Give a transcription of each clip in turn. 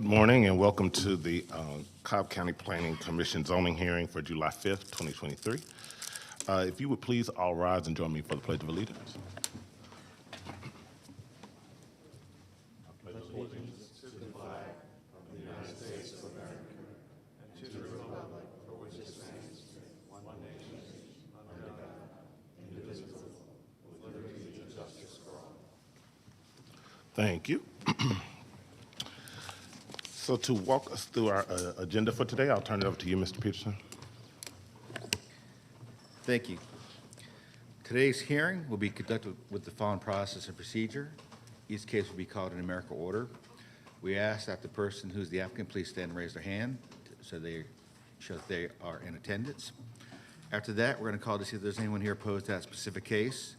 Good morning and welcome to the Cobb County Planning Commission zoning hearing for July 5th, 2023. If you would please all rise and join me for the Pledge of Allegiance. I pledge allegiance to the flag of the United States of America and to the republic for which it stands, one nation, under God, indivisible, with liberty and justice for all. Thank you. So to walk us through our agenda for today, I'll turn it over to you, Mr. Peterson. Thank you. Today's hearing will be conducted with the following process and procedure. Each case will be called in numerical order. We ask that the person who's the applicant please stand and raise their hand so they show that they are in attendance. After that, we're going to call to see if there's anyone here opposed to that specific case.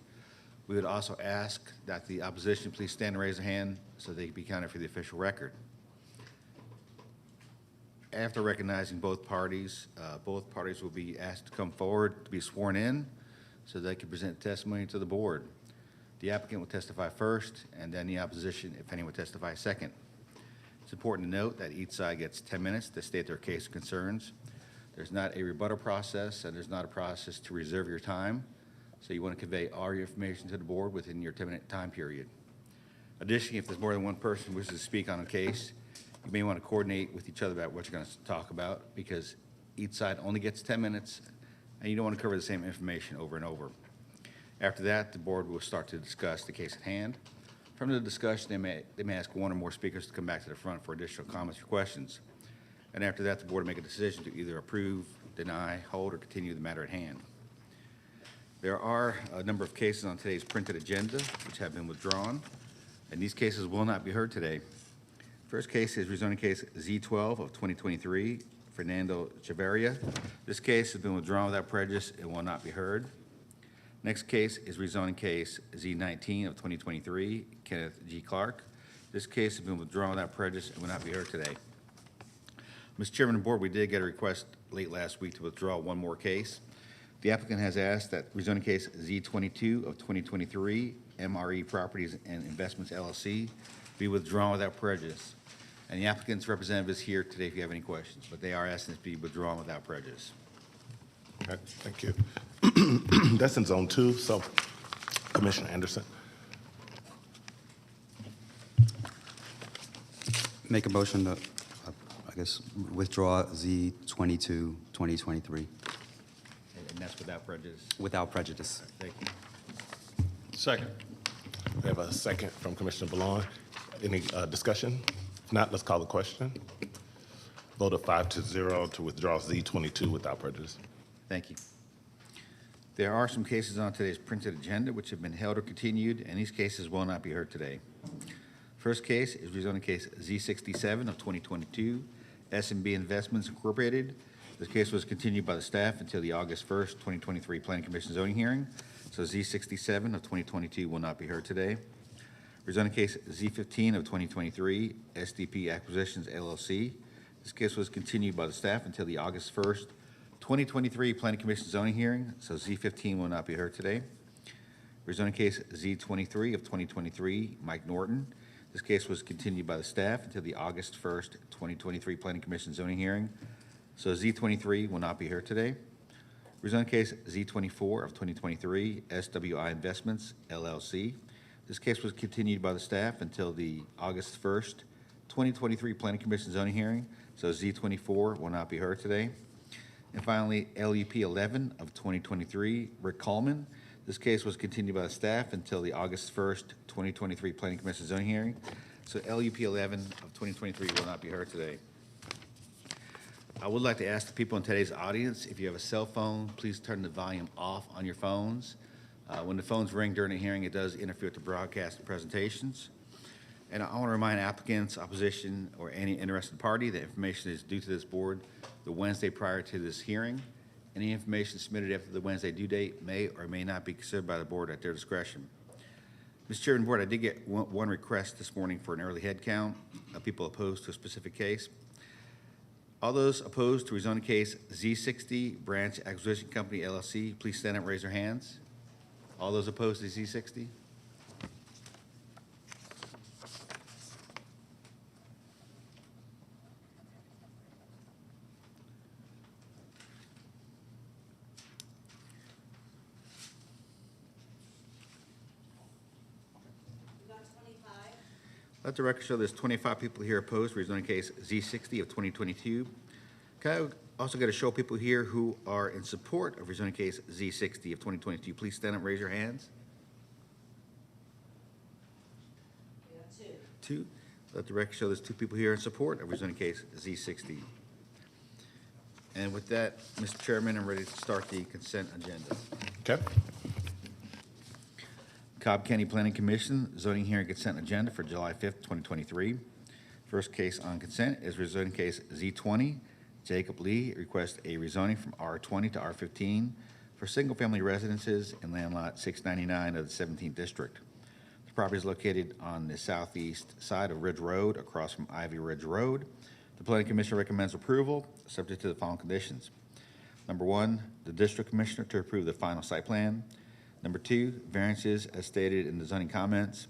We would also ask that the opposition please stand and raise their hand so they can be counted for the official record. After recognizing both parties will be asked to come forward to be sworn in so they can present testimony to the board. The applicant will testify first, and then the opposition, if any, will testify second. It's important to note that each side gets 10 minutes to state their case of concerns. There's not a rebuttal process, and there's not a process to reserve your time, so you want to convey all your information to the board within your 10-minute time period. Additionally, if there's more than one person who wishes to speak on a case, you may want to coordinate with each other about what you're going to talk about, because each side only gets 10 minutes and you don't want to cover the same information over and over. After that, the board will start to discuss the case at hand. From the discussion, they may ask one or more speakers to come back to the front for additional comments or questions. And after that, the board will make a decision to either approve, deny, hold, or continue the matter at hand. There are a number of cases on today's printed agenda which have been withdrawn, and these cases will not be heard today. First case is rezoning case Z12 of 2023, Fernando Chavarria. This case has been withdrawn without prejudice and will not be heard. Next case is rezoning case Z19 of 2023, Kenneth G. Clark. This case has been withdrawn without prejudice and will not be heard today. Mr. Chairman of the board, we did get a request late last week to withdraw one more case. The applicant has asked that rezoning case Z22 of 2023, MRE Properties and Investments LLC, be withdrawn without prejudice. And the applicant's representative is here today if you have any questions, but they are asking to be withdrawn without prejudice. Okay, thank you. That's in zone 2, so Commissioner Anderson. Make a motion to, withdraw Z22, 2023. And that's without prejudice. Without prejudice. Thank you. Second. We have a second from Commissioner Ballon. Any discussion? If not, let's call the question. Vote of 5-0 to withdraw Z22 without prejudice. Thank you. There are some cases on today's printed agenda which have been held or continued, and these cases will not be heard today. First case is rezoning case Z67 of 2022, S&B Investments Incorporated. This case was continued by the staff until the August 1st, 2023 Planning Commission zoning hearing. So Z67 of 2022 will not be heard today. Rezoning case Z15 of 2023, SDP Acquisitions LLC. This case was continued by the staff until the August 1st, 2023 Planning Commission zoning hearing, so Z15 will not be heard today. Rezoning case Z23 of 2023, Mike Norton. This case was continued by the staff until the August 1st, 2023 Planning Commission zoning hearing, so Z23 will not be heard today. Rezoning case Z24 of 2023, SWI Investments LLC. This case was continued by the staff until the August 1st, 2023 Planning Commission zoning hearing, so Z24 will not be heard today. And finally, LUP 11 of 2023, Rick Coleman. This case was continued by the staff until the August 1st, 2023 Planning Commission zoning hearing, so LUP 11 of 2023 will not be heard today. I would like to ask the people in today's audience, if you have a cell phone, please turn the volume off on your phones. When the phones ring during the hearing, it does interfere with the broadcast and presentations. And I want to remind applicants, opposition, or any interested party that information is due to this board the Wednesday prior to this hearing. Any information submitted after the Wednesday due date may or may not be considered by the board at their discretion. Mr. Chairman, board, I did get one request this morning for an early head count of people opposed to a specific case. All those opposed to rezoning case Z60 Branch Acquisition Company LLC, please stand up and raise your hands. All those opposed to Z60? Let the record show there's 25 people here opposed for rezoning case Z60 of 2022. Can I also get a show of people here who are in support of rezoning case Z60 of 2022? Please stand up and raise your hands. We have two. Two. Let the record show there's 2 people here in support of rezoning case Z60. And with that, Mr. Chairman, I'm ready to start the consent agenda. Okay. Cobb County Planning Commission zoning hearing consent agenda for July 5th, 2023. First case on consent is rezoning case Z20. Jacob Lee requests a rezoning from R20 to R15 for single-family residences in land lot 699 of the 17th District. The property is located on the southeast side of Ridge Road, across from Ivy Ridge Road. The Planning Commission recommends approval, subject to the following conditions. Number 1, the District Commissioner to approve the final site plan. Number 2, variances as stated in the zoning comments.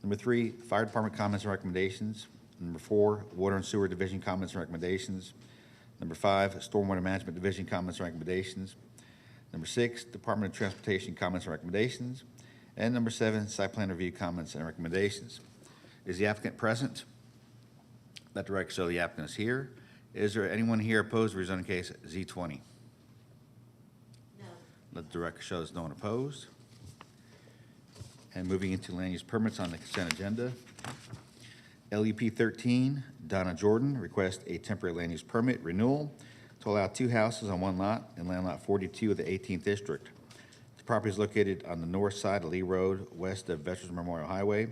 Number 3, Fire Department comments and recommendations. Number 4, Water and Sewer Division comments and recommendations. Number 5, Stormwater Management Division comments and recommendations. Number 6, Department of Transportation comments and recommendations. And number 7, Site Plan Review comments and recommendations. Is the applicant present? Let the record show the applicant is here. Is there anyone here opposed to rezoning case Z20? No. Let the record show there's no one opposed. And moving into land use permits on the consent agenda. LEP 13, Donna Jordan requests a temporary land use permit renewal to allow 2 houses on 1 lot in land lot 42 of the 18th District. The property is located on the north side of Lee Road, west of Veterans Memorial Highway.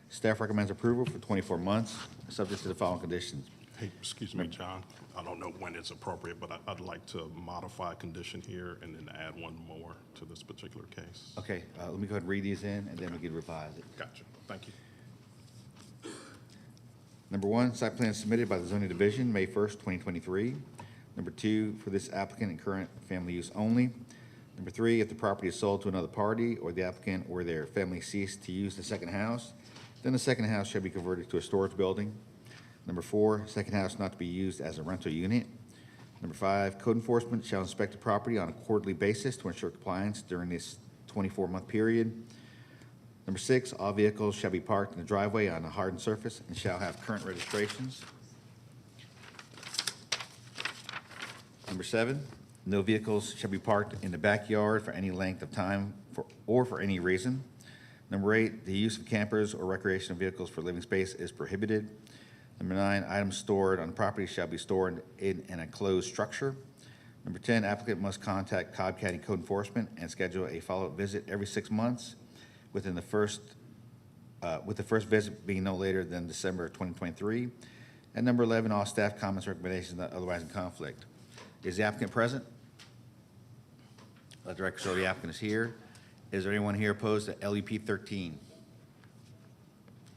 Staff recommends approval for 24 months, subject to the following conditions. Hey, excuse me, John. I don't know when it's appropriate, but I'd like to modify a condition here and then add one more to this particular case. Okay, let me go ahead and read these in, and then we can revise it. Gotcha. Thank you. Number 1, site plan submitted by the zoning division, May 1st, 2023. Number 2, for this applicant and current family use only. Number 3, if the property is sold to another party or the applicant or their family cease to use the second house, then the second house shall be converted to a storage building. Number 4, second house not to be used as a rental unit. Number 5, code enforcement shall inspect the property on a quarterly basis to ensure compliance during this 24-month period. Number 6, all vehicles shall be parked in the driveway on a hardened surface and shall have current registrations. Number 7, no vehicles shall be parked in the backyard for any length of time or for any reason. Number 8, the use of campers or recreational vehicles for living space is prohibited. Number 9, items stored on property shall be stored in an enclosed structure. Number 10, applicant must contact Cobb County Code Enforcement and schedule a follow-up visit every 6 months with the first visit being no later than December 2023. And number 11, all staff comments, recommendations not otherwise in conflict. Is the applicant present? Let the record show the applicant is here. Is there anyone here opposed to LEP 13?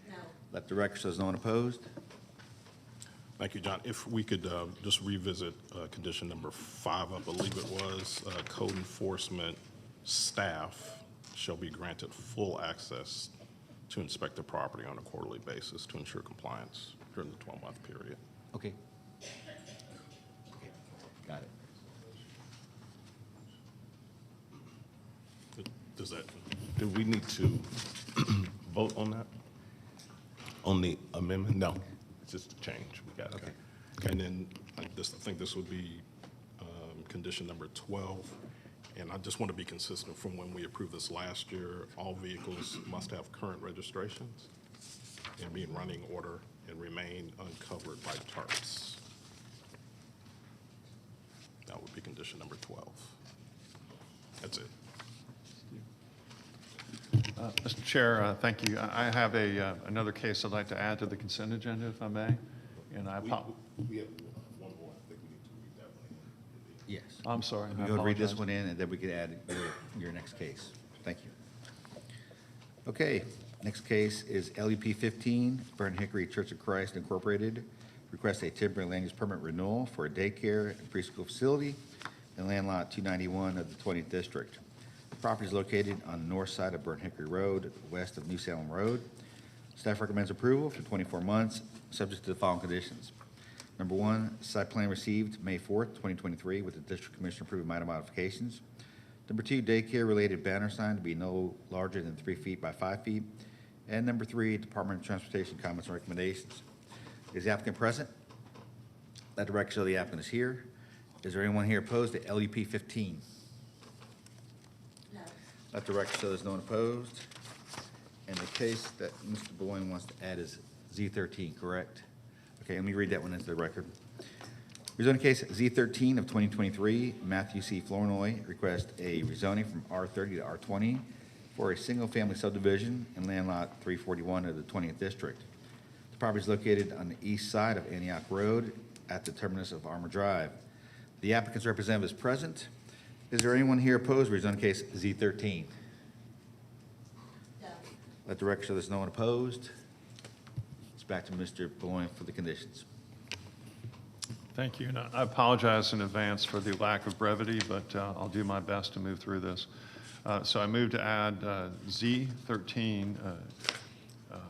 No. Let the record show there's no one opposed. Thank you, John. If we could just revisit condition number 5, I believe it was, code enforcement staff shall be granted full access to inspect the property on a quarterly basis to ensure compliance during the 12-month period. Okay. Okay, got it. Does that, do we need to vote on that? On the amendment? No, it's just a change. We got it. Okay. And then I think this would be condition number 12. And I just want to be consistent from when we approved this last year. All vehicles must have current registrations and be in running order and remain uncovered by tarps. That would be condition number 12. That's it. Mr. Chair, thank you. I have another case I'd like to add to the consent agenda, if I may. And I apologize. We have one more. I think we need to read that one. Yes. I'm sorry. We I go read this apologize. one in, and then we can add your next case. Thank you. Okay, next case is LEP 15, Burnt Hickory Church of Christ Incorporated. Requests a temporary land use permit renewal for a daycare and preschool facility in land lot 291 of the 20th District. The property is located on the north side of Burnt Hickory Road, west of New Salem Road. Staff recommends approval for 24 months, subject to the following conditions. Number 1, site plan received May 4th, 2023, with the District Commissioner approving minor modifications. Number 2, daycare-related banner sign to be no larger than 3 feet by 5 feet And number 3, Department of Transportation comments and recommendations. Is the applicant present? Let the record show the applicant is here. Is there anyone here opposed to LUP 15? No. Let the record show there's no one opposed. And the case that Mr. Boyne wants to add is Z13, correct? Okay, let me read that one into the record. Rezoning case Z13 of 2023, Matthew C. Flournoy requests a rezoning from R30 to R20 for a single-family subdivision in land lot 341 of the 20th District. The property is located on the east side of Antioch Road at the terminus of Armour Drive. The applicant's representative is present. Is there anyone here opposed to rezoning case Z13? No. Let the record show there's no one opposed. It's back to Mr. Boyne for the conditions. Thank you. And I apologize in advance for the lack of brevity, but I'll do my best to move through this. So I move to add Z13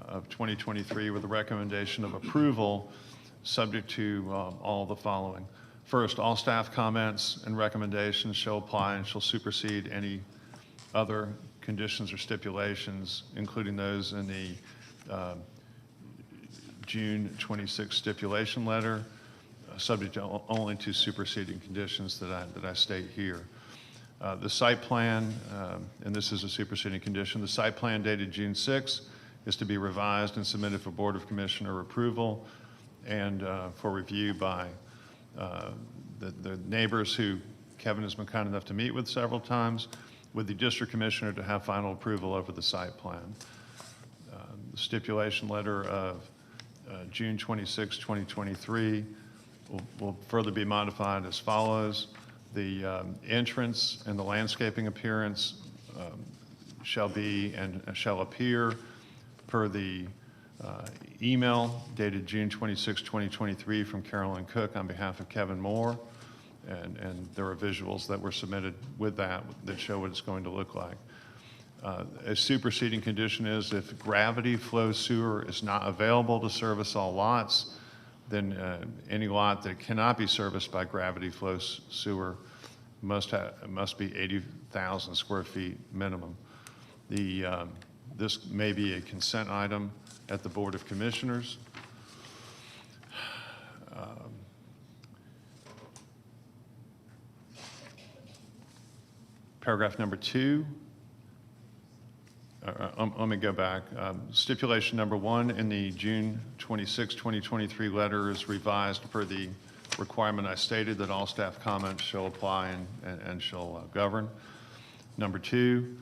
of 2023 with a recommendation of approval subject to all the following. First, all staff comments and recommendations shall apply and shall supersede any other conditions or stipulations, including those in the June 26 stipulation letter, subject only to superseding conditions that I state here. The site plan, and this is a superseding condition, the site plan dated June 6 is to be revised and submitted for Board of Commissioner approval and for review by the neighbors who Kevin has been kind enough to meet with several times, with the District Commissioner to have final approval over the site plan. The stipulation letter of June 26, 2023 will further be modified as follows. The entrance and the landscaping appearance shall be and shall appear per the email dated June 26, 2023 from Carolyn Cook on behalf of Kevin Moore. And there are visuals that were submitted with that show what it's going to look like. A superseding condition is if gravity flow sewer is not available to service all lots, then any lot that cannot be serviced by gravity flow sewer must be 80,000 square feet minimum. This may be a consent item at the Board of Commissioners. Paragraph number 2. Let me go back. Stipulation number 1 in the June 26, 2023 letter is revised per the requirement I stated that all staff comments shall apply and shall govern. Number 2,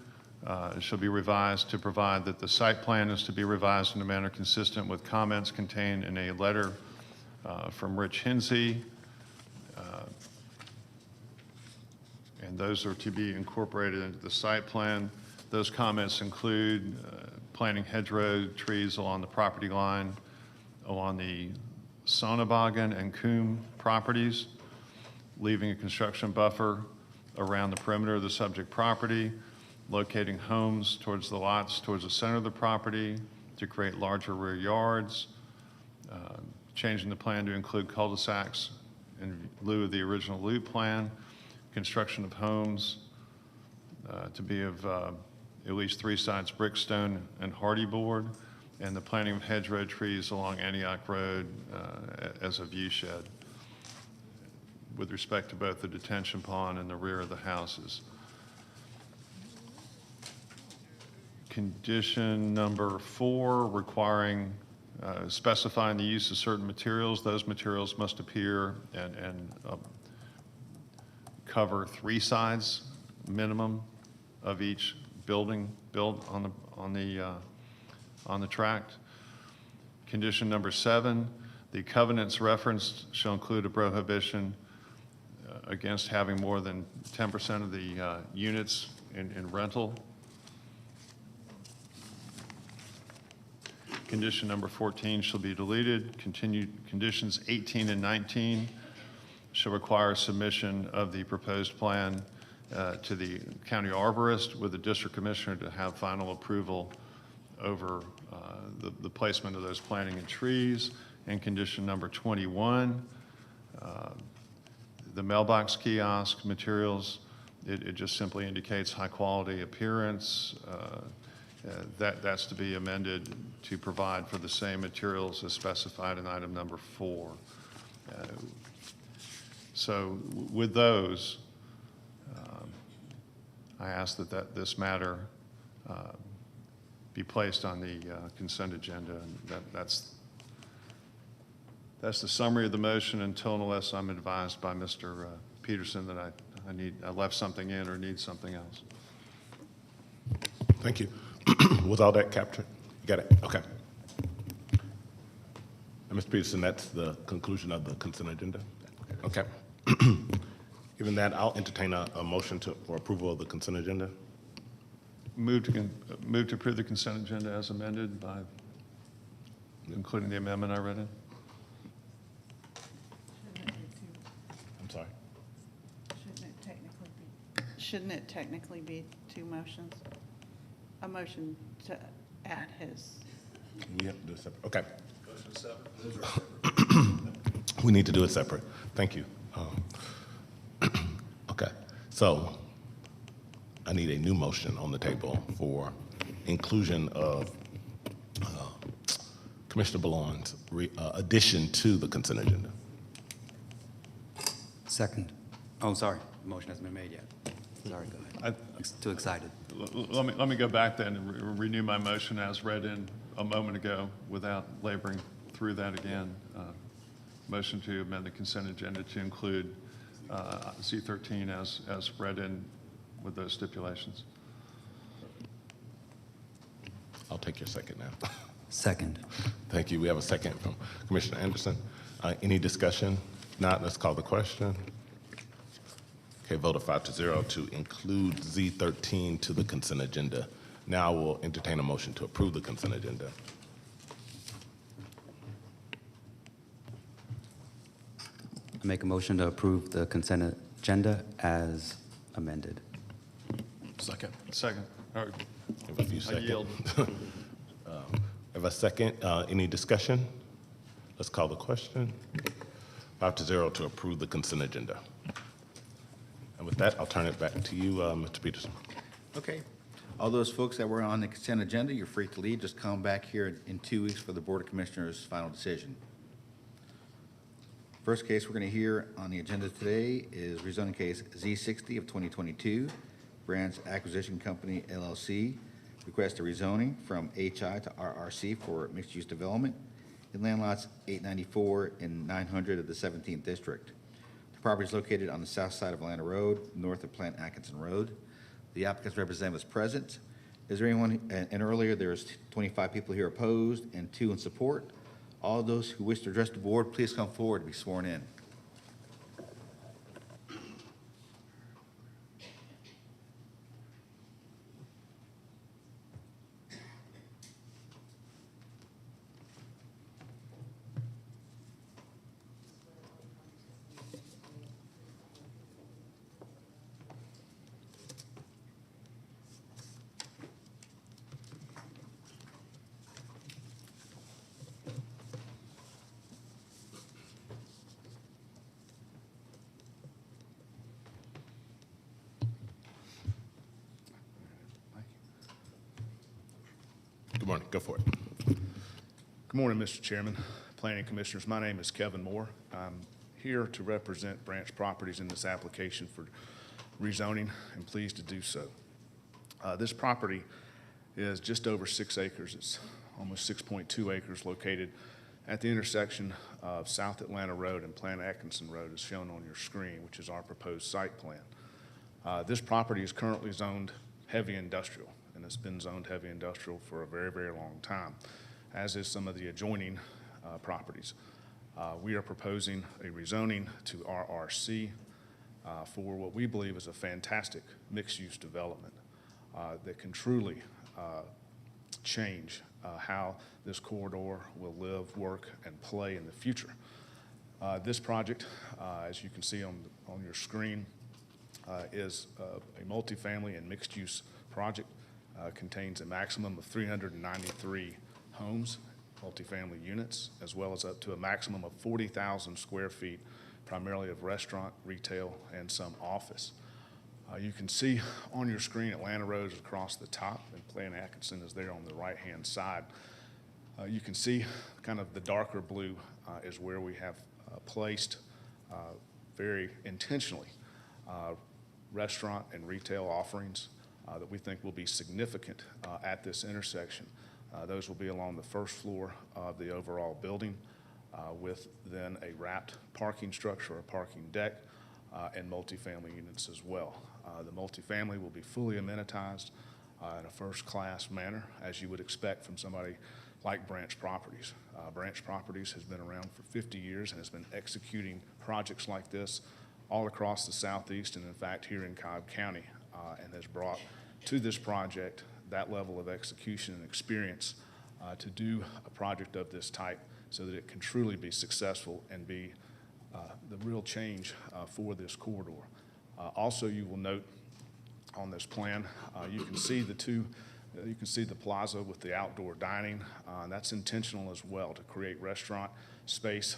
it shall be revised to provide that the site plan is to be revised in a manner consistent with comments contained in a letter from Rich Hinsey. And those are to be incorporated into the site plan. Those comments include planting hedgerow trees along the property line, along the Sonnebagen and Coombe properties, leaving a construction buffer around the perimeter of the subject property, locating homes towards the lots towards the center of the property to create larger rear yards, changing the plan to include cul-de-sacs in lieu of the original loop plan, construction of homes to be of at least 3 sides brick, stone, and hardy board, and the planting of hedgerow trees along Antioch Road as a view shed with respect to both the detention pond and the rear of the houses. Condition number 4, requiring specifying the use of certain materials. Those materials must appear and cover 3 sides minimum of each building built on the tract. Condition number 7, the covenants referenced shall include a prohibition against having more than 10% of the units in rental. Condition number 14 shall be deleted. Conditions 18 and 19 shall require submission of the proposed plan to the county arborist with the district commissioner to have final approval over the placement of those planting and trees. And condition number 21, the mailbox kiosk materials, it just simply indicates high quality appearance That's to be amended to provide for the same materials as specified in item number 4. So with those, I ask that this matter be placed on the consent agenda. And that's the summary of the motion unless I'm advised by Mr. Peterson that I left something in or need something else. Thank you. Was all that captured? You got it? Okay. And Mr. Peterson, that's the conclusion of the consent agenda? Okay. Given that, I'll entertain a motion for approval of the consent agenda. Move to approve the consent agenda as amended by including the amendment I read in. I'm sorry. Shouldn't it technically be 2 motions? A motion to add his. We have to do it separate. Okay. We need to do it separate. Thank you. Okay. So I need a new motion on the table for inclusion of Commissioner Ballon's addition to the consent agenda. Second. Oh, sorry, the motion hasn't been made yet. Sorry, go ahead. Too excited. Let me go back then and renew my motion as read in a moment ago without laboring through that again. Motion to amend the consent agenda to include Z13 as read in with those stipulations. I'll take your second now. Second. Thank you. We have a second from Commissioner Anderson. Any discussion? Not, let's call the question. Okay, vote of 5-0 to include Z13 to the consent agenda. Now we'll entertain a motion to approve the consent agenda. I make a motion to approve the consent agenda as amended. Second. Second. Have a few I seconds. yield. Have a second. Any discussion? Let's call the question. 5-0 to approve the consent agenda. And with that, I'll turn it back to you, Mr. Peterson. Okay. All those folks that were on the consent agenda, you're free to leave. Just come back here in 2 weeks for the Board of Commissioners' final decision. First case we're going to hear on the agenda today is rezoning case Z60 of 2022, Branch Acquisition Company, LLC, request a rezoning from HI to RRC for mixed-use development in land lots 894 and 900 of the 17th District. The property is located on the south side of Atlanta Road, north of Plant Atkinson Road. The applicant's representative is present. Is there anyone, and earlier there was 25 people here opposed and 2 in support. All those who wish to address the board, please come forward to be sworn in. Good morning. Go for it. Good morning, Mr. Chairman, Planning Commissioners. My name is Kevin Moore. I'm here to represent Branch Properties in this application for rezoning and pleased to do so. This property is just over 6 acres. It's almost 6.2 acres located at the intersection of South Atlanta Road and Plant Atkinson Road as shown on your screen, which is our proposed site plan. This property is currently zoned heavy industrial, and it's been zoned heavy industrial for a very, very long time, as is some of the adjoining properties. We are proposing a rezoning to RRC for what we believe is a fantastic mixed-use development that can truly change how this corridor will live, work, and play in the future. This project, as you can see on your screen, is a multifamily and mixed-use project. Contains a maximum of 393 homes, multifamily units, as well as up to a maximum of 40,000 square feet, primarily of restaurant, retail, and some office. You can see on your screen Atlanta Road is across the top, and Plan Atkinson is there on the right-hand side. You can see kind of the darker blue is where we have placed very intentionally restaurant and retail offerings that we think will be significant at this intersection. Those will be along the first floor of the overall building with then a wrapped parking structure, a parking deck, and multifamily units as well. The multifamily will be fully amenitized in a first-class manner, as you would expect from somebody like Branch Properties. Branch Properties has been around for 50 years and has been executing projects like this all across the southeast and in fact here in Cobb County, and has brought to this project that level of execution and experience to do a project of this type so that it can truly be successful and be the real change for this corridor. Also, you will note on this plan, you can see the plaza with the outdoor dining. That's intentional as well to create restaurant space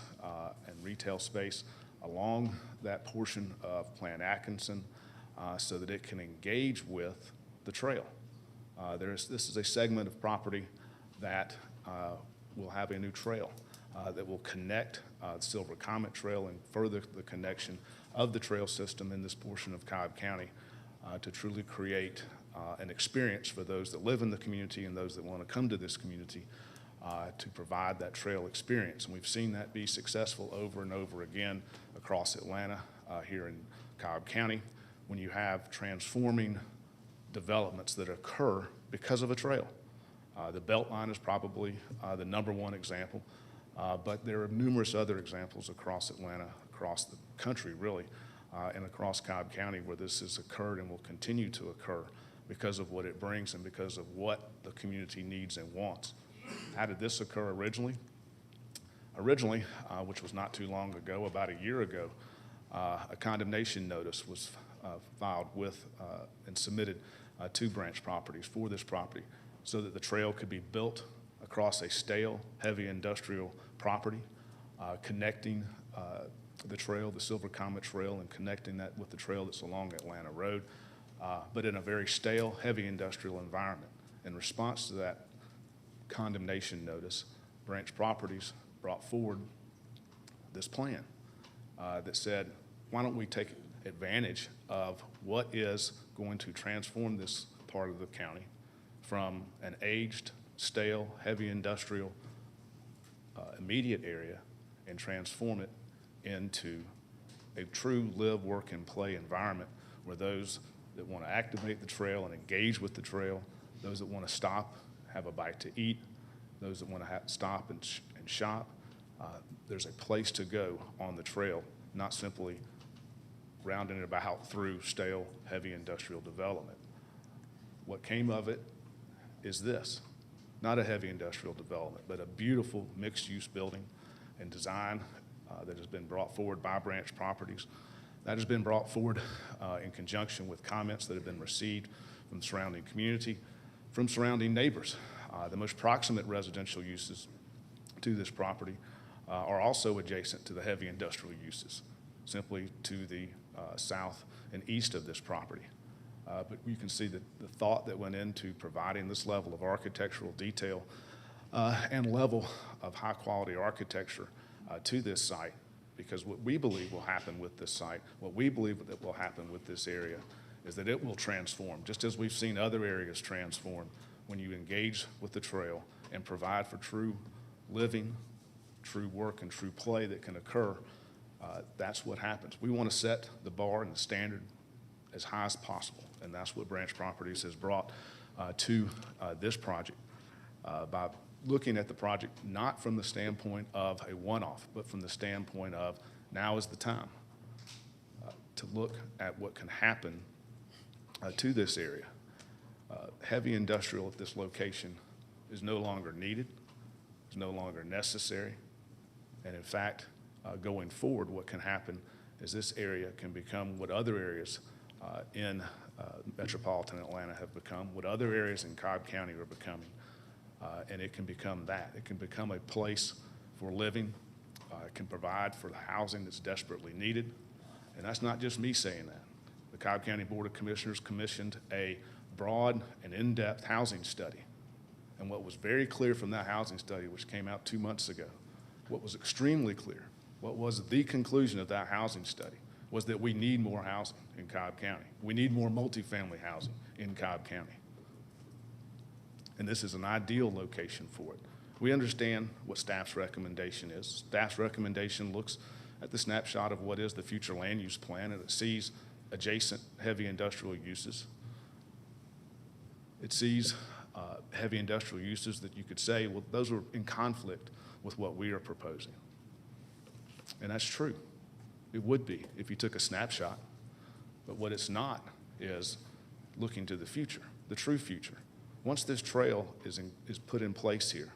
and retail space along that portion of Plan Atkinson so that it can engage with the trail. This is a segment of property that will have a new trail that will connect the Silver Comet Trail and further the connection of the trail system in this portion of Cobb County to truly create an experience for those that live in the community and those that want to come to this community to provide that trail experience. And we've seen that be successful over and over again across Atlanta, here in Cobb County, when you have transforming developments that occur because of a trail. The Beltline is probably the #1 example, but there are numerous other examples across Atlanta, across the country really, and across Cobb County where this has occurred and will continue to occur because of what it brings and because of what the community needs and wants. How did this occur originally? Originally, which was not too long ago, about a year ago, a condemnation notice was filed with and submitted to Branch Properties for this property so that the trail could be built across a stale, heavy industrial property, connecting the trail, the Silver Comet Trail, and connecting that with the trail that's along Atlanta Road, but in a very stale, heavy industrial environment. In response to that condemnation notice, Branch Properties brought forward this plan that said, why don't we take advantage of what is going to transform this part of the county from an aged, stale, heavy industrial immediate area and transform it into a true live, work, and play environment where those that want to activate the trail and engage with the trail, those that want to stop, have a bite to eat, those that want to stop and shop, there's a place to go on the trail, not simply rounding it about through stale, heavy industrial development. What came of it is this, not a heavy industrial development, but a beautiful mixed-use building and design that has been brought forward by Branch Properties. That has been brought forward in conjunction with comments that have been received from the surrounding community, from surrounding neighbors. The most proximate residential uses to this property are also adjacent to the heavy industrial uses, simply to the south and east of this property. But you can see that the thought that went into providing this level of architectural detail and level of high-quality architecture to this site, because what we believe will happen with this site, what we believe that will happen with this area is that it will transform, just as we've seen other areas transform when you engage with the trail and provide for true living, true work, and true play that can occur. That's what happens. We want to set the bar and the standard as high as possible, and that's what Branch Properties has brought to this project by looking at the project not from the standpoint of a one-off, but from the standpoint of now is the time to look at what can happen to this area. Heavy industrial at this location is no longer needed, is no longer necessary, and in fact, going forward, what can happen is this area can become what other areas in metropolitan Atlanta have become, what other areas in Cobb County are becoming, and it can become that. It can become a place for living. It can provide for the housing that's desperately needed, and that's not just me saying that. the Cobb County Board of Commissioners commissioned a broad and in-depth housing study. And what was very clear from that housing study, which came out 2 months ago, what was extremely clear, what was the conclusion of that housing study, was that we need more housing in Cobb County. We need more multifamily housing in Cobb County. And this is an ideal location for it. We understand what staff's recommendation is. Staff's recommendation looks at the snapshot of what is the future land use plan, and it sees adjacent heavy industrial uses. It sees heavy industrial uses that you could say, well, those are in conflict with what we are proposing. And that's true. It would be if you took a snapshot. But what it's not is looking to the future, the true future. Once this trail is put in place here,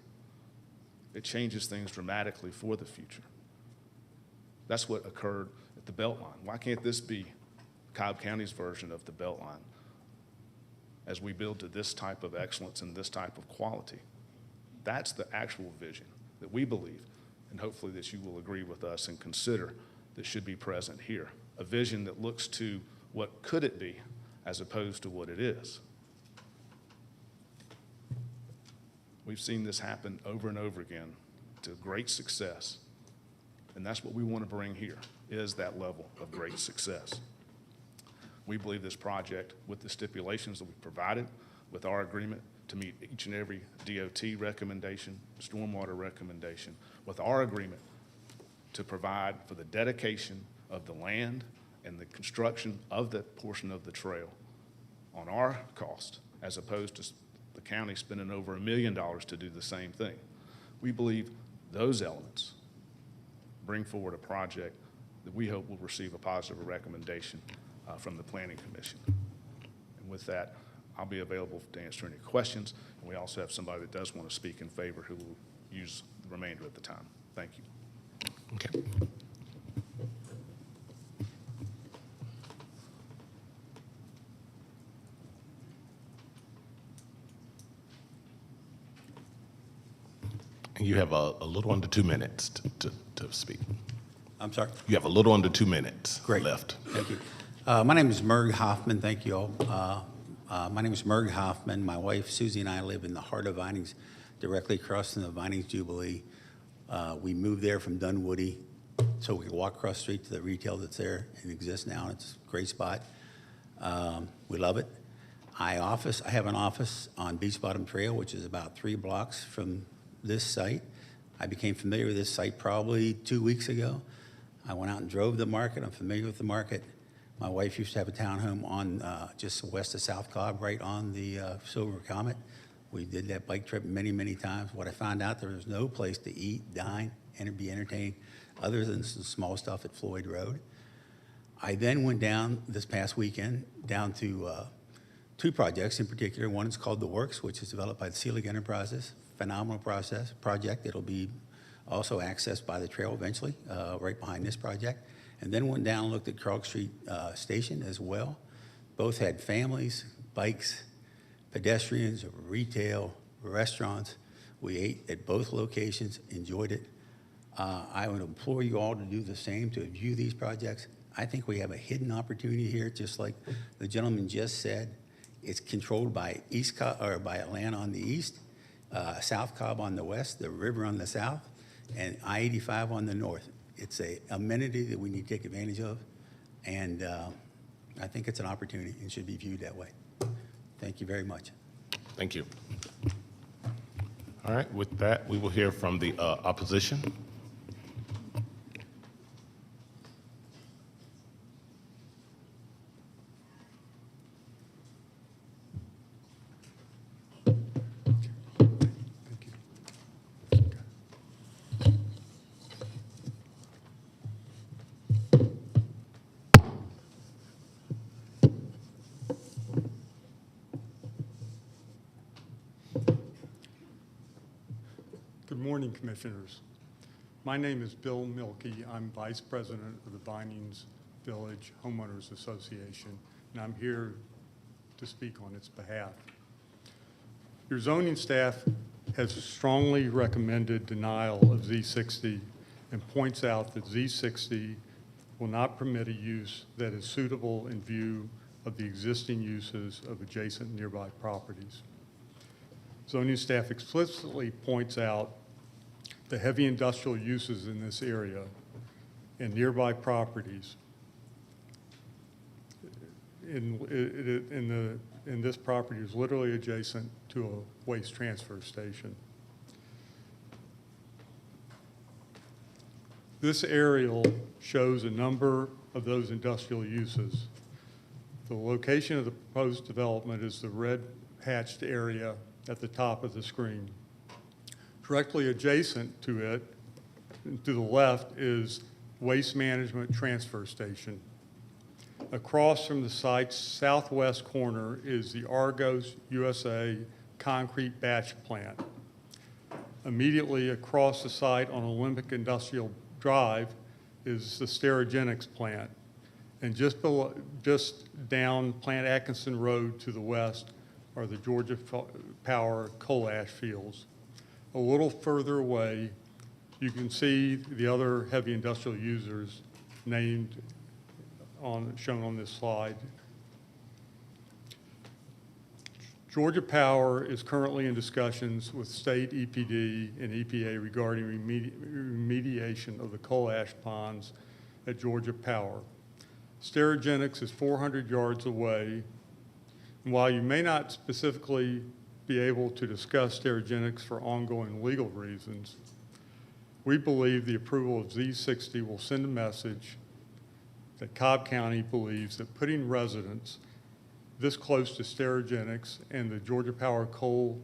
it changes things dramatically for the future. That's what occurred at the Beltline. Why can't this be Cobb County's version of the Beltline as we build to this type of excellence and this type of quality? That's the actual vision that we believe, and hopefully that you will agree with us and consider that should be present here. A vision that looks to what could it be as opposed to what it is. We've seen this happen over and over again to great success. And that's what we want to bring here, is that level of great success. We believe this project, with the stipulations that we provided, with our agreement to meet each and every DOT recommendation, stormwater recommendation, with our agreement to provide for the dedication of the land and the construction of that portion of the trail on our cost, as opposed to the county spending over $1 million to do the same thing. We believe those elements bring forward a project that we hope will receive a positive recommendation from the Planning Commission. And with that, I'll be available to answer any questions. And we also have somebody that does want to speak in favor who will use the remainder of the time. Thank you. Okay. You have a little under 2 minutes to speak. I'm sorry? You have a little under 2 minutes Great. left. Thank you. My name is Merg Hoffman. Thank you all. My name is Merg Hoffman. My wife Susie and I live in the heart of Vinings, directly across from the Vinings Jubilee. We moved there from Dunwoody so we could walk across the street to the retail that's there and exists now. It's a great spot. We love it. I have an office on Beach Bottom Trail, which is about 3 blocks from this site. I became familiar with this site probably 2 weeks ago. I went out and drove the market. I'm familiar with the market. My wife used to have a townhome on just west of South Cobb, right on the Silver Comet. We did that bike trip many, many times. What I found out, there was no place to eat, dine, and be entertained other than some small stuff at Floyd Road. I then went down this past weekend down to 2 projects in particular. One is called The Works, which is developed by the Seelig Enterprises. Phenomenal project. It'll be also accessed by the trail eventually, right behind this project. And then went down and looked at Krog Street Station as well. Both had families, bikes, pedestrians, retail, restaurants. We ate at both locations, enjoyed it. I would implore you all to do the same, to view these projects. I think we have a hidden opportunity here, just like the gentleman just said. It's controlled by by Atlanta on the east, South Cobb on the west, the river on the south, and I-85 on the north. It's an amenity that we need to take advantage of, and I think it's an opportunity and should be viewed that way. Thank you very much. Thank you. All right, with that, we will hear from the opposition. Good morning, Commissioners. My name is Bill Milkey. I'm Vice President of the Vinings Village Homeowners Association, and I'm here to speak on its behalf. Your zoning staff has strongly recommended denial of Z60 and points out that Z60 will not permit a use that is suitable in view of the existing uses of adjacent nearby properties. Zoning staff explicitly points out the heavy industrial uses in this area and nearby properties. In this property is literally adjacent to a waste transfer station. This aerial shows a number of those industrial uses. The location of the proposed development is the red hatched area at the top of the screen. Directly adjacent to it, to the left, is Waste Management Transfer Station. Across from the site's southwest corner is the Argos USA concrete batch plant. Immediately across the site on Olympic Industrial Drive is the Sterigenics plant. And just down Plant Atkinson Road to the west are the Georgia Power coal ash fields. A little further away, you can see the other heavy industrial users named shown on this slide. Georgia Power is currently in discussions with state EPD and EPA regarding remediation of the coal ash ponds at Georgia Power. Sterigenics is 400 yards away, and while you may not specifically be able to discuss Sterigenics for ongoing legal reasons, we believe the approval of Z60 will send a message that Cobb County believes that putting residents this close to Sterigenics and the Georgia Power coal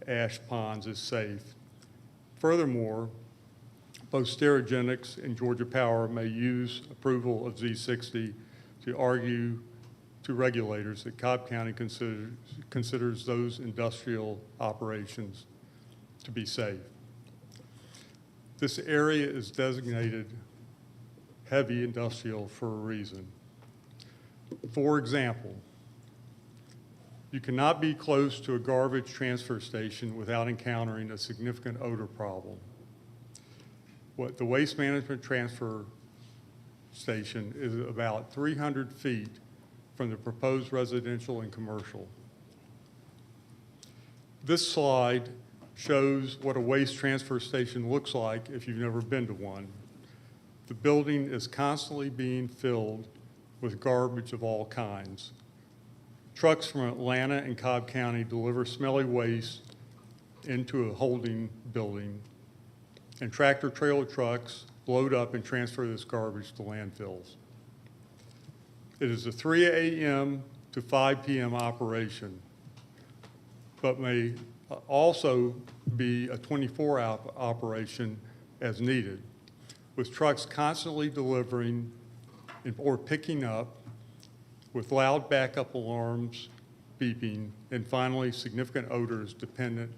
ash ponds is safe. Furthermore, both Sterigenics and Georgia Power may use approval of Z60 to argue to regulators that Cobb County considers those industrial operations to be safe. This area is designated heavy industrial for a reason. For example, you cannot be close to a garbage transfer station without encountering a significant odor problem. What the Waste Management Transfer Station is about 300 feet from the proposed residential and commercial. This slide shows what a waste transfer station looks like if you've never been to one. The building is constantly being filled with garbage of all kinds. Trucks from Atlanta and Cobb County deliver smelly waste into a holding building, and tractor-trailer trucks load up and transfer this garbage to landfills. It is a 3 a.m. to 5 p.m. operation, but may also be a 24-hour operation as needed, with trucks constantly delivering or picking up, with loud backup alarms beeping, and finally significant odors dependent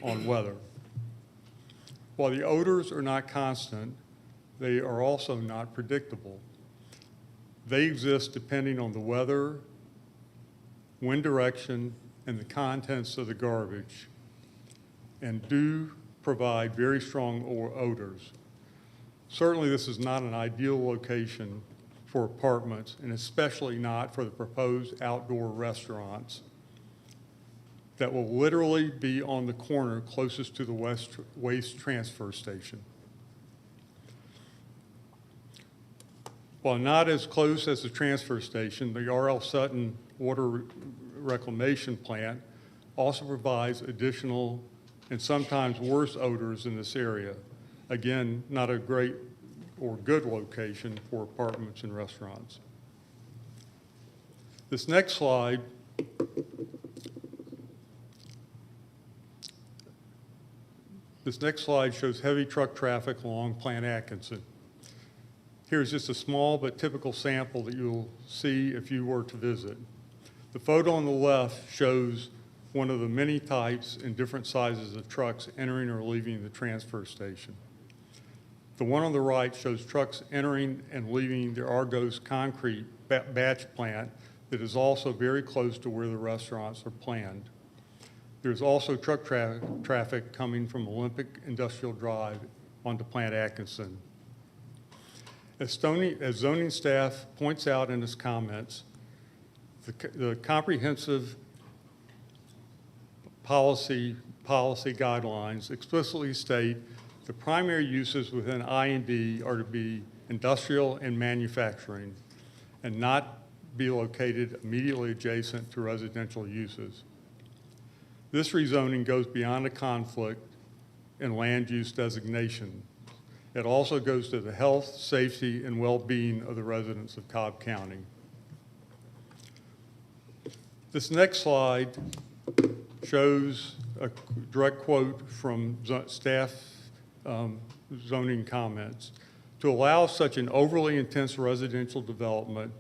on weather. While the odors are not constant, they are also not predictable. They exist depending on the weather, wind direction, and the contents of the garbage, and do provide very strong odors. Certainly, this is not an ideal location for apartments, and especially not for the proposed outdoor restaurants that will literally be on the corner closest to the waste transfer station. While not as close as the transfer station, the R.L. Sutton Water Reclamation Plant also provides additional and sometimes worse odors in this area. Again, not a great or good location for apartments and restaurants. This next slide shows heavy truck traffic along Plant Atkinson. Here's just a small but typical sample that you'll see if you were to visit. The photo on the left shows one of the many types and different sizes of trucks entering or leaving the transfer station. The one on the right shows trucks entering and leaving the Argos concrete batch plant that is also very close to where the restaurants are planned. There's also truck traffic coming from Olympic Industrial Drive onto Plant Atkinson. As zoning staff points out in its comments, the comprehensive policy guidelines explicitly state the primary uses within I&D are to be industrial and manufacturing and not be located immediately adjacent to residential uses. This rezoning goes beyond a conflict in land use designation. It also goes to the health, safety, and well-being of the residents of Cobb County. This next slide shows a direct quote from staff zoning comments. To allow such an overly intense residential development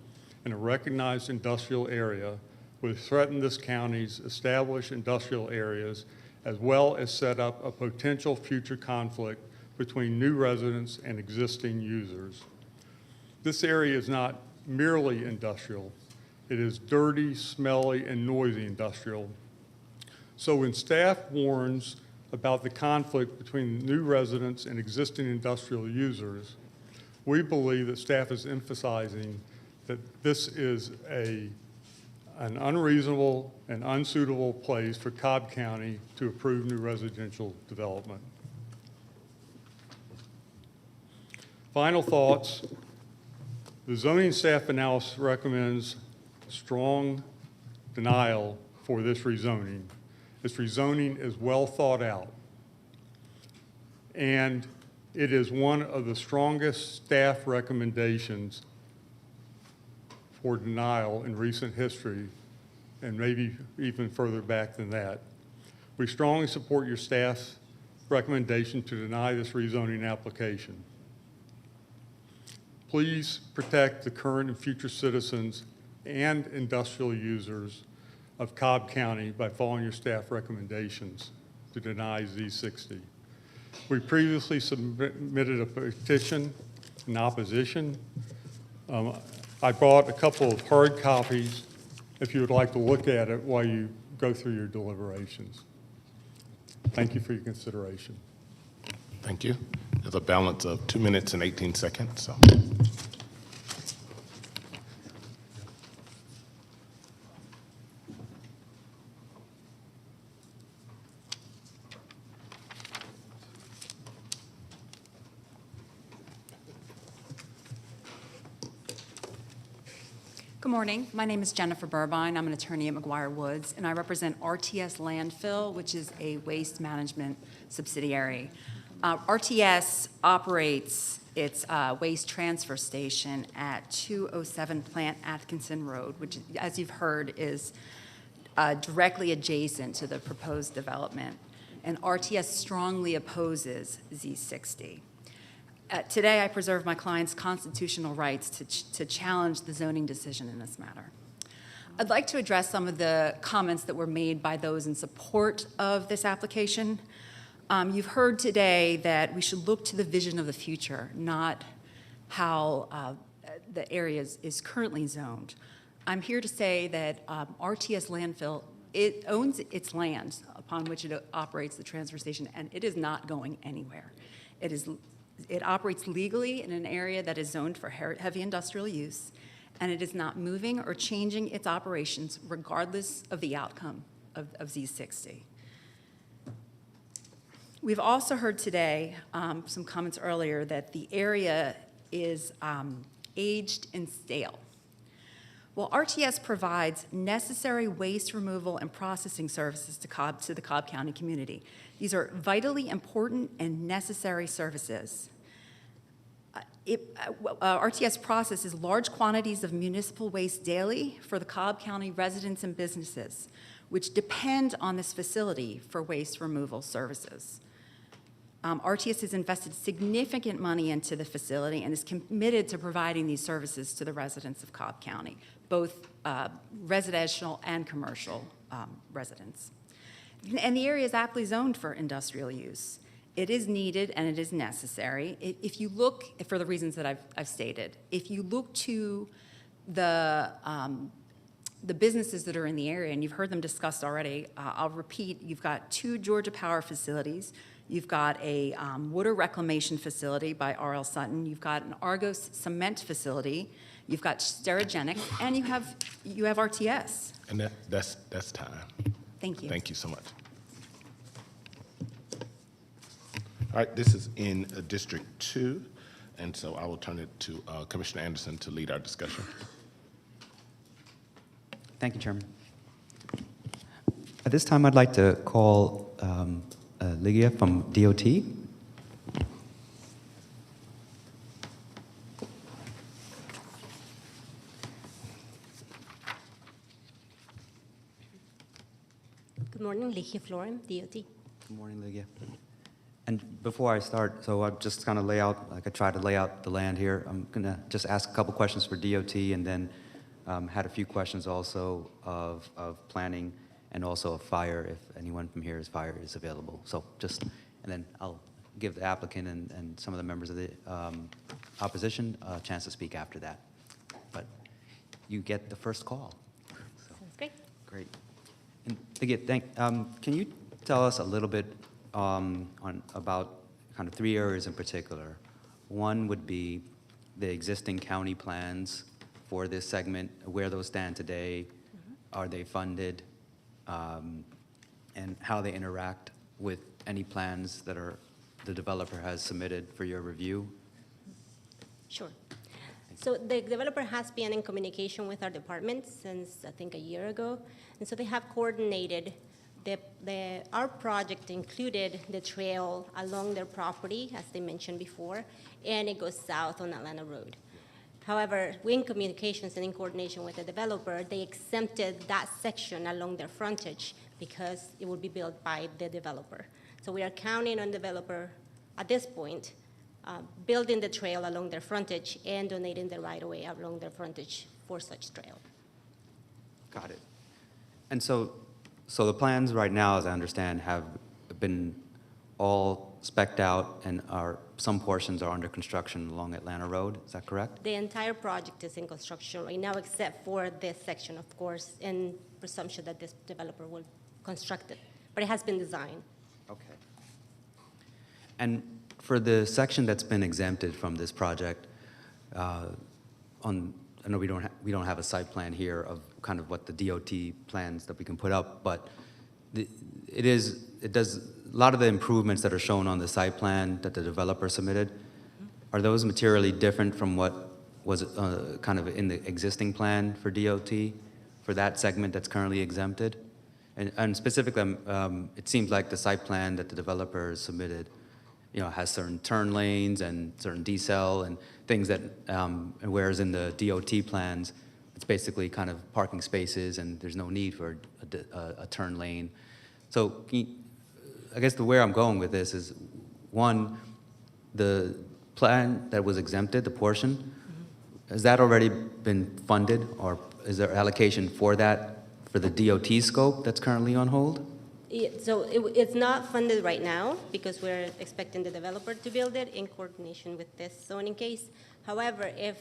in a recognized industrial area would threaten this county's established industrial areas, as well as set up a potential future conflict between new residents and existing users. This area is not merely industrial. It is dirty, smelly, and noisy industrial. So when staff warns about the conflict between new residents and existing industrial users, we believe that staff is emphasizing that this is an unreasonable and unsuitable place for Cobb County to approve new residential development. Final thoughts. The zoning staff analysis recommends strong denial for this rezoning. This rezoning is well thought out, and it is one of the strongest staff recommendations for denial in recent history, and maybe even further back than that. We strongly support your staff's recommendation to deny this rezoning application. Please protect the current and future citizens and industrial users of Cobb County by following your staff recommendations to deny Z60. We previously submitted a petition in opposition. I brought a couple of hard copies if you would like to look at it while you go through your deliberations. Thank you for your consideration. Thank you. There's a balance of 2 minutes and 18 seconds. So. Good morning. My name is Jennifer Burbine. I'm an attorney at McGuire Woods, and I represent RTS Landfill, which is a waste management subsidiary. RTS operates its waste transfer station at 207 Plant Atkinson Road, which, as you've heard, is directly adjacent to the proposed development. And RTS strongly opposes Z60. Today, I preserve my client's constitutional rights to challenge the zoning decision in this matter. I'd like to address some of the comments that were made by those in support of this application. You've heard today that we should look to the vision of the future, not how the area is currently zoned. I'm here to say that RTS Landfill, it owns its land upon which it operates the transfer station, and it is not going anywhere. It operates legally in an area that is zoned for heavy industrial use, and it is not moving or changing its operations regardless of the outcome of Z60. We've also heard today some comments earlier that the area is aged and stale. Well, RTS provides necessary waste removal and processing services to the Cobb County community. These are vitally important and necessary services. RTS processes large quantities of municipal waste daily for the Cobb County residents and businesses, which depend on this facility for waste removal services. RTS has invested significant money into the facility and is committed to providing these services to the residents of Cobb County, both residential and commercial residents. And the area is aptly zoned for industrial use. It is needed and it is necessary. If you look, for the reasons that I've stated, if you look to the businesses that are in the area, and you've heard them discussed already, I'll repeat, you've got 2 Georgia Power facilities, You've got a water reclamation facility by R.L. Sutton. You've got an Argos cement facility. You've got Sterigenics, and you have RTS. And that's time. Thank you. Thank you so much. All right, this is in District 2, and so I will turn it to Commissioner Anderson to lead our discussion. Thank you, Chairman. At this time, I'd like to call Lygia from DOT. Good morning, Lygia Florin, DOT. Good morning, Lygia. And before I start, so I'm just kind of I try to lay out the land here. I'm going to just ask a couple questions for DOT and then had a few questions also of planning and also of fire, if anyone from here is fire is available. So just, and then I'll give the applicant and some of the members of the opposition a chance to speak after that. But you get the first call. So, Sounds great. great. And Lygia, can you tell us a little bit about kind of 3 areas in particular? One would be the existing county plans for this segment, where those stand today, are they funded, and how they interact with any plans that the developer has submitted for your review? Sure. So the developer has been in communication with our department since, I think, a year ago. And so they have coordinated our project included the trail along their property, as they mentioned before, and it goes south on Atlanta Road. However, in communications and in coordination with the developer, they exempted that section along their frontage because it would be built by the developer. So we are counting on developer at this point, building the trail along their frontage and donating the right-of-way along their frontage for such trail. Got it. And so the plans right now, as I understand, have been all spec'd out and some portions are under construction along Atlanta Road. Is that correct? The entire project is in construction right now, except for this section, of course, in presumption that this developer will construct it. But it has been designed. Okay. And for the section that's been exempted from this project, I know we don't have a site plan here of kind of what the DOT plans that we can put up, but it does a lot of the improvements that are shown on the site plan that the developer submitted. Are those materially different from what was kind of in the existing plan for DOT for that segment that's currently exempted? And specifically, it seems like the site plan that the developer submitted, has certain turn lanes and certain decel and things that, whereas in the DOT plans, it's basically kind of parking spaces and there's no need for a turn lane. So I guess where I'm going with this is, one, the plan that was exempted, the portion, has that already been funded, or is there allocation for that, for the DOT scope that's currently on hold? So it's not funded right now because we're expecting the developer to build it in coordination with this zoning case. However, if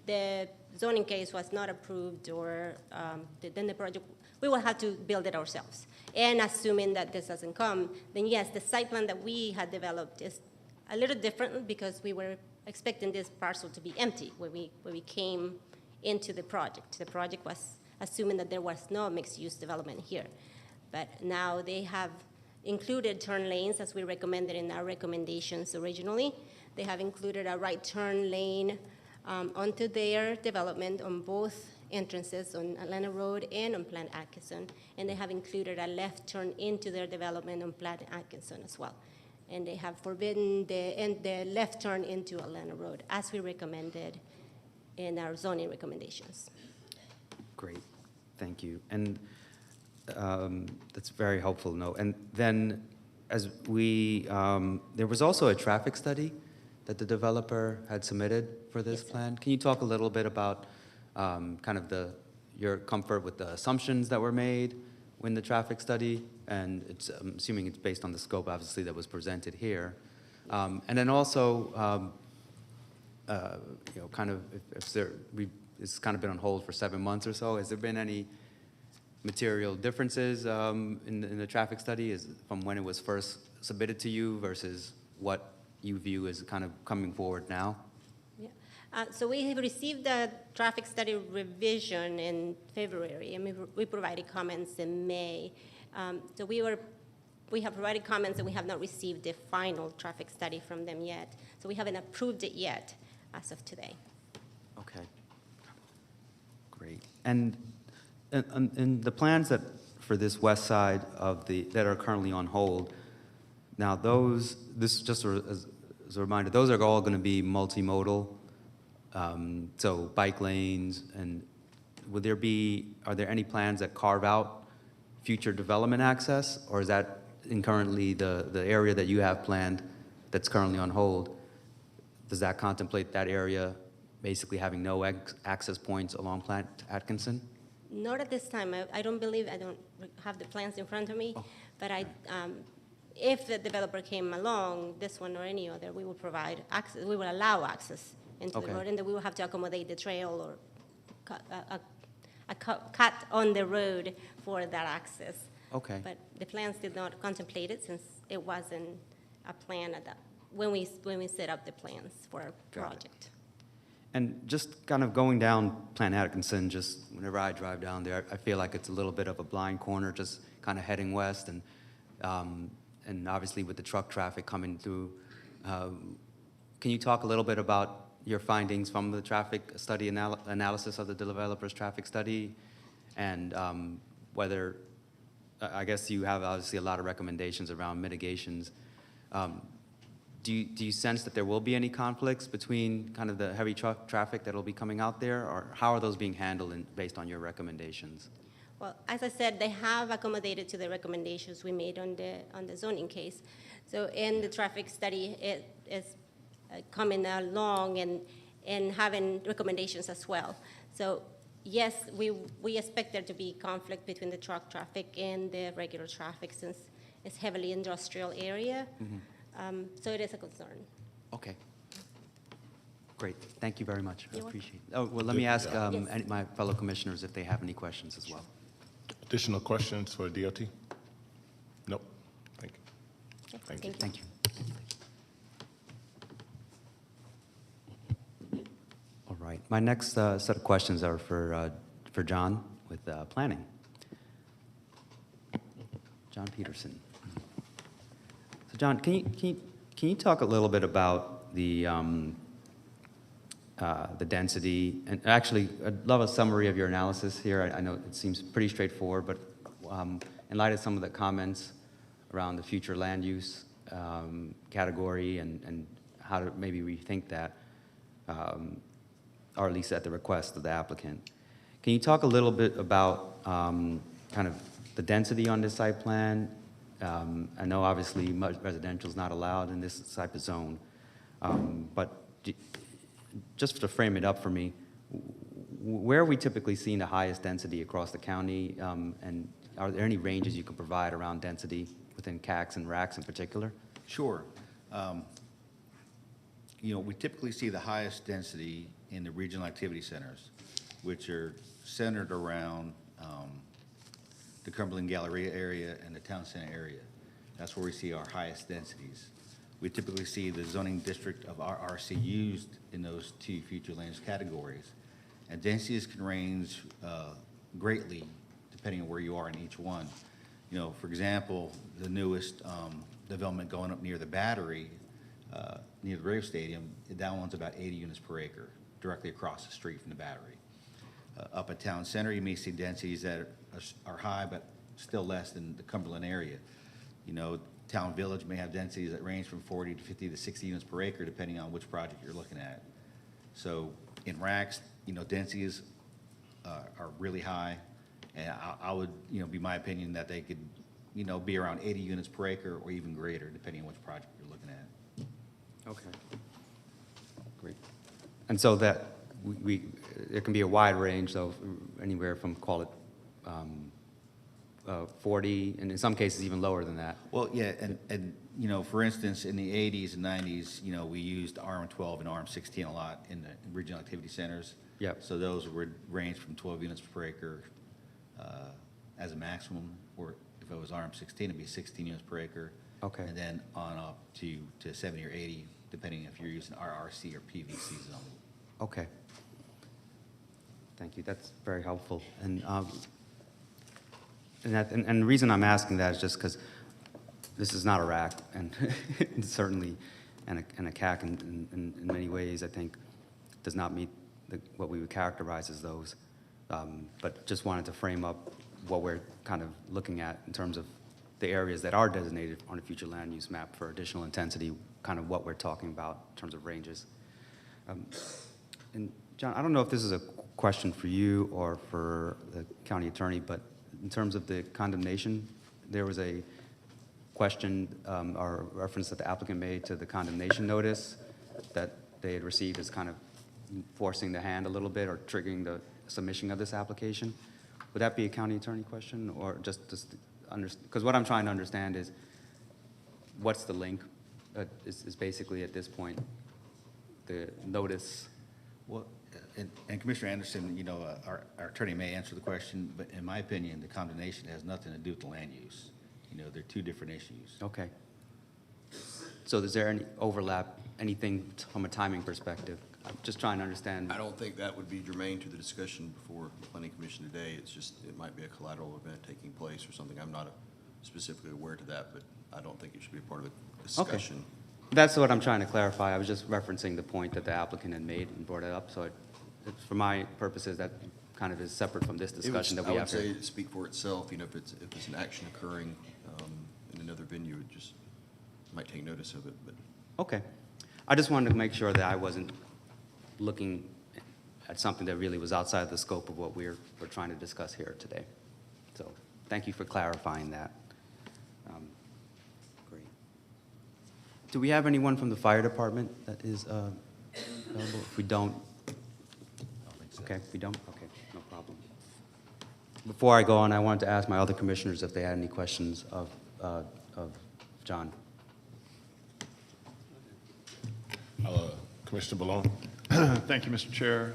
the zoning case was not approved or then the project, we will have to build it ourselves. And assuming that this doesn't come, then yes, the site plan that we had developed is a little different because we were expecting this parcel to be empty when we came into the project. The project was assuming that there was no mixed-use development here. But now they have included turn lanes as we recommended in our recommendations originally. They have included a right turn lane onto their development on both entrances on Atlanta Road and on Plant Atkinson. And they have included a left turn into their development on Plant Atkinson as well. And they have forbidden the left turn into Atlanta Road as we recommended in our zoning recommendations. Great, thank you. And that's very helpful to know. And then as there was also a traffic study that the developer had submitted for this plan. Can you talk a little bit about kind of your comfort with the assumptions that were made in the traffic study? And I'm assuming it's based on the scope, obviously, that was presented here. And then also, kind of, it's kind of been on hold for 7 months or so. Has there been any material differences in the traffic study is from when it was first submitted to you versus what you view as kind of coming forward now? Yeah. So we have received the traffic study revision in February, and we provided comments in May. So we have provided comments, and we have not received the final traffic study from them yet. So we haven't approved it yet as of today. Okay. Great. And the plans that, for this west side of that are currently on hold, now this just as a reminder, those are all going to be multimodal, so bike lanes, and are there any plans that carve out future development access, or is that currently the area that you have planned that's currently on hold, does that contemplate that area basically having no access points along Plant Atkinson? Not at this time. I don't have the plans in front of me, but if the developer came along, this one or any other, we will provide access, we will allow access into the road, and then we will have to accommodate the trail or cut on the road for that access. Okay. But the plans did not contemplate it since it wasn't a plan at that, when we set up the plans for our project. And just kind of going down Plant Atkinson, just whenever I drive down there, I feel like it's a little bit of a blind corner, just kind of heading west, and obviously with the truck traffic coming through. Can you talk a little bit about your findings from the traffic study analysis of the developer's traffic study, and whether, I guess you have obviously a lot of recommendations around mitigations. Do you sense that there will be any conflicts between kind of the heavy truck traffic that will be coming out there, or how are those being handled based on your recommendations? Well, as I said, they have accommodated to the recommendations we made on the zoning case. So in the traffic study, it is coming along and having recommendations as well. So yes, we expect there to be conflict between the truck traffic and the regular traffic, since it's heavily industrial area. Mm-hmm. So it is a concern. Okay. Great. Thank you very much. I You're appreciate it. Oh, well, let me ask my fellow commissioners if they have any questions as well. Additional questions for DOT? Nope. Thank you. Okay, thank you. Thank you. All right. My next set of questions are for John with planning. John Peterson. So John, can you talk a little bit about the density? And actually, I'd love a summary of your analysis here. I know it seems pretty straightforward, but in light of some of the comments around the future land use category and how to maybe rethink that, or at least at the request of the applicant. Can you talk a little bit about kind of the density on this site plan? I know obviously residential is not allowed in this type of zone, but just to frame it up for me, where are we typically seeing the highest density across the county, and are there any ranges you can provide around density within CACs and RACs in particular? Sure. We typically see the highest density in the regional activity centers, which are centered around the Cumberland Galleria area and the Town Center area. That's where we see our highest densities. We typically see the zoning district of our RC used in those two future land use categories. And densities can range greatly depending on where you are in each one. For example, the newest development going up near the Battery, near the Brave Stadium, that one's about 80 units per acre, directly across the street from the Battery. Up at Town Center, you may see densities that are high, but still less than the Cumberland area. Town Village may have densities that range from 40 to 50 to 60 units per acre, depending on which project you're looking at. So in RACs, densities are really high, and I would, be my opinion that they could, be around 80 units per acre or even greater, depending on which project you're looking at. Okay. Great. And so that it can be a wide range, so anywhere from, call it, 40, and in some cases even lower than that. Well, yeah, and for instance, in the 80s and 90s, we used RM12 and RM16 a lot in the regional activity centers. Yep. So those would range from 12 units per acre as a maximum, or if it was RM16, it'd be 16 units per acre. Okay. And then on up to 70 or 80, depending if you're using RRC or PVC zone. Okay. Thank you. That's very helpful. And the reason I'm asking that is just because this is not a rack, and certainly, and a CAC in many ways, I think, does not meet what we would characterize as those. But just wanted to frame up what we're kind of looking at in terms of the areas that are designated on a future land use map for additional intensity, kind of what we're talking about in terms of ranges. And John, I don't know if this is a question for you or for the county attorney, but in terms of the condemnation, there was a question or reference that the applicant made to the condemnation notice that they had received as kind of forcing the hand a little bit or triggering the submission of this application. Would that be a county attorney question, or just because what I'm trying to understand is what's the link is basically at this point the notice. Well, and Commissioner Anderson, you know, our attorney may answer the question, but in my opinion, the condemnation has nothing to do with the land use. You know, they're two different issues. Okay. So is there any overlap, anything from a timing perspective? I'm just trying to understand. I don't think that would be germane to the discussion before the planning commission today. It's just, it might be a collateral event taking place or something. I'm not specifically aware to that, but I don't think it should be a part of the discussion. Okay. That's what I'm trying to clarify. I was just referencing the point that the applicant had made and brought it up. So for my purposes, that kind of is separate from this discussion that we have I here. would say speak for itself. You know, if it's an action occurring in another venue, it just might take notice of it. But Okay. I just wanted to make sure that I wasn't looking at something that really was outside the scope of what we're trying to discuss here today. So thank you for clarifying that. Great. Do we have anyone from the fire department that is available? If we don't, okay, if we don't, okay, no problem. Before I go on, I wanted to ask my other commissioners if they had any questions of John. Commissioner Balone? Thank you, Mr. Chair.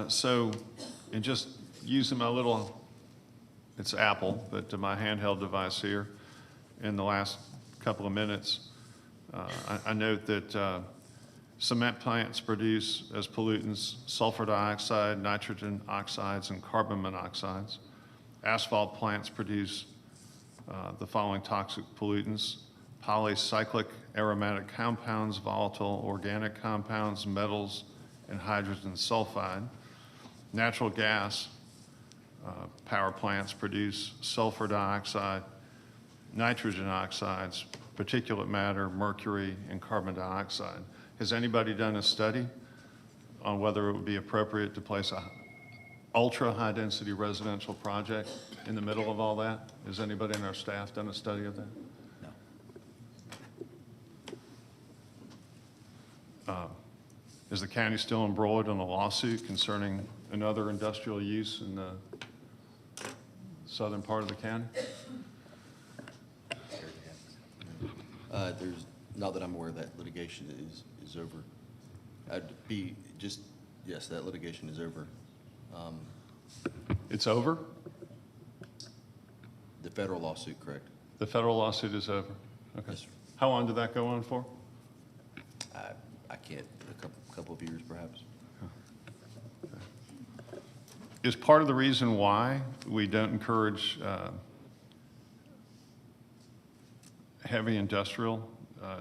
So, in just using my little, it's Apple, but my handheld device here, in the last couple of minutes, I note that cement plants produce as pollutants sulfur dioxide, nitrogen oxides, and carbon monoxides. Asphalt plants produce the following toxic pollutants: polycyclic aromatic compounds, volatile organic compounds, metals, and hydrogen sulfide. Natural gas power plants produce sulfur dioxide, nitrogen oxides, particulate matter, mercury, and carbon dioxide. Has anybody done a study on whether it would be appropriate to place a ultra-high-density residential project in the middle of all that? Has anybody in our staff done a study of that? Is the county still embroiled in a lawsuit concerning another industrial use in the southern part of the county? there's, not that I'm aware, that litigation is over. I'd be just, yes, that litigation is over. It's over? The federal lawsuit, correct? The federal lawsuit is over? Okay. Yes, sir. How long did that go on for? I can't, a couple of years perhaps. Is part of the reason why we don't encourage heavy industrial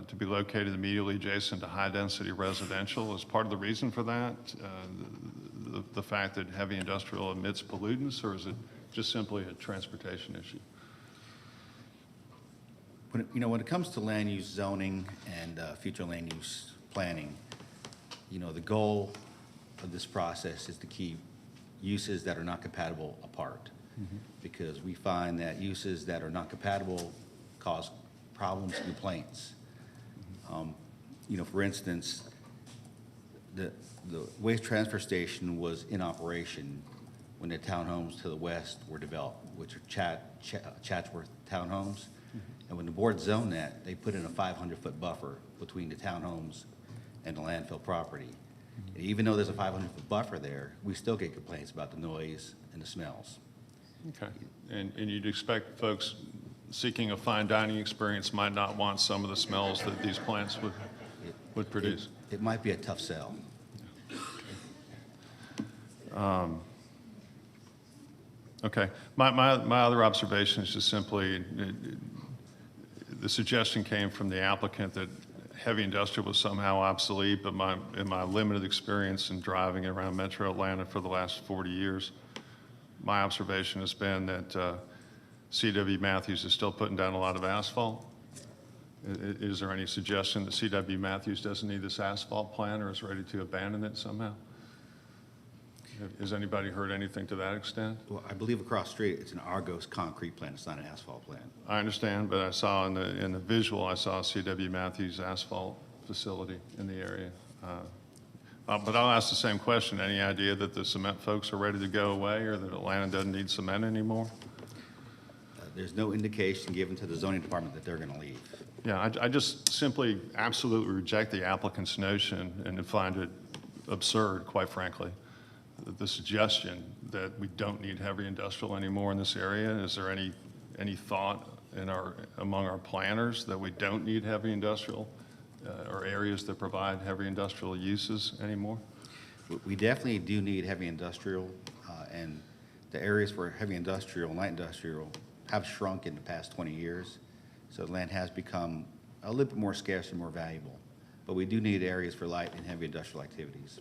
to be located immediately adjacent to high-density residential? Is part of the reason for that the fact that heavy industrial emits pollutants, or is it just simply a transportation issue? When it comes to land use zoning and future land use planning, the goal of this process is to keep uses that are not compatible apart. Because we find that uses that are not compatible cause problems and complaints. For instance, the waste transfer station was in operation when the townhomes to the west were developed, which are Chatsworth townhomes. And when the board zoned that, they put in a 500-foot buffer between the townhomes and the landfill property. And even though there's a 500-foot buffer there, we still get complaints about the noise and the smells. Okay. And you'd expect folks seeking a fine dining experience might not want some of the smells that these plants would produce? It might be a tough sell. Okay. My other observation is just simply, the suggestion came from the applicant that heavy industrial was somehow obsolete, but in my limited experience in driving around Metro Atlanta for the last 40 years, my observation has been that C.W. Matthews is still putting down a lot of asphalt. Is there any suggestion that C.W. Matthews doesn't need this asphalt plant or is ready to abandon it somehow? Has anybody heard anything to that extent? Well, I believe across the street, it's an Argos concrete plant. It's not an asphalt plant. I understand, but I saw in the visual, I saw C.W. Matthews asphalt facility in the area. But I'll ask the same question. Any idea that the cement folks are ready to go away or that Atlanta doesn't need cement anymore? There's no indication given to the zoning department that they're going to leave. Yeah, I just simply absolutely reject the applicant's notion and find it absurd, quite frankly. The suggestion that we don't need heavy industrial anymore in this area. Is there any thought among our planners that we don't need heavy industrial or areas that provide heavy industrial uses anymore? We definitely do need heavy industrial, and the areas for heavy industrial, light industrial, have shrunk in the past 20 years. So land has become a little bit more scarce and more valuable. But we do need areas for light and heavy industrial activities.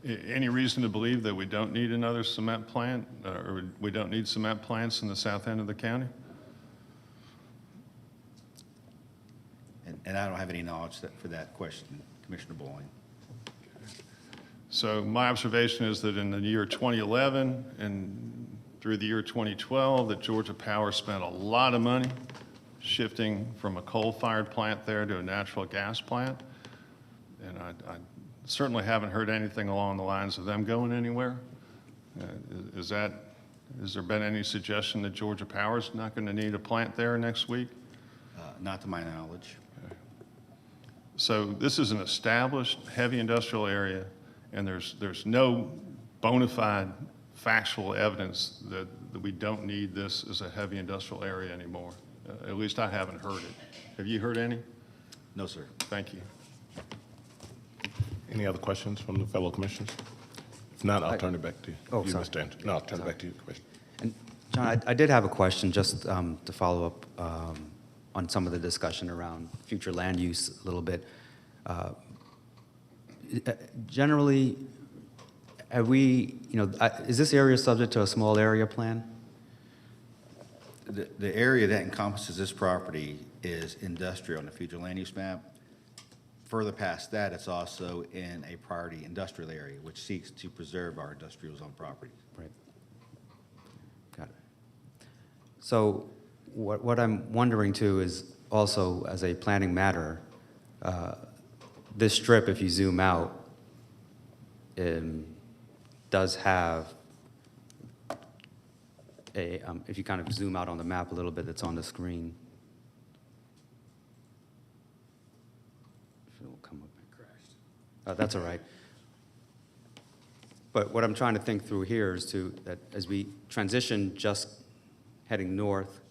Any reason to believe that we don't need another cement plant, or we don't need cement plants in the south end of the county? And I don't have any knowledge for that question, Commissioner Bowling. So my observation is that in the year 2011 and through the year 2012, that Georgia Power spent a lot of money shifting from a coal-fired plant there to a natural gas plant. And I certainly haven't heard anything along the lines of them going anywhere. Has there been any suggestion that Georgia Power is not going to need a plant there next week? Not to my knowledge. So this is an established heavy industrial area, and there's no bona fide factual evidence that we don't need this as a heavy industrial area anymore. At least I haven't heard it. Have you heard any? No, sir. Thank you. Any other questions from the fellow commissioners? If not, I'll turn it back to you. Oh, You, sorry. Mr. Andrews. No, I'll turn it back to you, Commissioner. And John, I did have a question just to follow up on some of the discussion around future land use a little bit. Generally, have we, is this area subject to a small area plan? The area that encompasses this property is industrial in the future land use map. Further past that, it's also in a priority industrial area, which seeks to preserve our industrial zone property. Right. Got it. So what I'm wondering too is also as a planning matter, this strip, if you zoom out, does have a, if you kind of zoom out on the map a little bit that's on the screen. If it will come up. That's all right. But what I'm trying to think through here is that as we transition just heading north,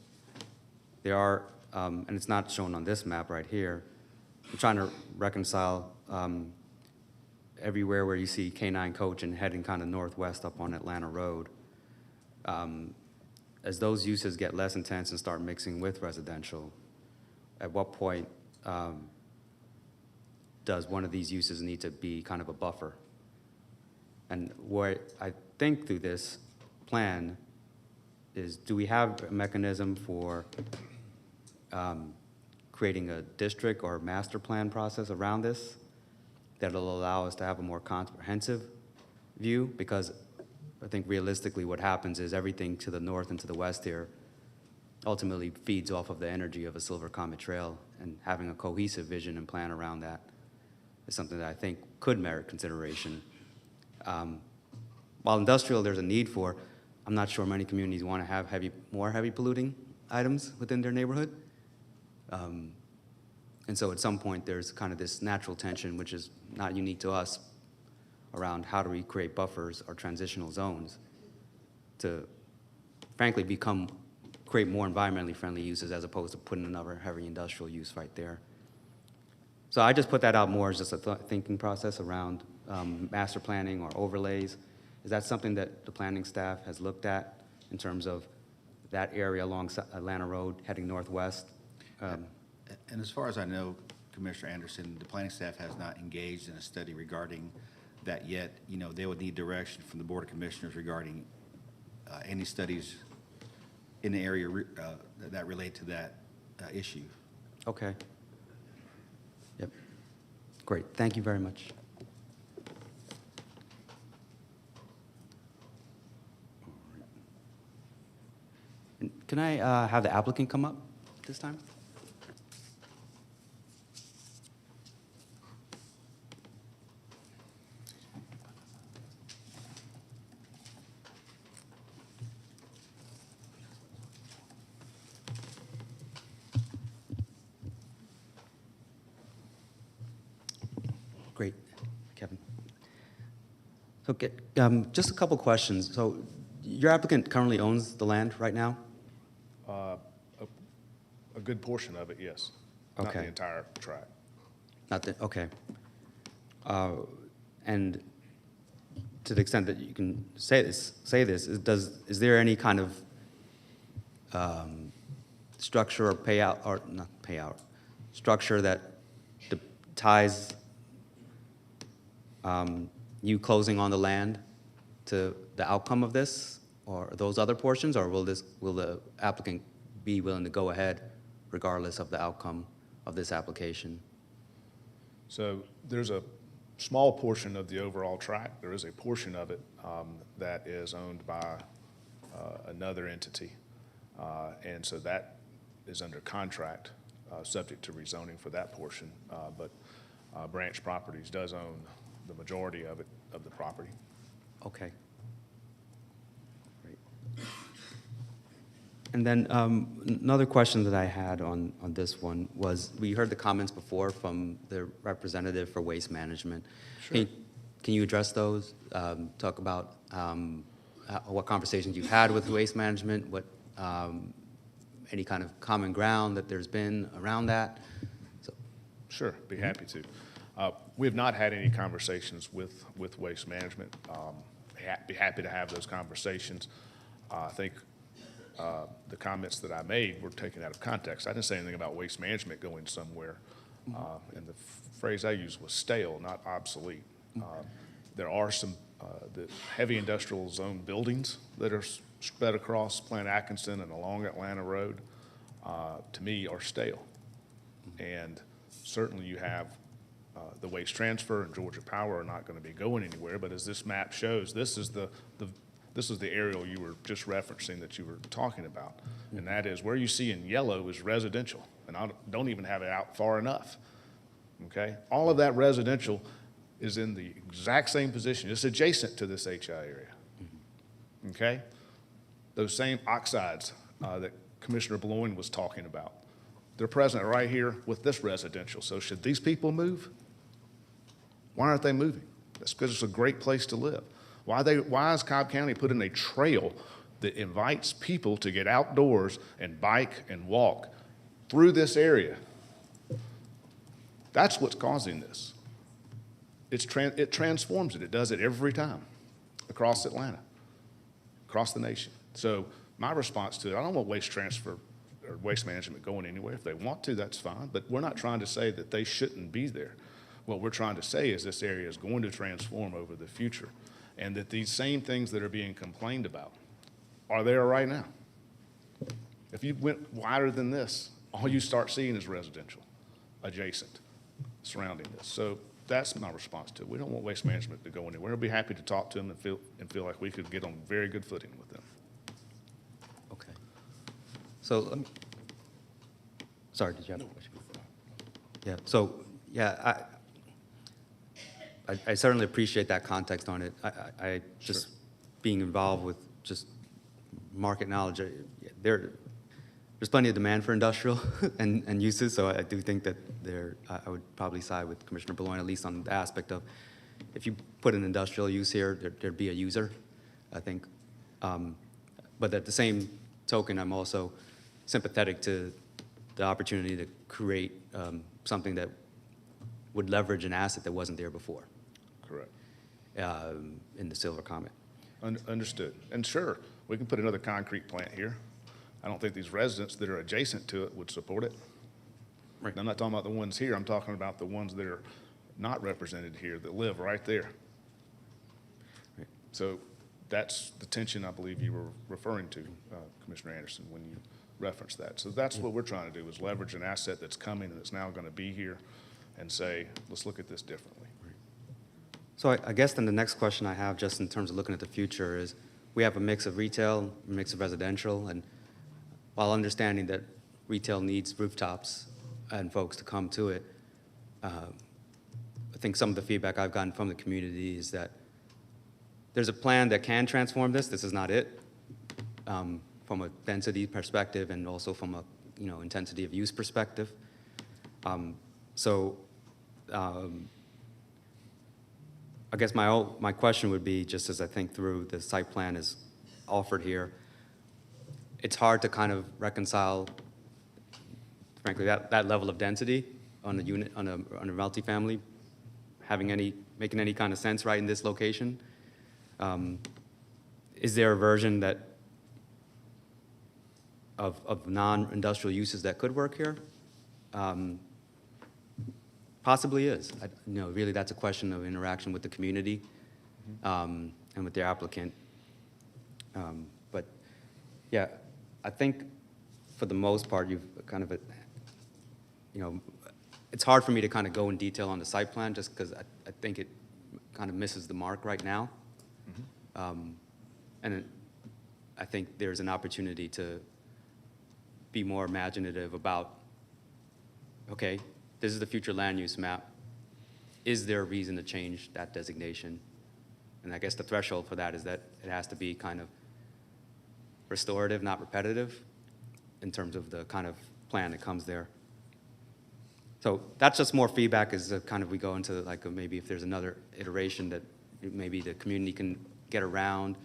there are, and it's not shown on this map right here, I'm trying to reconcile everywhere where you see K9 Coach and heading kind of northwest up on Atlanta Road. As those uses get less intense and start mixing with residential, at what point does one of these uses need to be kind of a buffer? And what I think through this plan is, do we have a mechanism for creating a district or master plan process around this that'll allow us to have a more comprehensive view? Because I think realistically what happens is everything to the north and to the west here ultimately feeds off of the energy of a Silver Comet Trail, and having a cohesive vision and plan around that is something that I think could merit consideration. While industrial there's a need for, I'm not sure many communities want to have more heavy polluting items within their neighborhood. And so at some point there's kind of this natural tension, which is not unique to us, around how do we create buffers or transitional zones to frankly create more environmentally friendly uses as opposed to putting another heavy industrial use right there. So I just put that out more as just a thinking process around master planning or overlays. Is that something that the planning staff has looked at in terms of that area along Atlanta Road heading northwest? And as far as I know, Commissioner Anderson, the planning staff has not engaged in a study regarding that yet. You know, they would need direction from the Board of Commissioners regarding any studies in the area that relate to that issue. Okay. Yep. Great. Thank you very much. And can I have the applicant come up this time? Great, Kevin. Okay, just a couple questions. So your applicant currently owns the land right now? A good portion of it, yes. Not Okay. the entire tract. Not that, okay. And to the extent that you can say this, is there any kind of structure or payout, or not payout, structure that ties you closing on the land to the outcome of this, or those other portions, or will the applicant be willing to go ahead regardless of the outcome of this application? So there's a small portion of the overall tract. There is a portion of it that is owned by another entity. And so that is under contract, subject to rezoning for that portion. But Branch Properties does own the majority of it, of the property. Okay. Great. And then another question that I had on this one was, we heard the comments before from the representative for Waste Management. Sure. Can you address those? Talk about what conversations you've had with Waste Management, what any kind of common ground that there's been around that? So, Sure, be happy to. We have not had any conversations with Waste Management. Be happy to have those conversations. I think the comments that I made were taken out of context. I didn't say anything about Waste Management going somewhere. And the phrase I used was stale, not obsolete. There are some the heavy industrial zone buildings that are spread across Plant Atkinson and along Atlanta Road, to me, are stale. And certainly you have the Waste Transfer and Georgia Power are not going to be going anywhere, but as this map shows, this is the aerial you were just referencing that you were talking about. And that is where you see in yellow is residential, and I don't even have it out far enough, okay? All of that residential is in the exact same position. It's adjacent to this HI area, okay? Those same oxides that Commissioner Bloin was talking about, they're present right here with this residential. So should these people move? Why aren't they moving? That's because it's a great place to live. Why has Cobb County put in a trail that invites people to get outdoors and bike and walk through this area? That's what's causing this. It transforms it. It does it every time across Atlanta, across the nation. So my response to it, I don't want Waste Transfer or Waste Management going anywhere. If they want to, that's fine. But we're not trying to say that they shouldn't be there. What we're trying to say is this area is going to transform over the future, and that these same things that are being complained about are there right now. If you went wider than this, all you start seeing is residential adjacent surrounding this. So that's my response to it. We don't want Waste Management to go anywhere. We'll be happy to talk to them and feel like we could get on very good footing with them. okay. So let me, sorry, did you have a question? Yeah, so, yeah, I certainly appreciate that context on it. I just being involved with just market knowledge, there's plenty of demand for industrial and uses, so I do think that I would probably side with Commissioner Bloin, at least on the aspect of if you put an industrial use here, there'd be a user. I think But at the same token, I'm also sympathetic to the opportunity to create something that would leverage an asset that wasn't there before Correct. in the Silver Comet. Understood. And sure, we can put another concrete plant here. I don't think these residents that are adjacent to it would support it. Right. I'm not talking about the ones here, I'm talking about the ones that are not represented here, that live right there. Right. So that's the tension I believe you were referring to, Commissioner Anderson, when you referenced that. So that's what we're trying to do, is leverage an asset that's coming and that's now going to be here and say, let's look at this differently. So I guess then the next question I have, just in terms of looking at the future, is we have a mix of retail, a mix of residential, and while understanding that retail needs rooftops and folks to come to it, I think some of the feedback I've gotten from the community is that there's a plan that can transform this. This is not it, from a density perspective and also from a intensity of use perspective. I guess my question would be, just as I think through the site plan is offered here, it's hard to kind of reconcile, frankly, that level of density on a unit, on a multifamily, making any kind of sense right in this location. Is there a version of non-industrial uses that could work here? Possibly is. Really, that's a question of interaction with the community and with their applicant. But yeah, I think for the most part, you've kind of, it's hard for me to kind of go in detail on the site plan just because I think it kind of misses the mark right now. I think there's an opportunity to be more imaginative about, okay, this is the future land use map. Is there a reason to change that designation? And I guess the threshold for that is that it has to be kind of restorative, not repetitive, in terms of the kind of plan that comes there. So that's just more feedback as kind of we go into like maybe if there's another iteration that maybe the community can get around.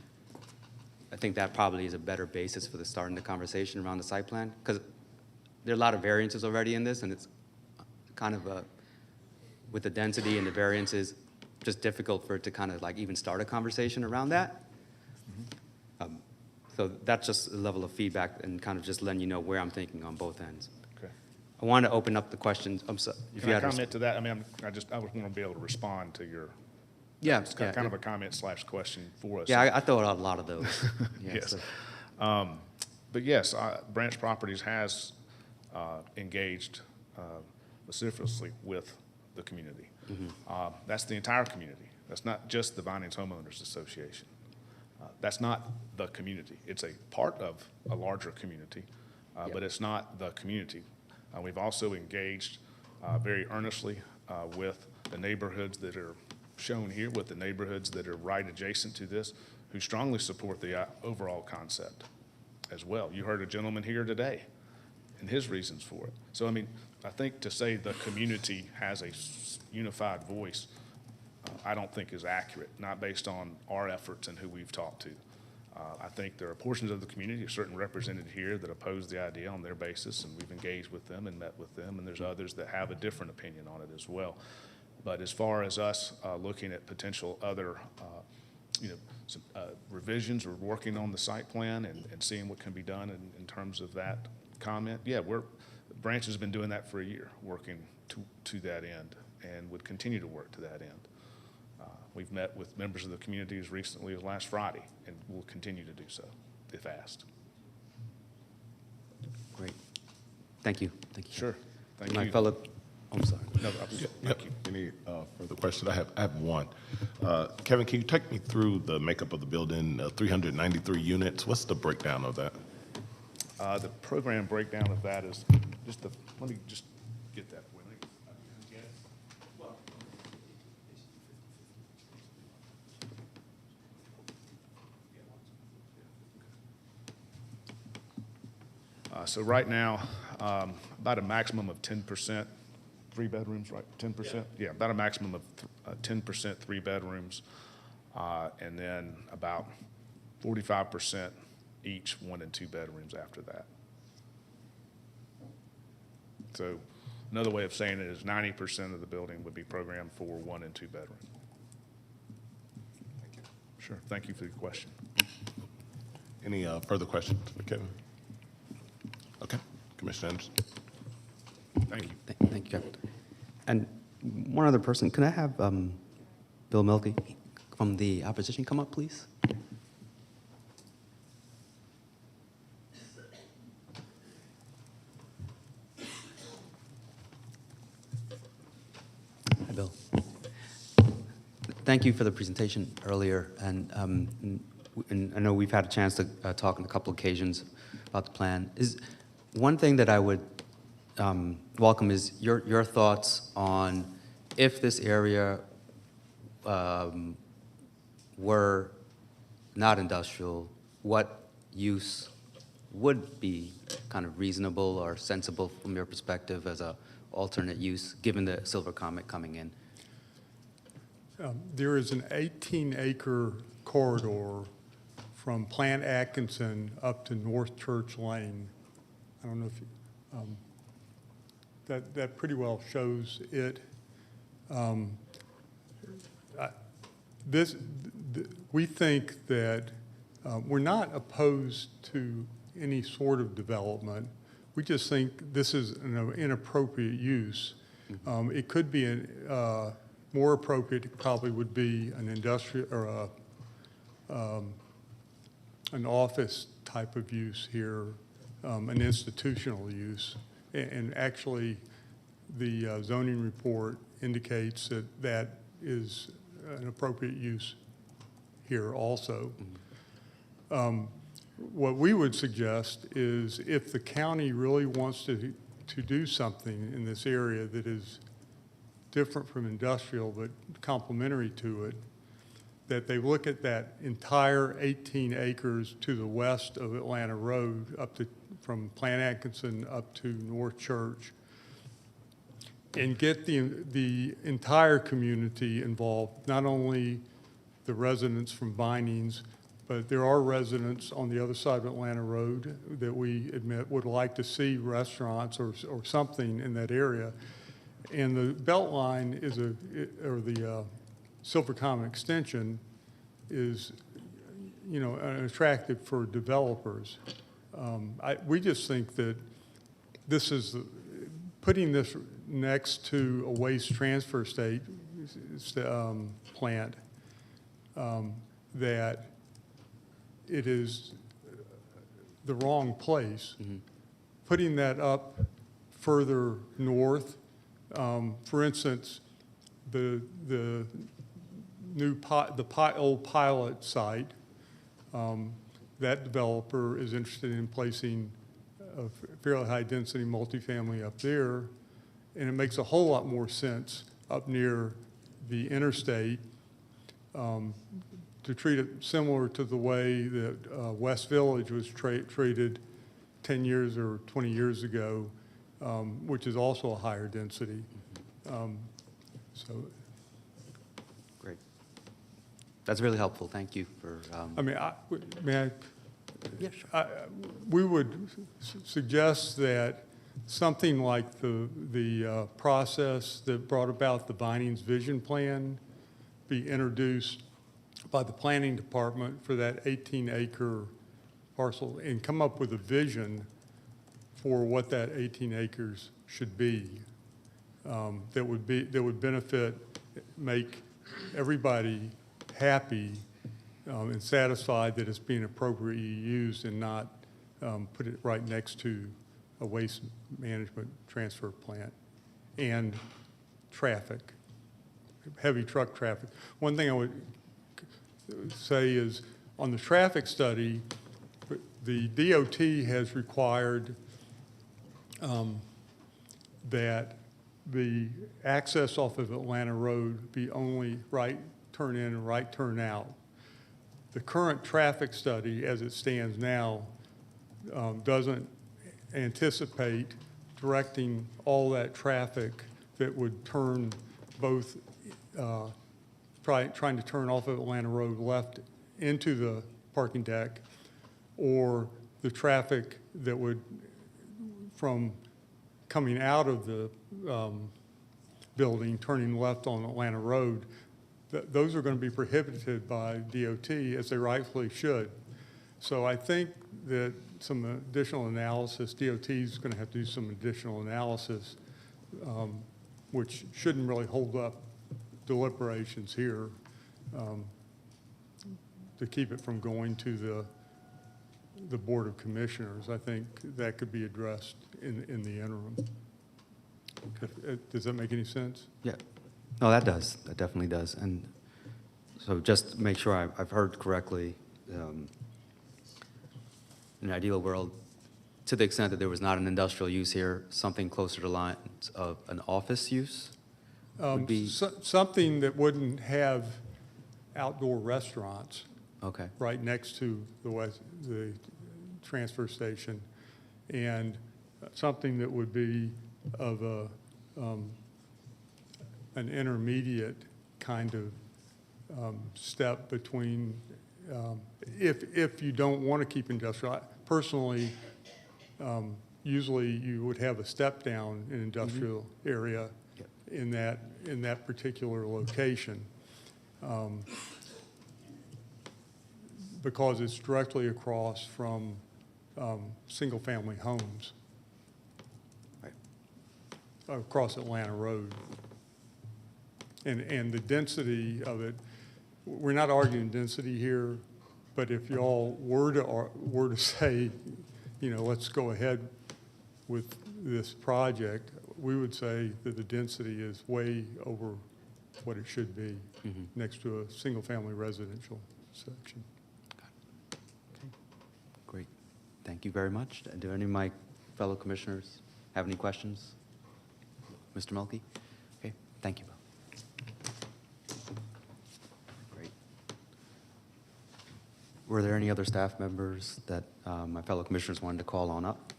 I think that probably is a better basis for starting the conversation around the site plan, because there are a lot of variances already in this, and it's kind of with the density and the variances, just difficult for it to kind of like even start a conversation around that. So that's just a level of feedback and kind of just letting you know where I'm thinking on both ends. Okay. I want to open up the questions. I'm sorry. Can I comment to that? I mean, I just want to be able to respond to your, Yeah. it's kind of a comment / question for us. Yeah, I thought out a lot of those. Yeah, Yes. so- But yes, Branch Properties has engaged vociferously with the community. That's the entire community. That's not just the Vinings Homeowners Association. That's not the community. It's a part of a larger community, but it's not the community. We've also engaged very earnestly with the neighborhoods that are shown here, with the neighborhoods that are right adjacent to this, who strongly support the overall concept as well. You heard a gentleman here today and his reasons for it. So, I mean, I think to say the community has a unified voice, I don't think is accurate, not based on our efforts and who we've talked to. I think there are portions of the community, certainly represented here, that oppose the idea on their basis, and we've engaged with them and met with them, and there's others that have a different opinion on it as well. But as far as us looking at potential other some, revisions or working on the site plan and seeing what can be done in terms of that comment, yeah, Branch has been doing that for a year, working to that end, and would continue to work to that end. We've met with members of the community as recently as last Friday, and will continue to do so if asked. Great. Thank you. Thank you. Sure. Thank My you. fellow, I'm sorry. No, thank you. Any further questions? I have one. Kevin, can you take me through the makeup of the building, 393 units? What's the breakdown of that? The program breakdown of that is just let me just get that for you. So right now, about a maximum of 10%, 3 bedrooms, right? 10%? Yeah, about a maximum of 10% 3 bedrooms, and then about 45% each 1 and 2 bedrooms after that. So another way of saying it is 90% of the building would be programmed for 1 and 2 bedroom. Sure, thank you for the question. Any further questions for Kevin? Okay, Commissioner Anderson. Thank you. Thank you, Kevin. And one other person, can I have Bill Milkey from the opposition come up, please? Hi, Bill. Thank you for the presentation earlier, and I know we've had a chance to talk on a couple occasions about the plan. Is one thing that I would welcome is your thoughts on if this area were not industrial, what use would be kind of reasonable or sensible from your perspective as a alternate use, given the Silver Comet coming in? There is an 18-acre corridor from Plant Atkinson up to North Church Lane. I don't know if you, that pretty well shows it. We think that we're not opposed to any sort of development. We just think this is an inappropriate use. It could be more appropriate, probably would be an industrial or an office type of use here, an institutional use. And actually, the zoning report indicates that that is an appropriate use here also. What we would suggest is if the county really wants to do something in this area that is different from industrial but complementary to it, that they look at that entire 18 acres to the west of Atlanta Road up to from Plant Atkinson up to North Church and get the entire community involved, not only the residents from Vinings, but there are residents on the other side of Atlanta Road that we admit would like to see restaurants or something in that area. And the Beltline is or the Silver Comet extension is, you know, attractive for developers. We just think that this is putting this next to a waste transfer plant, that it is the wrong place. Mm-hmm. Putting that up further north, for instance, the old pilot site, that developer is interested in placing a fairly high density multifamily up there, and it makes a whole lot more sense up near the interstate to treat it similar to the way that West Village was treated 10 years or 20 years ago, which is also a higher density. Great. That's really helpful. Thank you for. I mean, may I? Yeah, sure. We would suggest that something like the process that brought about the Vinings Vision Plan be introduced by the planning department for that 18-acre parcel and come up with a vision for what that 18 acres should be, that would benefit, make everybody happy and satisfied that it's being appropriately used and not put it right next to a waste management transfer plant and traffic, heavy truck traffic. One thing I would say is on the traffic study, the DOT has required that the access off of Atlanta Road be only right turn in and right turn out. The current traffic study as it stands now doesn't anticipate directing all that traffic that would turn both, trying to turn off of Atlanta Road left into the parking deck or the traffic that would, from coming out of the building, turning left on Atlanta Road, those are going to be prohibited by DOT, as they rightfully should. So I think that some additional analysis, DOT is going to have to do some additional analysis, which shouldn't really hold up deliberations here, to keep it from going to the Board of Commissioners. I think that could be addressed in the interim. Does that make any sense? Yeah. No, that does. That definitely does. And so just to make sure I've heard correctly, in an ideal world, to the extent that there was not an industrial use here, something closer to the lines of an office use would be? Something that wouldn't have outdoor restaurants Okay. right next to the transfer station, and something that would be of an intermediate kind of step between, if you don't want to keep industrial. Personally, usually you would have a step down in industrial area in that particular location, because it's directly across from single-family homes across Atlanta Road. And the density of it, we're not arguing density here, but if y'all were to say, let's go ahead with this project, we would say that the density is way over what it should be next to a single-family residential section. Okay. Great. Thank you very much. Do any of my fellow commissioners have any questions? Mr. Melky? Okay, thank you, Bill. Great. Were there any other staff members that my fellow commissioners wanted to call on up?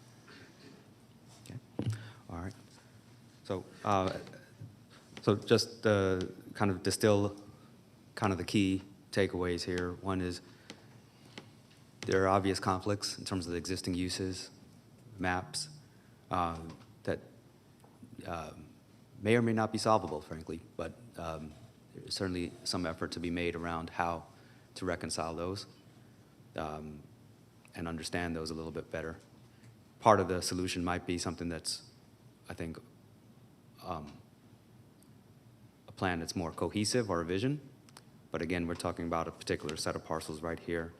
Okay, all right. So just kind of distill kind of the key takeaways here. One is there are obvious conflicts in terms of the existing uses, maps, that may or may not be solvable, frankly, but there's certainly some effort to be made around how to reconcile those and understand those a little bit better. Part of the solution might be something that's, I think, a plan that's more cohesive or a vision, but again, we're talking about a particular set of parcels right here.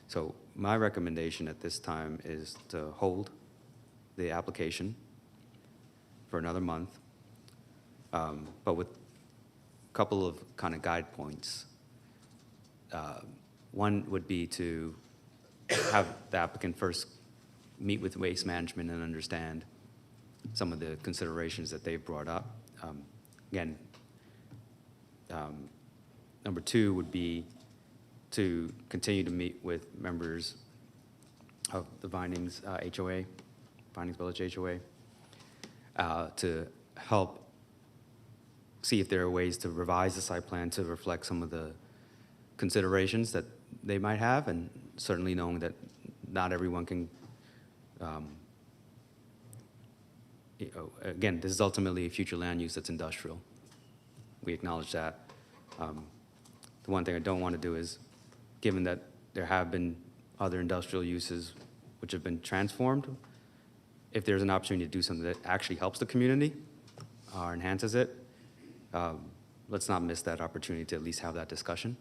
So my recommendation at this time is to hold the application for another month, but with a couple of kind of guide points. One would be to have the applicant first meet with Waste Management and understand some of the considerations that they've brought up. Again, number two would be to continue to meet with members of the Vinings HOA, Vinings Village HOA, to help see if there are ways to revise the site plan to reflect some of the considerations that they might have, and certainly knowing that not everyone can, again, this is ultimately a future land use that's industrial. We acknowledge that. The one thing I don't want to do is, given that there have been other industrial uses which have been transformed, if there's an opportunity to do something that actually helps the community or enhances it, let's not miss that opportunity to at least have that discussion.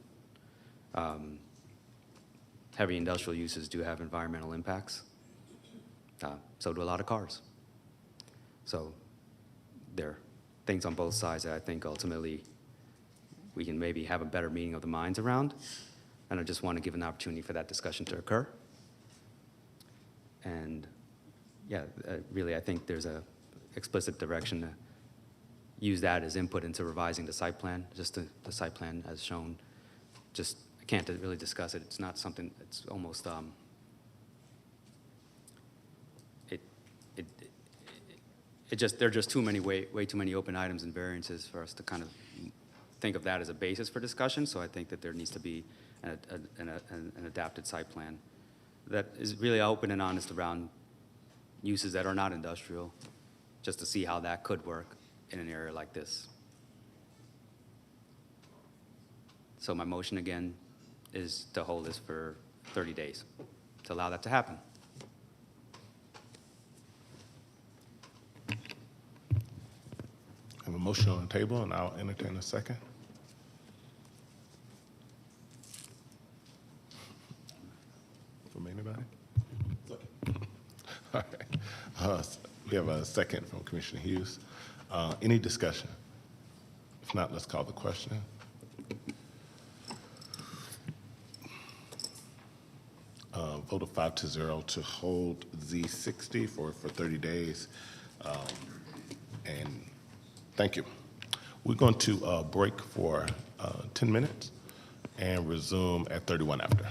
Heavy industrial uses do have environmental impacts. So do a lot of cars. So there are things on both sides that I think ultimately we can maybe have a better meeting of the minds around. And I just want to give an opportunity for that discussion to occur. And yeah, really, I think there's a explicit direction to use that as input into revising the site plan, just the site plan as shown. Just, I can't really discuss it. It's not something, it's almost, there are just too many, way too many open items and variances for us to kind of think of that as a basis for discussion. So I think that there needs to be an adapted site plan that is really open and honest around uses that are not industrial, just to see how that could work in an area like this. So my motion again is to hold this for 30 days, to allow that to happen. I have a motion on the table, and I'll entertain a second. From anybody? All right. We have a second from Commissioner Hughes. Any discussion? If not, let's call the question. Vote of 5-0 to hold Z60 for 30 days. And thank you. We're going to break for 10 minutes and resume at 31 after.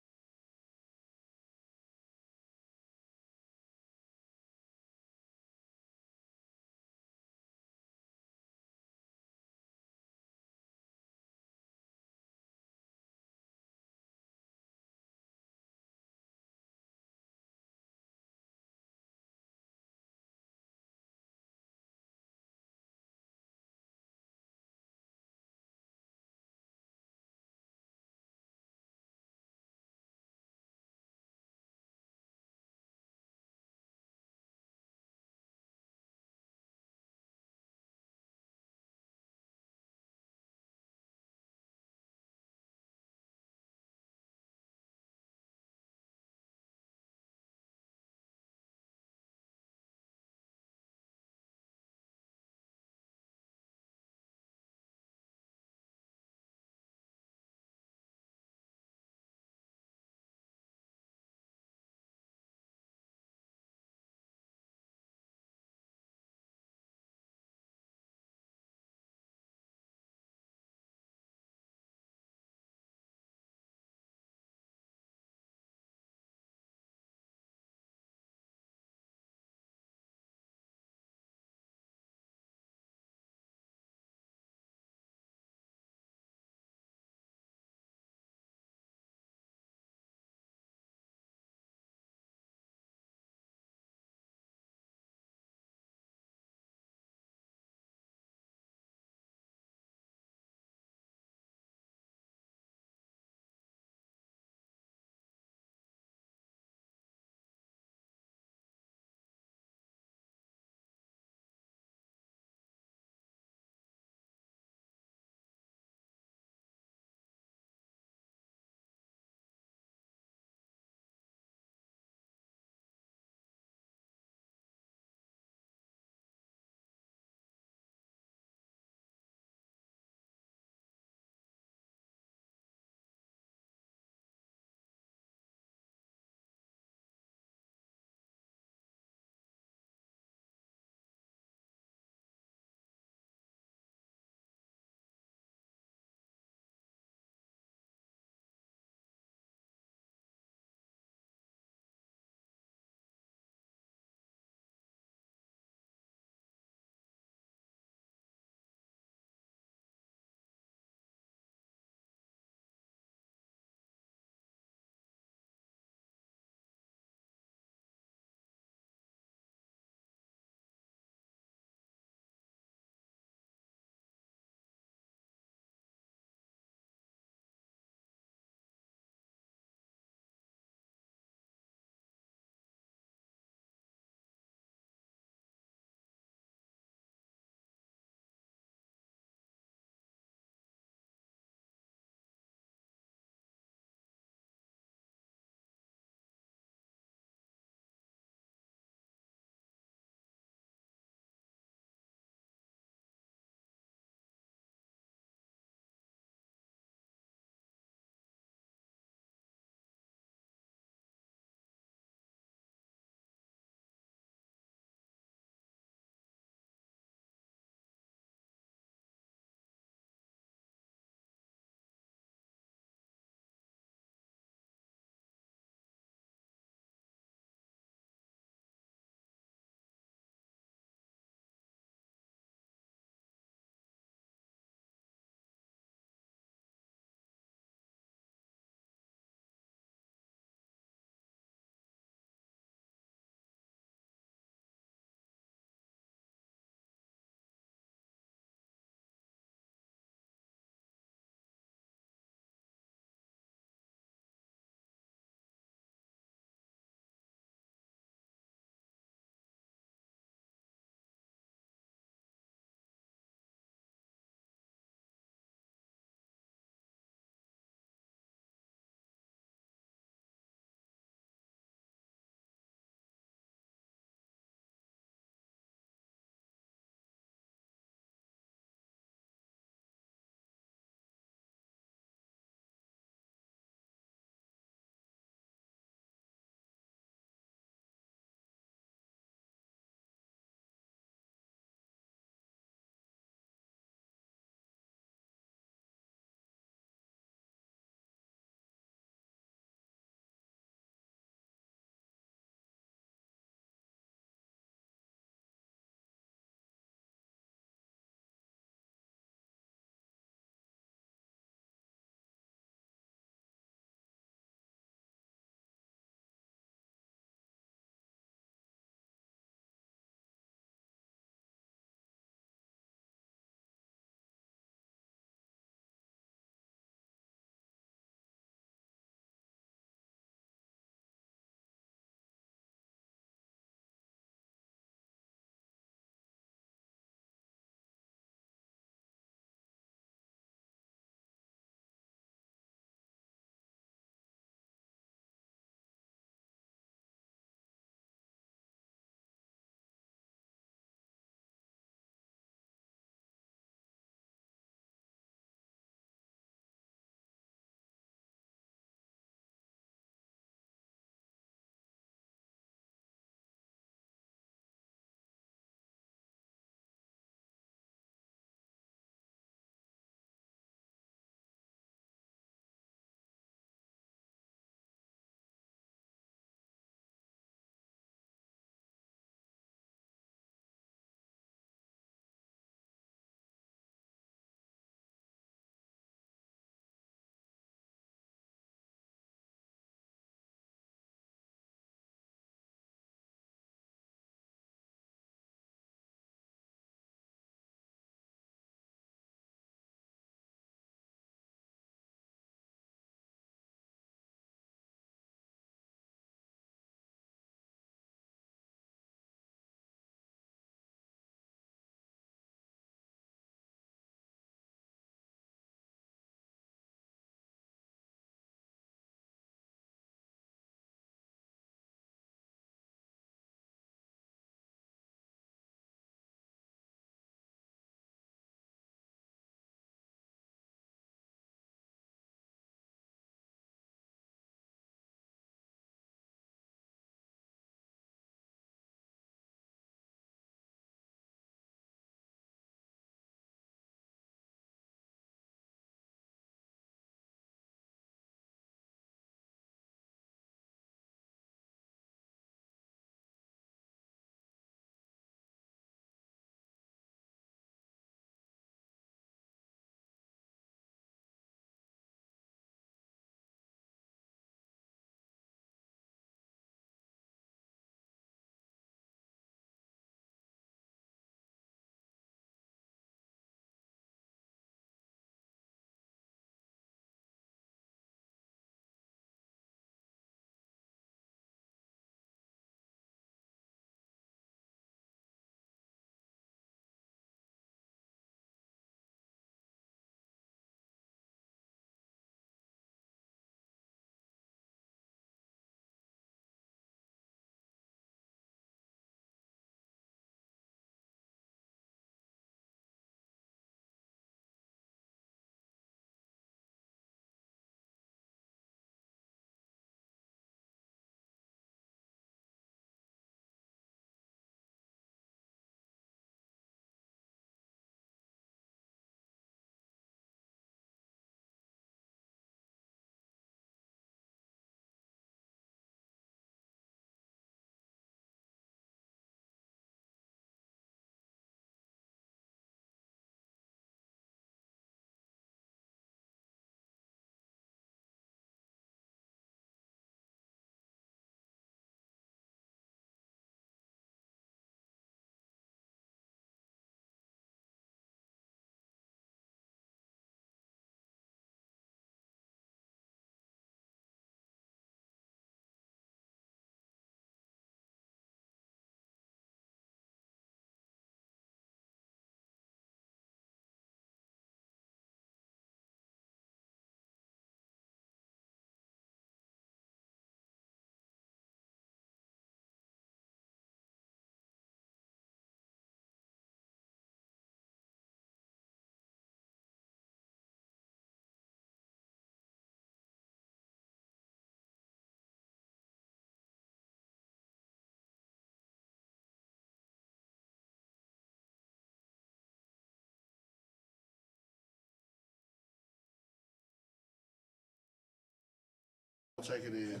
Check it in.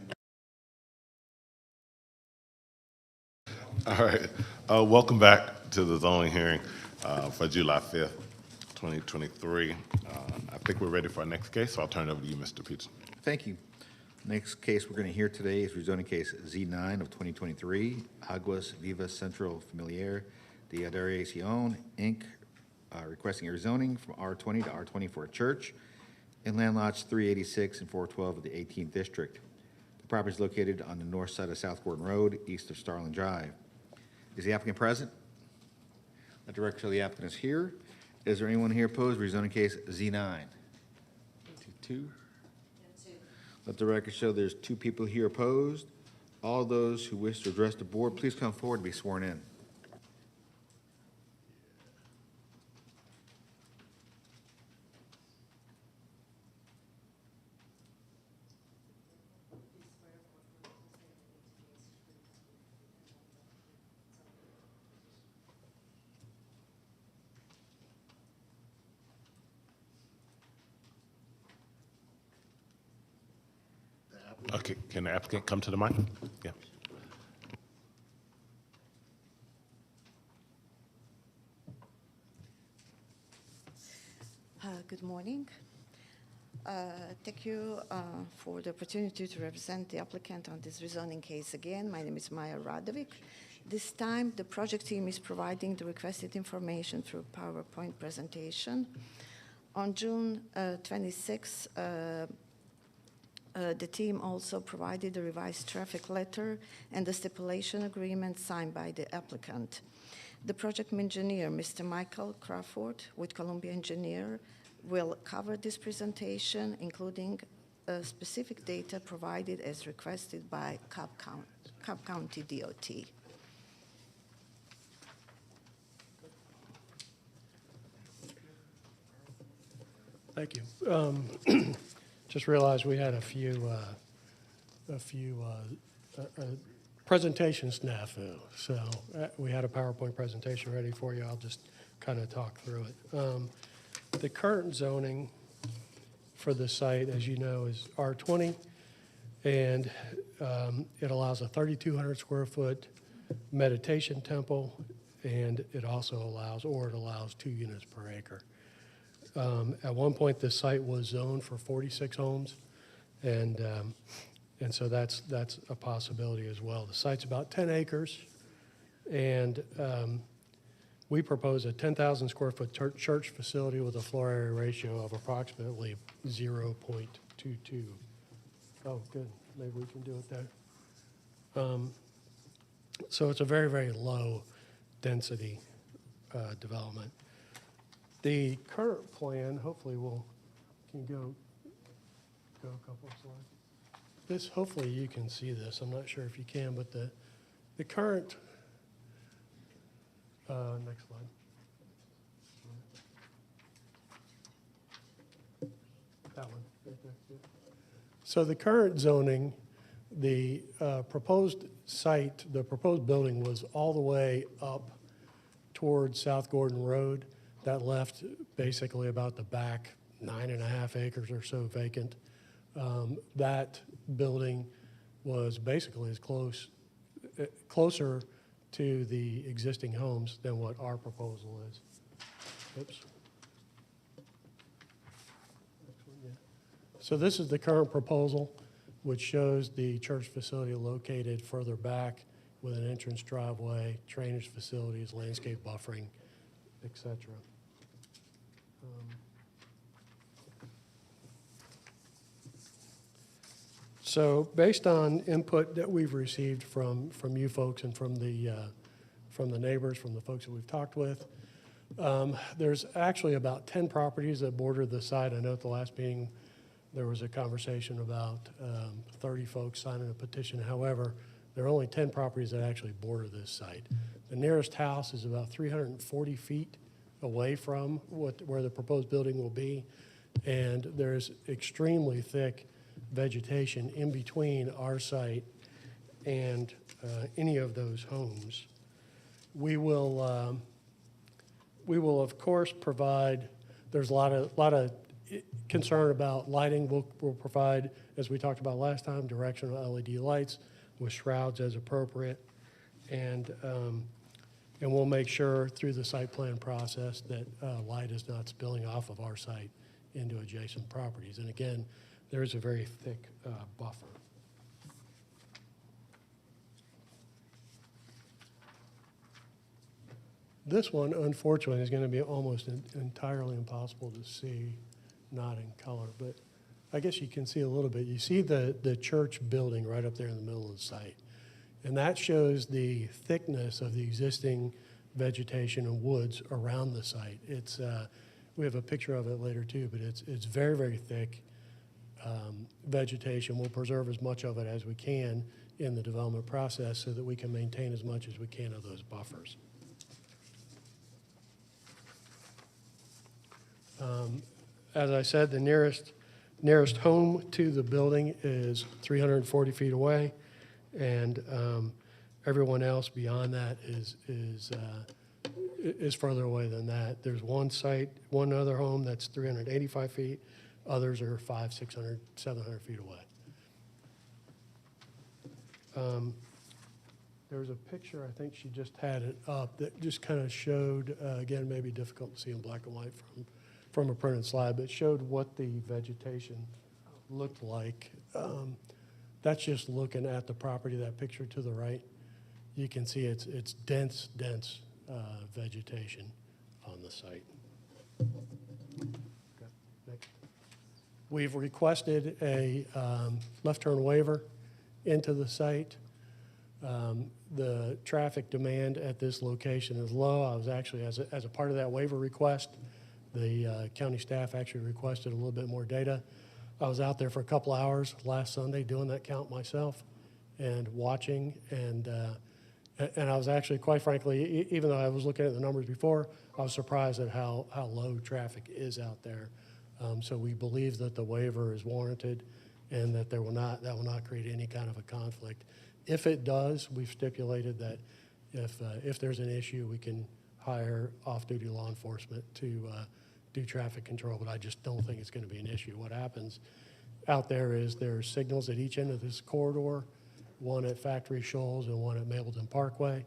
All right. Welcome back to the zoning hearing for July 5th, 2023. I think we're ready for our next case, so I'll turn it over to you, Mr. Peterson. Thank you. Next case we're going to hear today is rezoning case Z9 of 2023, Aguas Vivas Central Familiar de Adoracion, Inc., requesting a rezoning from R20 to R20 for a church in land lots 386 and 412 of the 18th District. The property is located on the north side of South Gordon Road, east of Starling Drive. Is the applicant present? Let the record show the applicant is here. Is there anyone here opposed to rezoning case Z9? Two? Let the record show there's 2 people here opposed. All those who wish to address the board, please come forward to be sworn in. Okay, can the applicant come to the mic? Yeah. Good morning. Thank you for the opportunity to represent the applicant on this rezoning case again. My name is Maya Radovic. This time, the project team is providing the requested information through PowerPoint presentation. On June 26, the team also provided a revised traffic letter and the stipulation agreement signed by the applicant. The project engineer, Mr. Michael Crawford, with Columbia Engineer, will cover this presentation, including specific data provided as requested by Cobb County DOT. Thank you. Just realized we had a few presentation snafu. So we had a PowerPoint presentation ready for you. I'll just kind of talk through it. The current zoning for the site, as you know, is R20, and it allows a 3,200 square foot meditation temple, and it also allows 2 units per acre. At one point, this site was zoned for 46 homes, and so that's a possibility as well. The site's about 10 acres, and we propose a 10,000 square foot church facility with a floor area ratio of approximately 0.22. Oh, good. Maybe we can do it there. So it's a very, very low density development. The current plan, hopefully can go a couple of slides. Hopefully you can see this. I'm not sure if you can, but the current, next slide. That one, right there. Yeah. So the current zoning, the proposed site, the proposed building was all the way up towards South Gordon Road. That left basically about the back 9.5 acres or so vacant. That building was basically closer to the existing homes than what our proposal is. Oops. So this is the current proposal, which shows the church facility located further back with an entrance driveway, drainage facilities, landscape buffering, et cetera. So based on input that we've received from you folks and from the neighbors, from the folks that we've talked with, there's actually about 10 properties that border the site. I know at the last meeting there was a conversation about 30 folks signing a petition. However, there are only 10 properties that actually border this site. The nearest house is about 340 feet away from where the proposed building will be, and there's extremely thick vegetation in between our site and any of those homes. We will of course provide. There's a lot of concern about lighting. We'll provide, as we talked about last time, directional LED lights with shrouds as appropriate. And we'll make sure through the site plan process that light is not spilling off of our site into adjacent properties. And again, there is a very thick buffer. This one, unfortunately, is going to be almost entirely impossible to see, not in color, but I guess you can see a little bit. You see the church building right up there in the middle of the site. And that shows the thickness of the existing vegetation and woods around the site. It's, we have a picture of it later too, but it's very, very thick vegetation. We'll preserve as much of it as we can in the development process so that we can maintain as much as we can of those buffers. As I said, the nearest home to the building is 340 feet away, and everyone else beyond that is further away than that. There's one other home that's 385 feet. Others are 500, 600, 700 feet away. There was a picture, I think she just had it up, that just kind of showed, again, maybe difficult to see in black and white from a printed slide, but showed what the vegetation looked like. That's just looking at the property, that picture to the right. You can see it's dense vegetation on the site. Okay, next. We've requested a left turn waiver into the site. The traffic demand at this location is low. I was actually, as a part of that waiver request, the county staff actually requested a little bit more data. I was out there for a couple hours last Sunday doing that count myself and watching, and I was actually, quite frankly, even though I was looking at the numbers before, I was surprised at how low traffic is out there. So we believe that the waiver is warranted and that that will not create any kind of a conflict. If it does, we've stipulated that if there's an issue, we can hire off-duty law enforcement to do traffic control, but I just don't think it's going to be an issue. What happens out there is there's signals at each end of this corridor, one at Factory Shoals and one at Mapleton Parkway,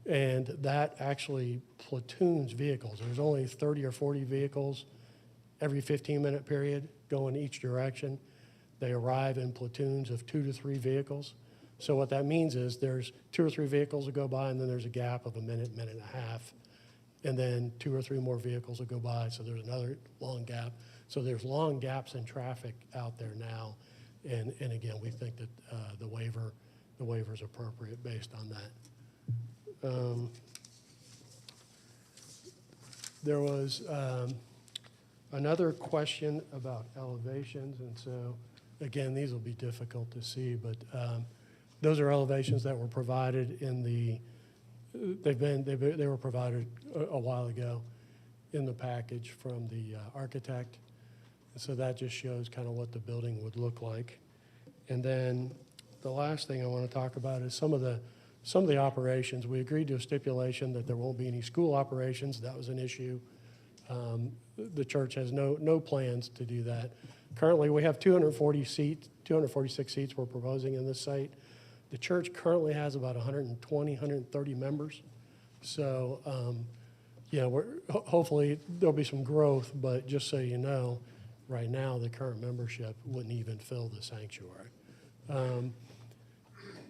and that actually platoons vehicles. There's only 30 or 40 vehicles every 15-minute period going each direction. They arrive in platoons of 2 to 3 vehicles. So what that means is there's 2 or 3 vehicles that go by, and then there's a gap of a minute, minute and a half, and then 2 or 3 more vehicles will go by, so there's another long gap. So there's long gaps in traffic out there now, and again, we think that the waiver is appropriate based on that. There was another question about elevations, and so again, these will be difficult to see, but those are elevations that were provided in the. They were provided a while ago in the package from the architect. And so that just shows kind of what the building would look like. And then the last thing I want to talk about is some of the operations. We agreed to a stipulation that there won't be any school operations. That was an issue. The church has no plans to do that. Currently, we have 246 seats we're proposing in this site. The church currently has about 120, 130 members. So, hopefully there'll be some growth, but just so you know, right now the current membership wouldn't even fill the sanctuary.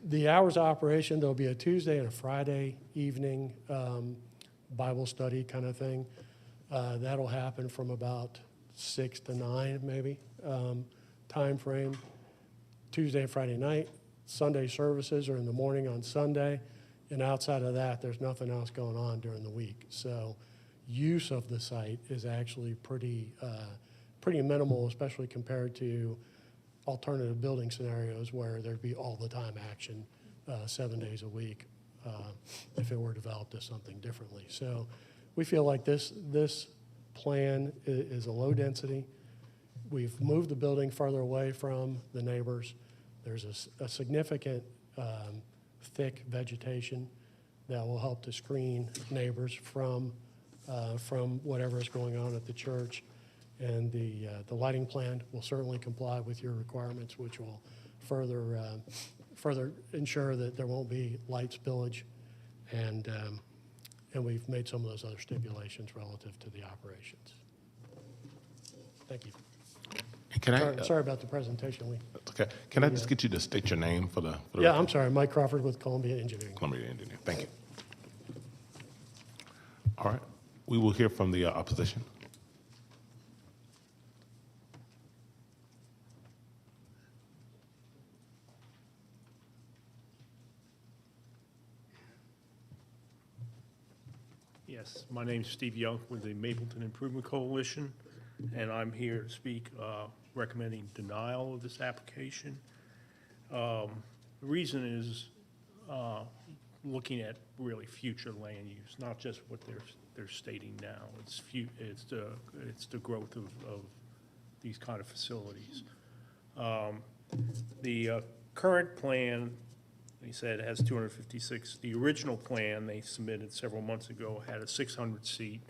The hours of operation, there'll be a Tuesday and a Friday evening Bible study kind of thing. That'll happen from about 6 to 9 maybe time frame. Tuesday and Friday night. Sunday services are in the morning on Sunday, and outside of that, there's nothing else going on during the week. So use of the site is actually pretty minimal, especially compared to alternative building scenarios where there'd be all the time action 7 days a week if it were developed as something differently. So we feel like this plan is a low density. We've moved the building farther away from the neighbors. There's a significant thick vegetation that will help to screen neighbors from whatever is going on at the church. And the lighting plan will certainly comply with your requirements, which will further ensure that there won't be light spillage. And we've made some of those other stipulations relative to the operations. Thank you. Can I? Sorry about the presentation. Okay. Can I just get you to state your name for the? Yeah, I'm sorry. Mike Crawford with Columbia Engineering. Columbia Engineer. Thank you. All right. We will hear from the opposition. Yes, my name is Steve Young with the Mapleton Improvement Coalition, and I'm here to speak recommending denial of this application. The reason is looking at really future land use, not just what they're stating now. It's the growth of these kind of facilities. The current plan, they said, has 256. The original plan they submitted several months ago had a 600-seat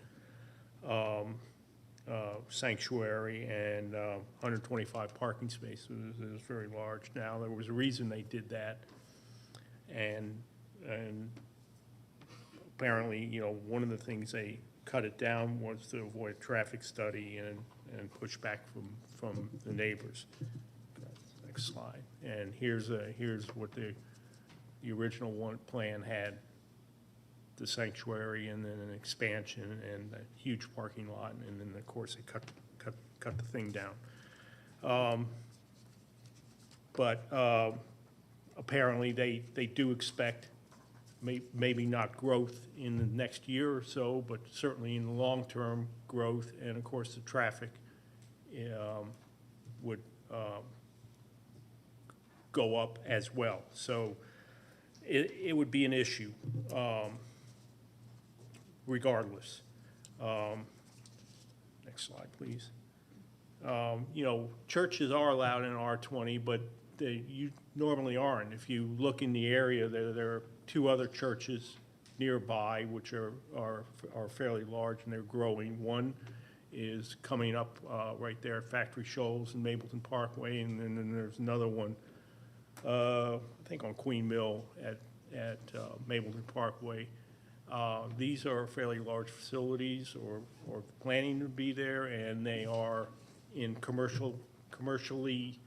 sanctuary and 125 parking spaces. It was very large. Now, there was a reason they did that, and apparently, one of the things they cut it down was to avoid traffic study and pushback from the neighbors. Next slide. And here's what the original plan had: the sanctuary, and then an expansion and a huge parking lot, and then of course they cut the thing down. But apparently they do expect maybe not growth in the next year or so, but certainly in the long-term growth, and of course the traffic would go up as well. So it would be an issue regardless. Next slide, please. Churches are allowed in R20, but you normally aren't. If you look in the area, there are two other churches nearby which are fairly large, and they're growing. One is coming up right there at Factory Shoals and Mapleton Parkway, and then there's another one I think on Queen Mill at Mapleton Parkway. These are fairly large facilities, or planning to be there, and they are in commercially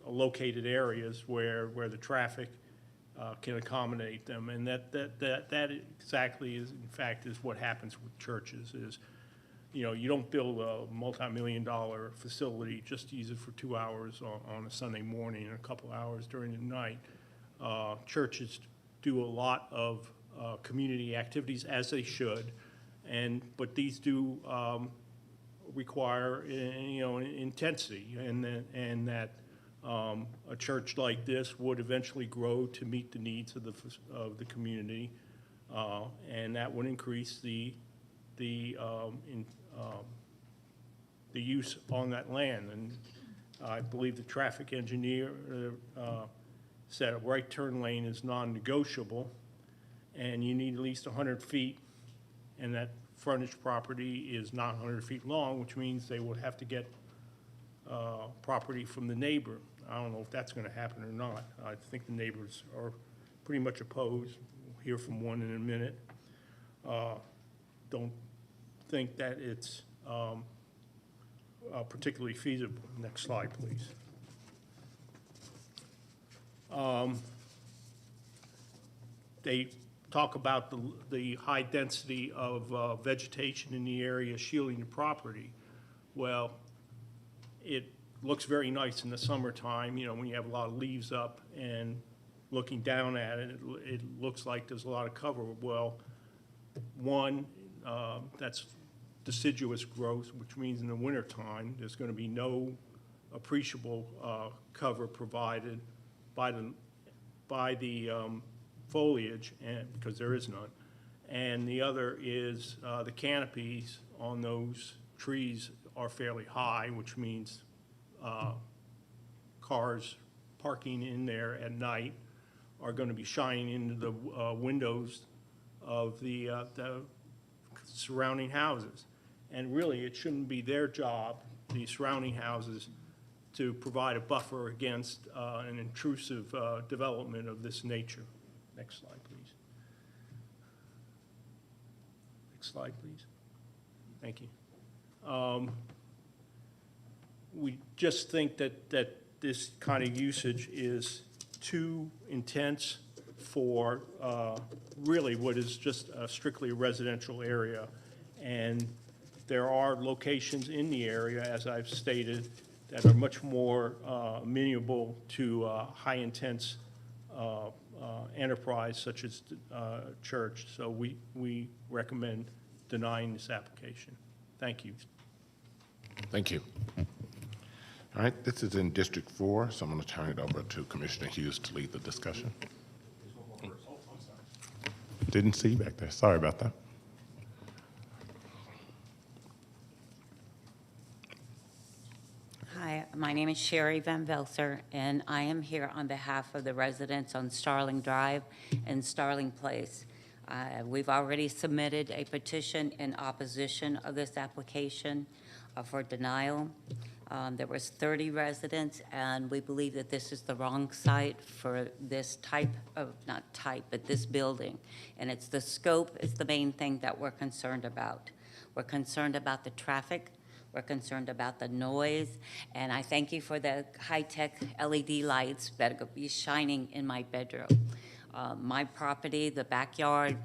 located areas where the traffic can accommodate them, and that exactly is, in fact, is what happens with churches. Is you don't build a multi-million-dollar facility just to use it for 2 hours on a Sunday morning and a couple hours during the night. Churches do a lot of community activities, as they should, but these do require intensity, and that a church like this would eventually grow to meet the needs of the community, and that would increase the use on that land. And I believe the traffic engineer said a right turn lane is non-negotiable, and you need at least 100 feet, and that frontage property is not 100 feet long, which means they would have to get property from the neighbor. I don't know if that's going to happen or not. I think the neighbors are pretty much opposed. We'll hear from one in a minute. Don't think that it's particularly feasible. Next slide, please. They talk about the high density of vegetation in the area shielding the property. Well, it looks very nice in the summertime, when you have a lot of leaves up, and looking down at it, it looks like there's a lot of cover. Well, one, that's deciduous growth, which means in the wintertime, there's going to be no appreciable cover provided by the foliage, and because there is none. And the other is the canopies on those trees are fairly high, which means cars parking in there at night are going to be shining into the windows of the surrounding houses. And really, it shouldn't be their job, the surrounding houses, to provide a buffer against an intrusive development of this nature. Next slide, please. Next slide, please. Thank you. We just think that this kind of usage is too intense for really what is just strictly a residential area. And there are locations in the area, as I've stated, that are much more amenable to high-intense enterprise such as church. So we recommend denying this application. Thank you. Thank you. All right, this is in District 4, so I'm going to turn it over to Commissioner Hughes to lead the discussion. Didn't see you back there. Sorry about that. Hi, my name is Sherry Van Velser, and I am here on behalf of the residents on Starling Drive and Starling Place. We've already submitted a petition in opposition of this application for denial. There was 30 residents, and we believe that this is the wrong site for this type of, not type, but this building. And it's the scope is the main thing that we're concerned about. We're concerned about the traffic. We're concerned about the noise. And I thank you for the high-tech LED lights that will be shining in my bedroom. My property, the backyard,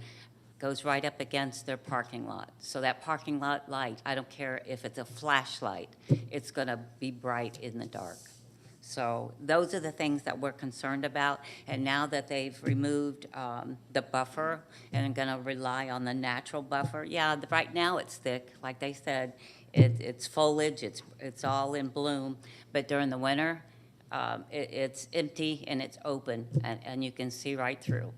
goes right up against their parking lot. So that parking lot light, I don't care if it's a flashlight, it's gonna be bright in the dark. So those are the things that we're concerned about. And now that they've removed the buffer and are gonna rely on the natural buffer, yeah, right now it's thick, like they said, it's foliage, it's all in bloom, but during the winter, it's empty and it's open and you can see right through.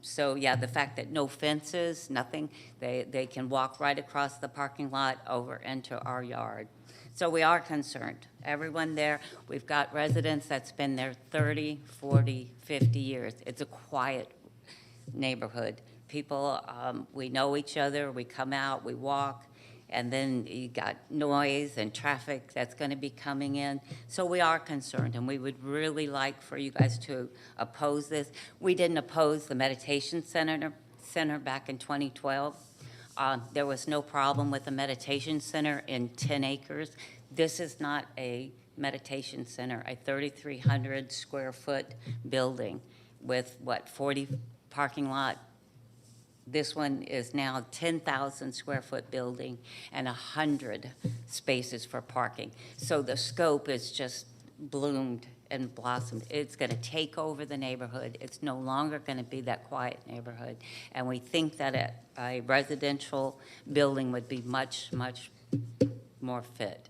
So yeah, the fact that no fences, nothing, they can walk right across the parking lot over into our yard. So we are concerned. Everyone there, we've got residents that's been there 30, 40, 50 years. It's a quiet neighborhood. People, we know each other, we come out, we walk, and then you got noise and traffic that's going to be coming in. So we are concerned, and we would really like for you guys to oppose this. We didn't oppose the meditation center back in 2012. There was no problem with the meditation center in 10 acres. This is not a meditation center, a 3,300 square foot building with, 40 parking lot. This one is now 10,000 square foot building and 100 spaces for parking. So the scope is just bloomed and blossomed. It's going to take over the neighborhood. It's no longer going to be that quiet neighborhood. And we think that a residential building would be much, much more fit.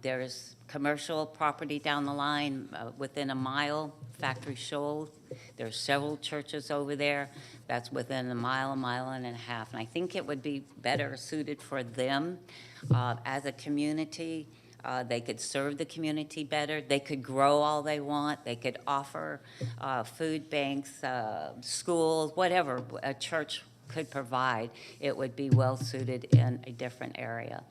There's commercial property down the line within a mile, Factory Shoals. There's several churches over there. That's within a mile and a half. And I think it would be better suited for them as a community. They could serve the community better. They could grow all they want. They could offer food banks, schools, whatever a church could provide. It would be well suited in a different area.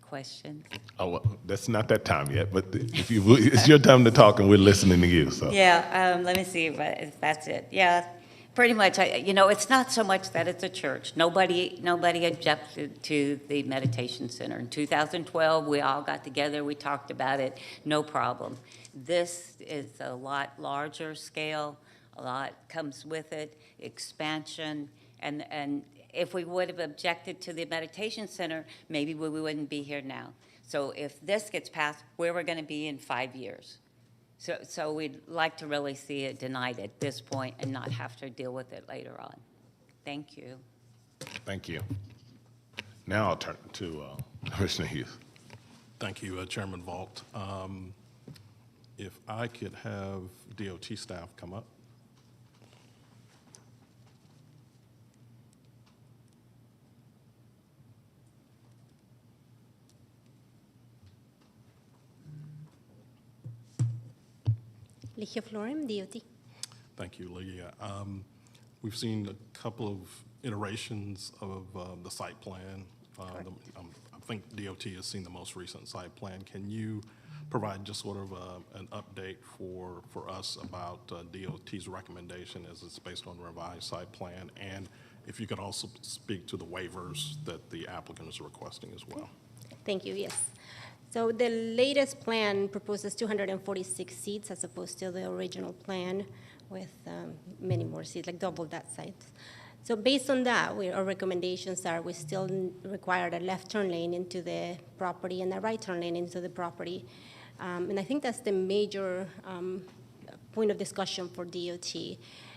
Question? Oh, well, that's not that time yet, but if you, it's your time to talk and we're listening to you, so. Yeah, let me see if that's it. Yeah, pretty much. It's not so much that it's a church. Nobody objected to the meditation center. In 2012, we all got together, we talked about it, no problem. This is a lot larger scale, a lot comes with it, expansion, and if we would have objected to the meditation center, maybe we wouldn't be here now. So if this gets passed, where we're going to be in 5 years. So we'd like to really see it denied at this point and not have to deal with it later on. Thank you. Thank you. Now I'll turn to Commissioner Hughes. Thank you, Chairman Vaught. If I could have DOT staff come up. Ligia Florim, DOT. Thank you, Leah. We've seen a couple of iterations of the site plan. I think DOT has seen the most recent site plan. Can you provide just sort of an update for us about DOT's recommendation as it's based on the revised site plan? And if you could also speak to the waivers that the applicant is requesting as well. Thank you, yes. So the latest plan proposes 246 seats as opposed to the original plan with many more seats, like double that size. So based on that, our recommendations are we still require a left turn lane into the property and a right turn lane into the property. And I think that's the major point of discussion for DOT.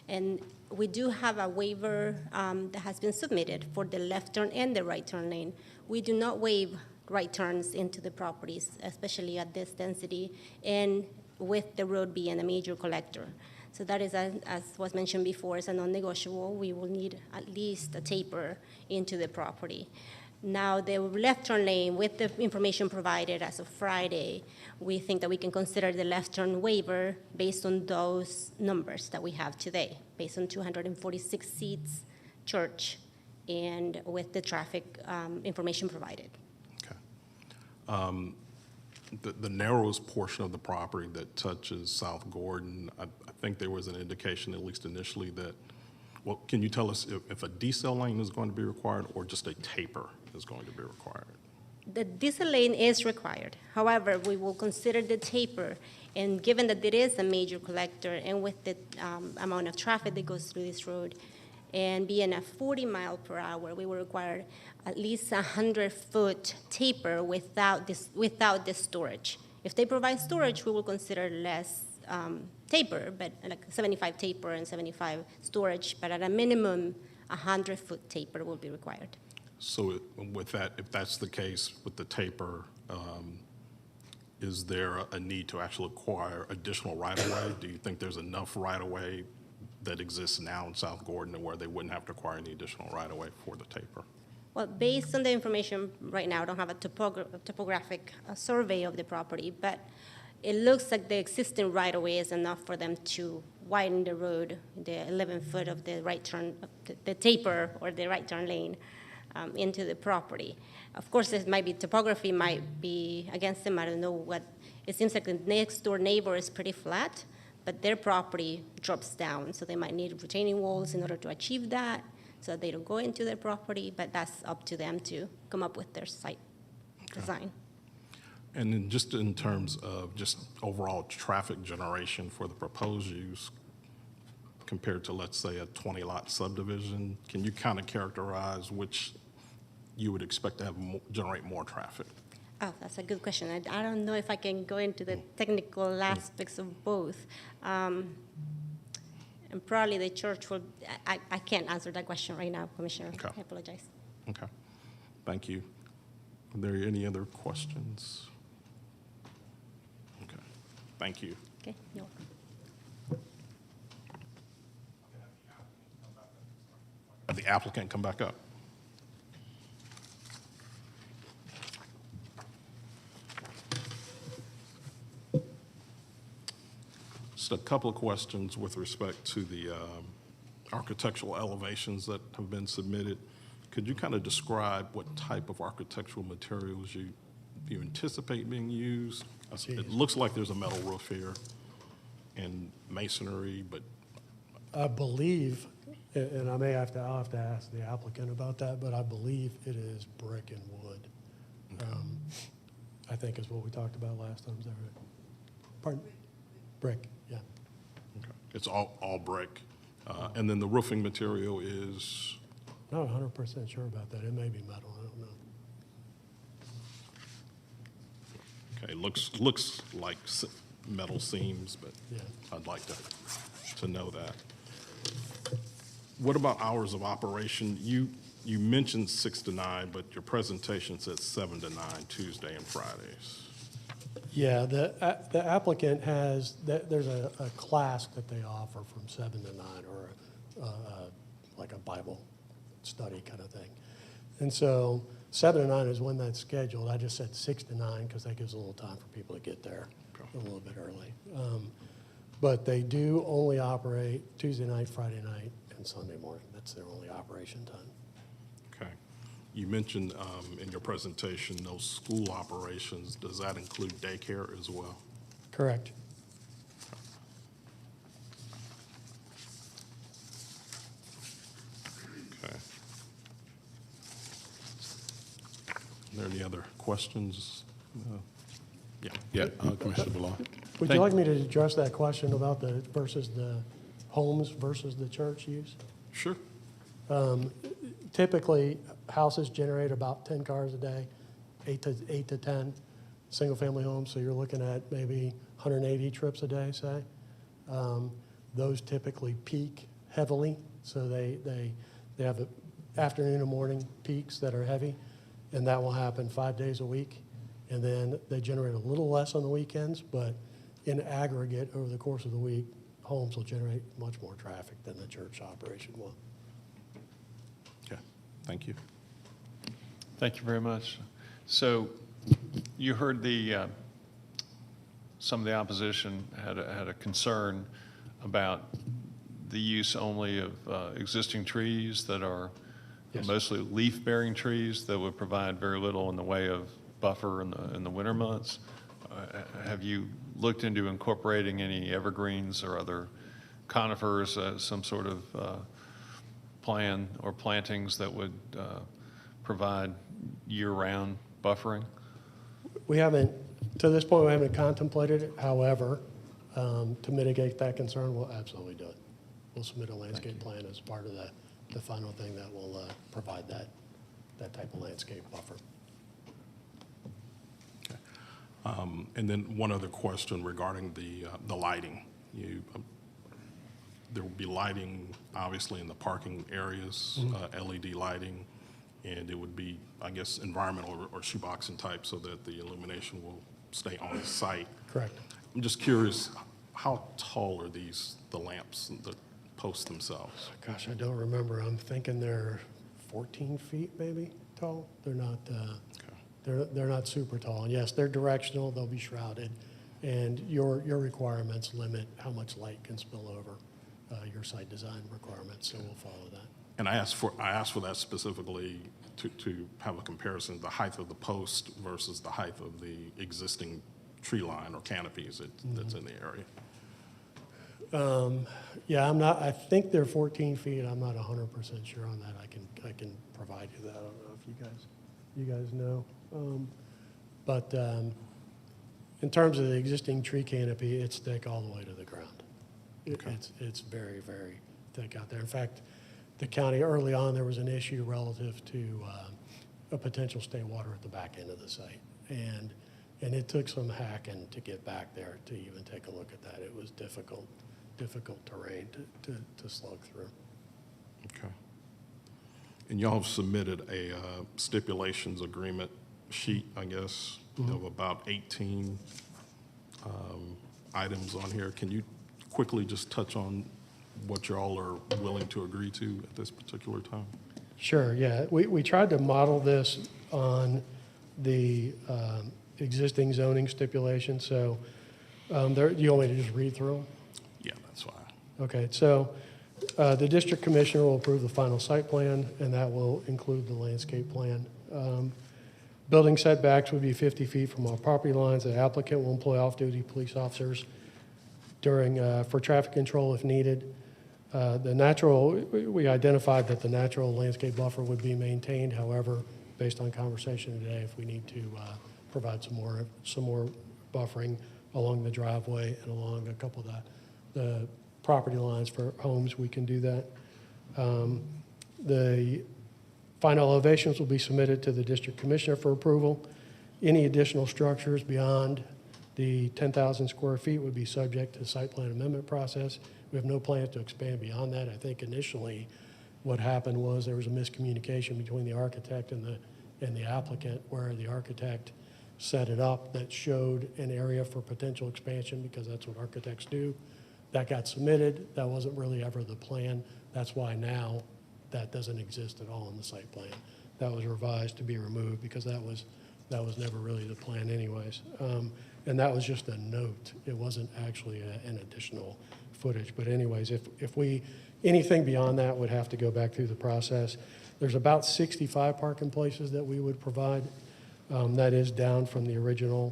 And we do have a waiver that has been submitted for the left turn and the right turn lane. We do not waive right turns into the properties, especially at this density, and with the road being a major collector. So that is, as was mentioned before, is a non-negotiable. We will need at least a taper into the property. Now, the left turn lane, with the information provided as of Friday, we think that we can consider the left turn waiver based on those numbers that we have today, based on 246 seats, church, and with the traffic information provided. Okay. The narrowest portion of the property that touches South Gordon, I think there was an indication, at least initially, that, well, can you tell us if a decel lane is going to be required or just a taper is going to be required? The diesel lane is required. However, we will consider the taper, and given that it is a major collector, and with the amount of traffic that goes through this road, and being a 40 mile per hour, we will require at least 100-foot taper without the storage. If they provide storage, we will consider less taper, but like 75 taper and 75 storage, but at a minimum, 100-foot taper will be required. So with that, if that's the case with the taper, is there a need to actually acquire additional right-of-way? Do you think there's enough right-of-way that exists now in South Gordon where they wouldn't have to acquire any additional right-of-way for the taper? Well, based on the information right now, I don't have a topographic survey of the property, but it looks like the existing right-of-way is enough for them to widen the road, the 11-foot of the right turn, the taper or the right turn lane into the property. Of course, it might be, topography might be against them. I don't know what, it seems like the next door neighbor is pretty flat, but their property drops down, so they might need retaining walls in order to achieve that, so that they don't go into their property, but that's up to them to come up with their site design. And then just in terms of just overall traffic generation for the proposed use compared to, let's say, a 20-lot subdivision, can you kind of characterize which you would expect to have generate more traffic? Oh, that's a good question. I don't know if I can go into the technical aspects of both. And probably the church will, I can't answer that question right now, Commissioner. Okay. I apologize. Okay. Thank you. Are there any other questions? Okay. Thank you. Okay, you're welcome. Have the applicant come back up. Just a couple of questions with respect to the architectural elevations that have been submitted. Could you kind of describe what type of architectural materials you anticipate being used? It looks like there's a metal roof here and masonry, but I believe, and I'll have to ask the applicant about that, but I believe it is brick and wood. Okay. I think is what we talked about last time, is that right? Pardon? Brick, yeah. okay. It's all brick. And then the roofing material is? Not 100% sure about that. It may be metal, I don't know. Okay, looks like metal seams, but Yeah. I'd like to know that. What about hours of operation? You mentioned 6 to 9, but your presentation says 7 to 9, Tuesday and Fridays. Yeah, the applicant has, there's a class that they offer from 7 to 9, or like a Bible study kind of thing. And so 7 to 9 is when that's scheduled. I just said 6 to 9 because that gives a little time for people to get there a little bit early. But they do only operate Tuesday night, Friday night, and Sunday morning. That's their only operation time. Okay. You mentioned in your presentation no school operations. Does that include daycare as well? Correct. Okay. Are there any other questions? Yeah, Commissioner Ballard. Would you like me to address that question about the homes versus the church use? Sure. Typically, houses generate about 10 cars a day, 8 to 10 single-family homes, so you're looking at maybe 180 trips a day, say. Those typically peak heavily, so they have afternoon and morning peaks that are heavy, and that will happen 5 days a week. And then they generate a little less on the weekends, but in aggregate, over the course of the week, homes will generate much more traffic than the church operation will. Okay, thank you. Thank you very much. So you heard some of the opposition had a concern about the use only of existing trees that are mostly leaf-bearing trees that would provide very little in the way of buffer in the winter months. Have you looked into incorporating any evergreens or other conifers, some sort of plan or plantings that would provide year-round buffering? We haven't, to this point, we haven't contemplated it. However, to mitigate that concern, we'll absolutely do it. We'll submit a landscape plan as part of the final thing that will provide that type of landscape buffer. And then one other question regarding the lighting. There will be lighting, obviously, in the parking areas, LED lighting, and it would be, I guess, environmental or shoeboxing type so that the illumination will stay on site. Correct. I'm just curious, how tall are the lamps, the posts themselves? Gosh, I don't remember. I'm thinking they're 14 feet maybe tall. They're not, they're not super tall. And yes, they're directional, they'll be shrouded. And your requirements limit how much light can spill over your site design requirements, so we'll follow that. And I asked for that specifically to have a comparison, the height of the post versus the height of the existing tree line or canopies that's in the area. Yeah, I think they're 14 feet. I'm not 100% sure on that. I can provide you that. I don't know if you guys know. But in terms of the existing tree canopy, it's thick all the way to the ground. It's very, very thick out there. In fact, the county, early on, there was an issue relative to a potential stay water at the back end of the site. And it took some hacking to get back there to even take a look at that. It was difficult terrain to slug through. Okay. And y'all have submitted a stipulations agreement sheet, I guess, of about 18 items on here. Can you quickly just touch on what y'all are willing to agree to at this particular time? Sure, yeah. We tried to model this on the existing zoning stipulations. So do you want me to just read through them? Yeah, that's fine. Okay, so the district commissioner will approve the final site plan, and that will include the landscape plan. Building setbacks would be 50 feet from all property lines. The applicant will employ off-duty police officers for traffic control if needed. We identified that the natural landscape buffer would be maintained. However, based on conversation today, if we need to provide some more buffering along the driveway and along a couple of the property lines for homes, we can do that. The final elevations will be submitted to the district commissioner for approval. Any additional structures beyond the 10,000 square feet would be subject to site plan amendment process. We have no plans to expand beyond that. I think initially what happened was there was a miscommunication between the architect and the applicant, where the architect set it up that showed an area for potential expansion because that's what architects do. That got submitted. That wasn't really ever the plan. That's why now that doesn't exist at all in the site plan. That was revised to be removed because that was never really the plan anyways. And that was just a note. It wasn't actually an additional footage. But anyways, if we Anything beyond that would have to go back through the process. There's about 65 parking places that we would provide. That is down from the original,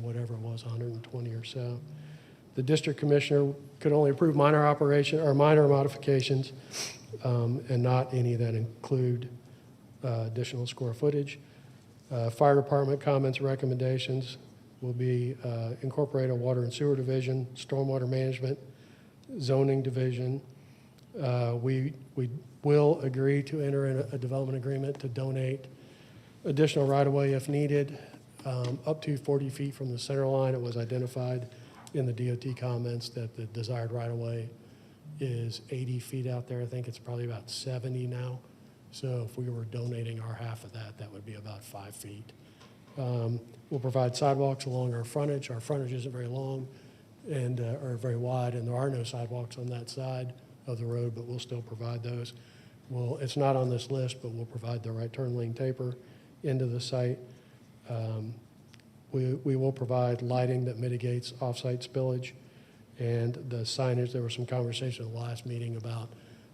whatever it was, 120 or so. The district commissioner could only approve minor operation or minor modifications, and not any that include additional square footage. Fire department comments and recommendations will be incorporate a water and sewer division, stormwater management, zoning division. We will agree to enter in a development agreement to donate additional right-of-way if needed, up to 40 feet from the center line. It was identified in the DOT comments that the desired right-of-way is 80 feet out there. I think it's probably about 70 now. So if we were donating our half of that, that would be about 5 feet. We'll provide sidewalks along our frontage. Our frontage isn't very long and or very wide, and there are no sidewalks on that side of the road, but we'll still provide those. Well, it's not on this list, but we'll provide the right turn lane taper into the site. We will provide lighting that mitigates off-site spillage, and the signage. There was some conversation at the last meeting about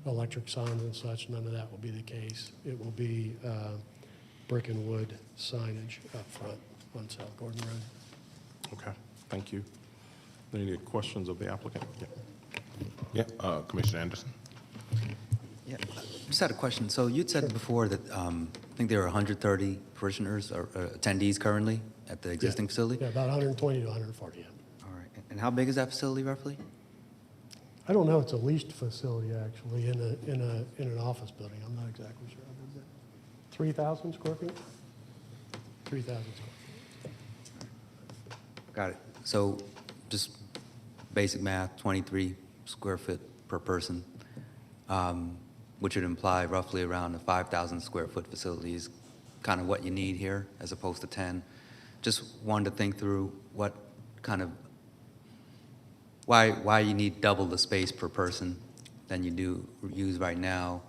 electric signs and such. None of that will be the case. It will be brick and wood signage up front on South Gordon Road. Okay, thank you. Any questions of the applicant? Yeah, Commissioner Anderson. Yeah, just had a question. So you'd said before that I think there are 130 parishioners or attendees currently at the existing facility? Yeah, about 120 to 140, yeah. All right. And how big is that facility roughly? I don't know, it's a leased facility actually in an office building. I'm not exactly sure. What is it? 3,000 square feet? 3,000 square feet. Got it. So just basic math, 23 square foot per person, which would imply roughly around a 5,000 square foot facility is kind of what you need here as opposed to 10. Just wanted to think through what kind of, why you need double the space per person than you do use right now.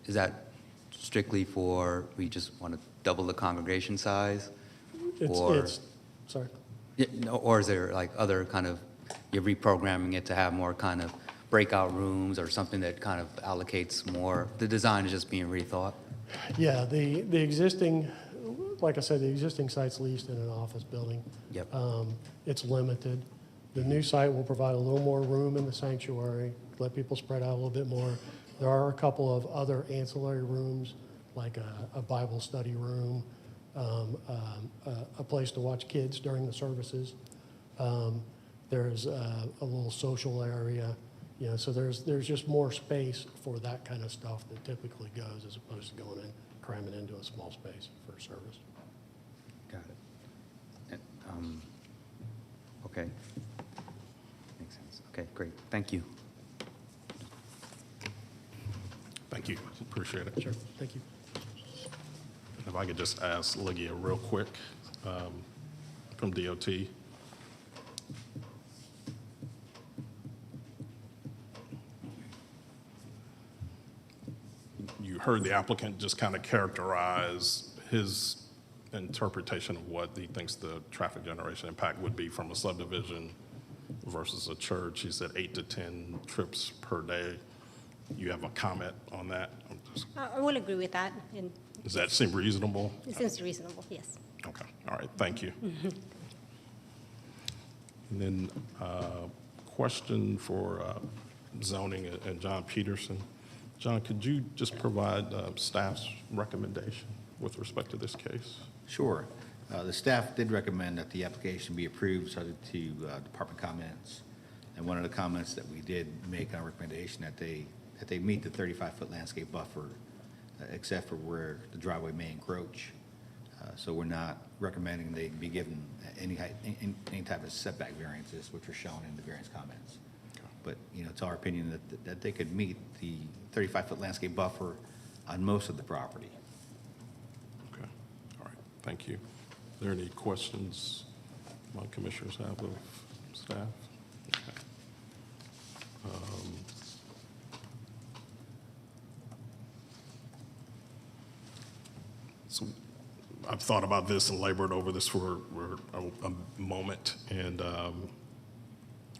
Is that strictly for, we just want to double the congregation size? Sorry. Yeah, no, or is there like other kind of, you're reprogramming it to have more kind of breakout rooms or something that kind of allocates more? The design is just being rethought? Yeah, the existing, like I said, the existing site's leased in an office building. Yep. It's limited. The new site will provide a little more room in the sanctuary, let people spread out a little bit more. There are a couple of other ancillary rooms, like a Bible study room, a place to watch kids during the services. There's a little social area, you know, so there's just more space for that kind of stuff that typically goes as opposed to going in, cramming into a small space for service. Got it. Okay. Makes sense. Okay, great. Thank you. Thank you, appreciate it. Sure, thank you. If I could just ask Lygia real quick from DOT. You heard the applicant just kind of characterize his interpretation of what he thinks the traffic generation impact would be from a subdivision versus a church. He said 8 to 10 trips per day. You have a comment on that? I will agree with that. And Does that seem reasonable? it seems reasonable, yes. Okay, all right, thank you. And then question for zoning and John Peterson. John, could you just provide staff's recommendation with respect to this case? Sure. The staff did recommend that the application be approved subject to department comments. And one of the comments that we did make on a recommendation that they meet the 35-foot landscape buffer, except for where the driveway may encroach. So we're not recommending they be given any type of setback variances, which are shown in the variance comments. But, you know, it's our opinion that they could meet the 35-foot landscape buffer on most of the property. Okay, all right, thank you. Are there any questions my commissioners have of staff? Okay. So I've thought about this and labored over this for a moment, and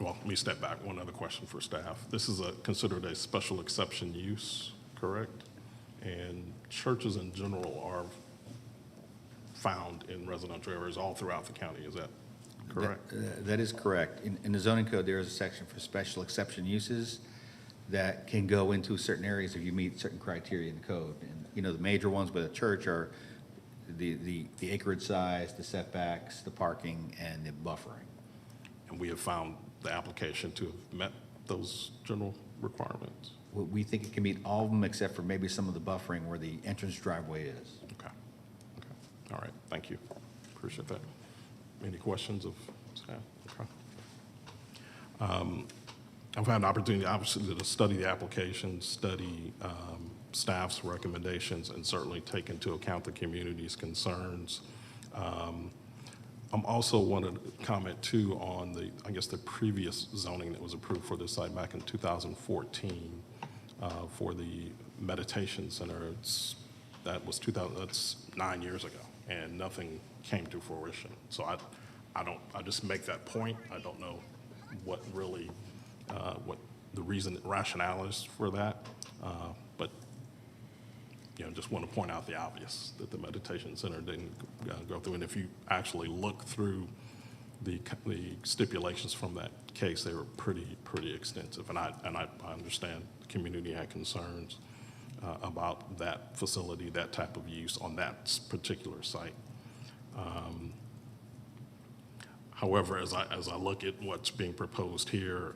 well, let me step back. One other question for staff. This is considered a special exception use, correct? And churches in general are found in residential areas all throughout the county. Is that correct? That is correct. In the zoning code, there is a section for special exception uses that can go into certain areas if you meet certain criteria in the code. And, you know, the major ones with a church are the acreage size, the setbacks, the parking, and the buffering. And we have found the application to have met those general requirements? We think it can meet all of them except for maybe some of the buffering where the entrance driveway is. Okay. All right, thank you. Appreciate that. Any questions of staff? Okay. I've had an opportunity, obviously, to study the application, study staff's recommendations, and certainly take into account the community's concerns. I'm also wanted to comment too on the previous zoning that was approved for this site back in 2014 for the meditation center. That's 9 years ago, and nothing came to fruition. So I just make that point. I don't know what really, what the rationale is for that, but you know, just want to point out the obvious, that the meditation center didn't go through. And if you actually look through the stipulations from that case, they were pretty extensive. And I understand the community had concerns about that facility, that type of use on that particular site. However, as I look at what's being proposed here,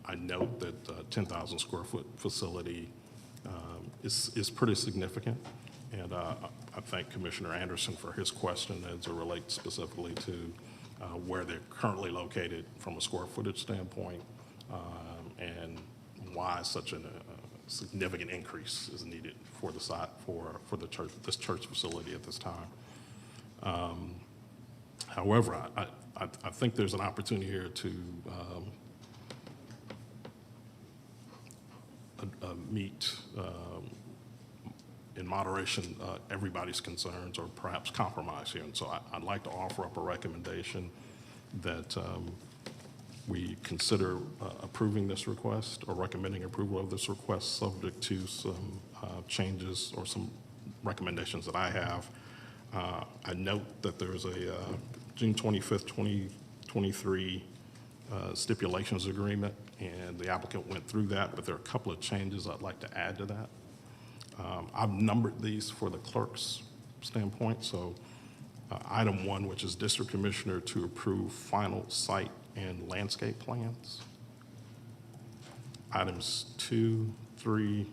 I note that a 10,000 square foot facility is pretty significant. And I thank Commissioner Anderson for his question as it relates specifically to where they're currently located from a square footage standpoint, and why such a significant increase is needed for the site for the church, this church facility at this time. However, I think there's an opportunity here to meet in moderation everybody's concerns, or perhaps compromise here. And so I'd like to offer up a recommendation that we consider approving this request, or recommending approval of this request, subject to some changes or some recommendations that I have. I note that there's a June 25th, 2023 stipulations agreement, and the applicant went through that, but there are a couple of changes I'd like to add to that. I've numbered these for the clerk's standpoint. So item 1, which is District Commissioner to approve final site and landscape plans. Items 2, 3,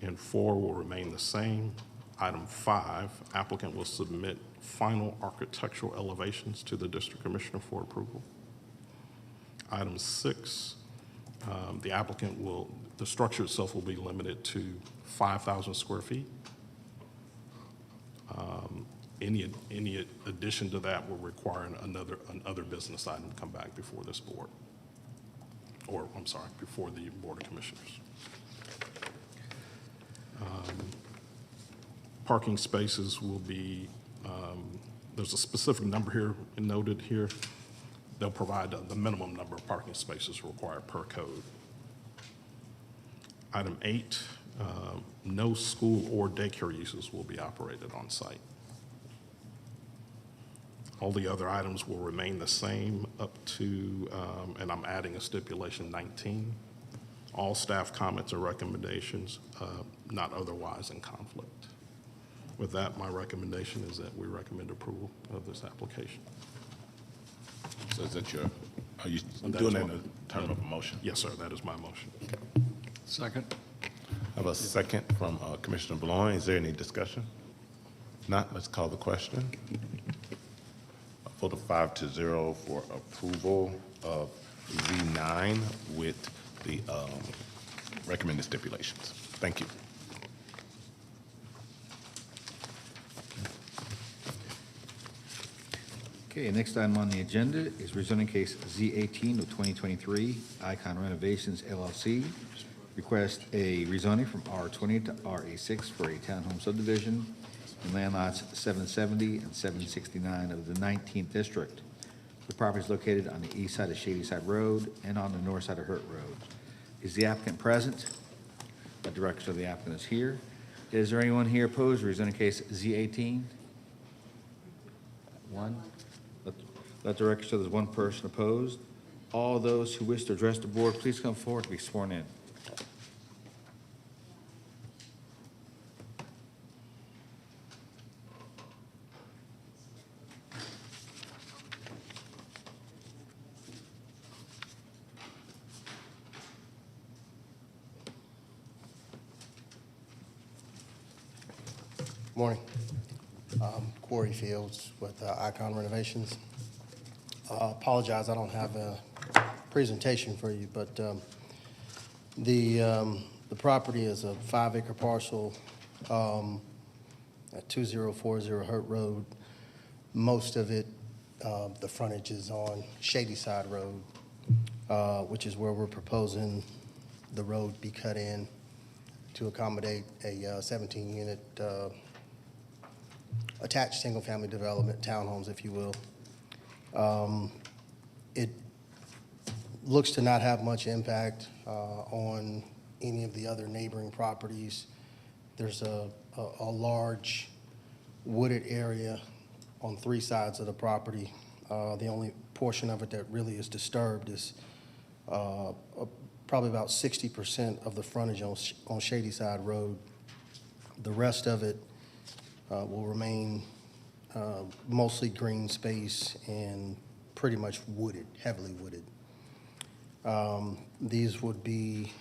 and 4 will remain the same. Item 5, applicant will submit final architectural elevations to the District Commissioner for approval. Item 6, the structure itself will be limited to 5,000 square feet. Any addition to that will require another business item to come back before this board, or I'm sorry, before the Board of Commissioners. Parking spaces will be, there's a specific number here noted here. They'll provide the minimum number of parking spaces required per code. Item 8, no school or daycare uses will be operated on site. All the other items will remain the same up to, and I'm adding a stipulation 19, all staff comments or recommendations not otherwise in conflict. With that, my recommendation is that we recommend approval of this application. So is that are you doing that in the term of a motion? Yes, sir, that is my motion. Okay. Second. I have a second from Commissioner Blouin. Is there any discussion? If not, let's call the question. A vote of 5-0 for approval of Z9 with the recommended stipulations. Thank you. Okay, next item on the agenda is rezoning case Z18 of 2023, Icon Renovations LLC. Request a rezoning from R20 to RA6 for a townhome subdivision in land lots 770 and 769 of the 19th district. The property is located on the east side of Shady Side Road and on the north side of Hurt Road. Is the applicant present? The director of the applicant is here. Is there anyone here opposed to representing case Z18? One. Let the record show there's one person opposed. All those who wish to address the board, please come forward to be sworn in. Morning. Corey Fields with Icon Renovations. Apologize, I don't have a presentation for you, but the property is a 5-acre parcel at 2040 Hurt Road. Most of it, the frontage is on Shady Side Road, which is where we're proposing the road be cut in to accommodate a 17-unit attached single-family development, townhomes, if you will. It looks to not have much impact on any of the other neighboring properties. There's a large wooded area on 3 sides of the property. The only portion of it that really is disturbed is probably about 60% of the frontage on Shady Side Road. The rest of it will remain mostly green space and pretty much wooded, heavily wooded. These would be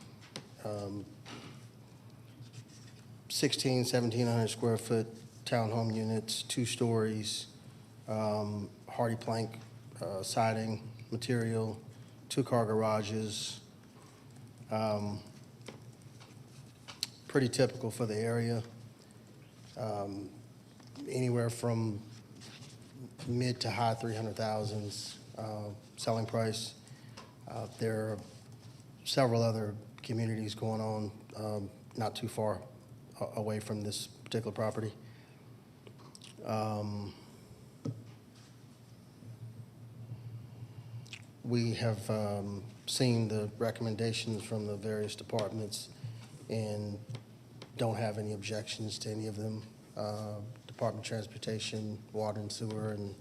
1,700 square foot townhome units, 2 stories, hardy plank siding material, 2-car garages. Pretty typical for the area. Anywhere from mid to high 300,000s selling price. There are several other communities going on not too far away from this particular property. We have seen the recommendations from the various departments and don't have any objections to any of them. Department of Transportation, Water and Sewer, and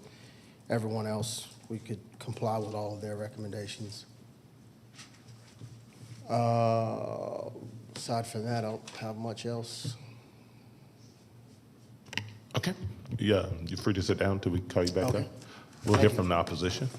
everyone else, we could comply with all of their recommendations. Aside from that, I don't have much else. Okay. Yeah, you're free to sit down until we call you back Okay. up. We'll Thank hear you. from the opposition.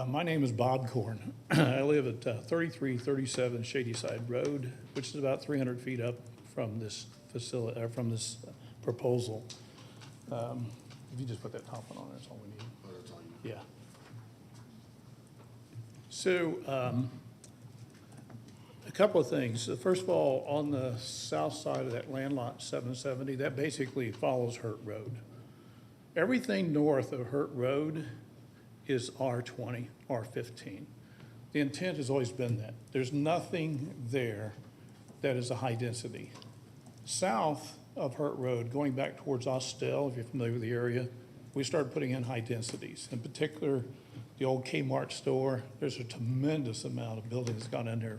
My name is Bob Korn. I live at 3337 Shady Side Road, which is about 300 feet up from this facility, from this proposal. If you just put that top one on, that's all we need. Yeah. So, a couple of things. First of all, on the south side of that land lot 770, that basically follows Hurt Road. Everything north of Hurt Road is R20, R15. The intent has always been that. There's nothing there that is a high density. South of Hurt Road, going back towards Austell, if you're familiar with the area, we started putting in high densities. In particular, the old Kmart store, there's a tremendous amount of building that's gone in there.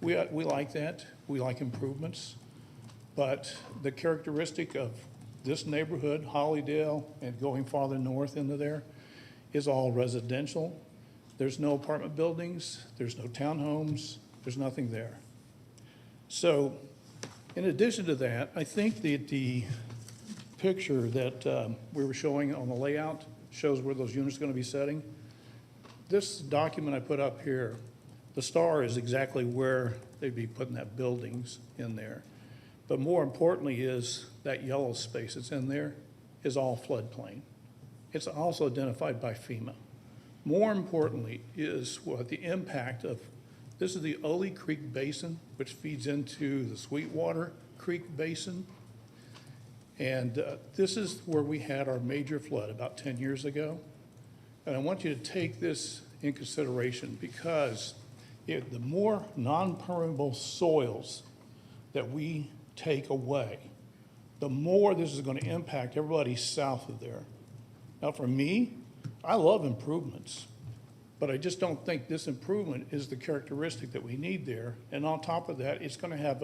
We like that. We like improvements. But the characteristic of this neighborhood, Hollydale, and going farther north into there, is all residential. There's no apartment buildings, there's no townhomes, there's nothing there. So in addition to that, I think that the picture that we were showing on the layout shows where those units are going to be setting. This document I put up here, the star is exactly where they'd be putting that buildings in there. But more importantly is that yellow space that's in there is all floodplain. It's also identified by FEMA. More importantly is what the impact of, this is the Ole Creek Basin, which feeds into the Sweetwater Creek Basin. And this is where we had our major flood about 10 years ago. And I want you to take this in consideration because the more non-permeable soils that we take away, the more this is going to impact everybody south of there. Now, for me, I love improvements, but I just don't think this improvement is the characteristic that we need there. And on top of that, it's going to have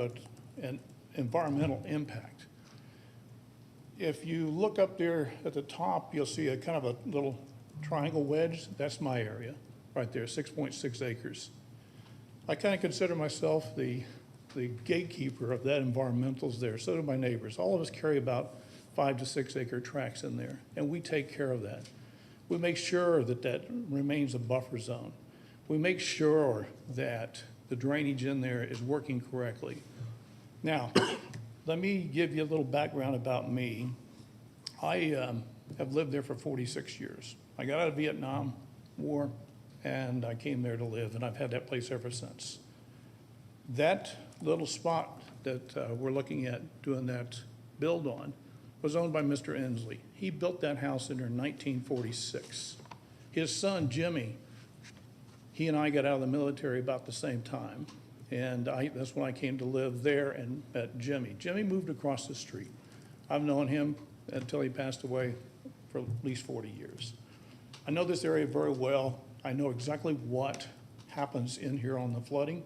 an environmental impact. If you look up there at the top, you'll see a kind of a little triangle wedge. That's my area right there, 6.6 acres. I kind of consider myself the gatekeeper of that environmentals there. So do my neighbors. All of us carry about 5 to 6 acre tracts in there, and we take care of that. We make sure that that remains a buffer zone. We make sure that the drainage in there is working correctly. Now, let me give you a little background about me. I have lived there for 46 years. I got out of Vietnam War, and I came there to live, and I've had that place ever since. That little spot that we're looking at doing that build on was owned by Mr. Inslee. He built that house in there in 1946. His son, Jimmy, he and I got out of the military about the same time. And that's when I came to live there and met Jimmy. Jimmy moved across the street. I've known him until he passed away for at least 40 years. I know this area very well. I know exactly what happens in here on the flooding.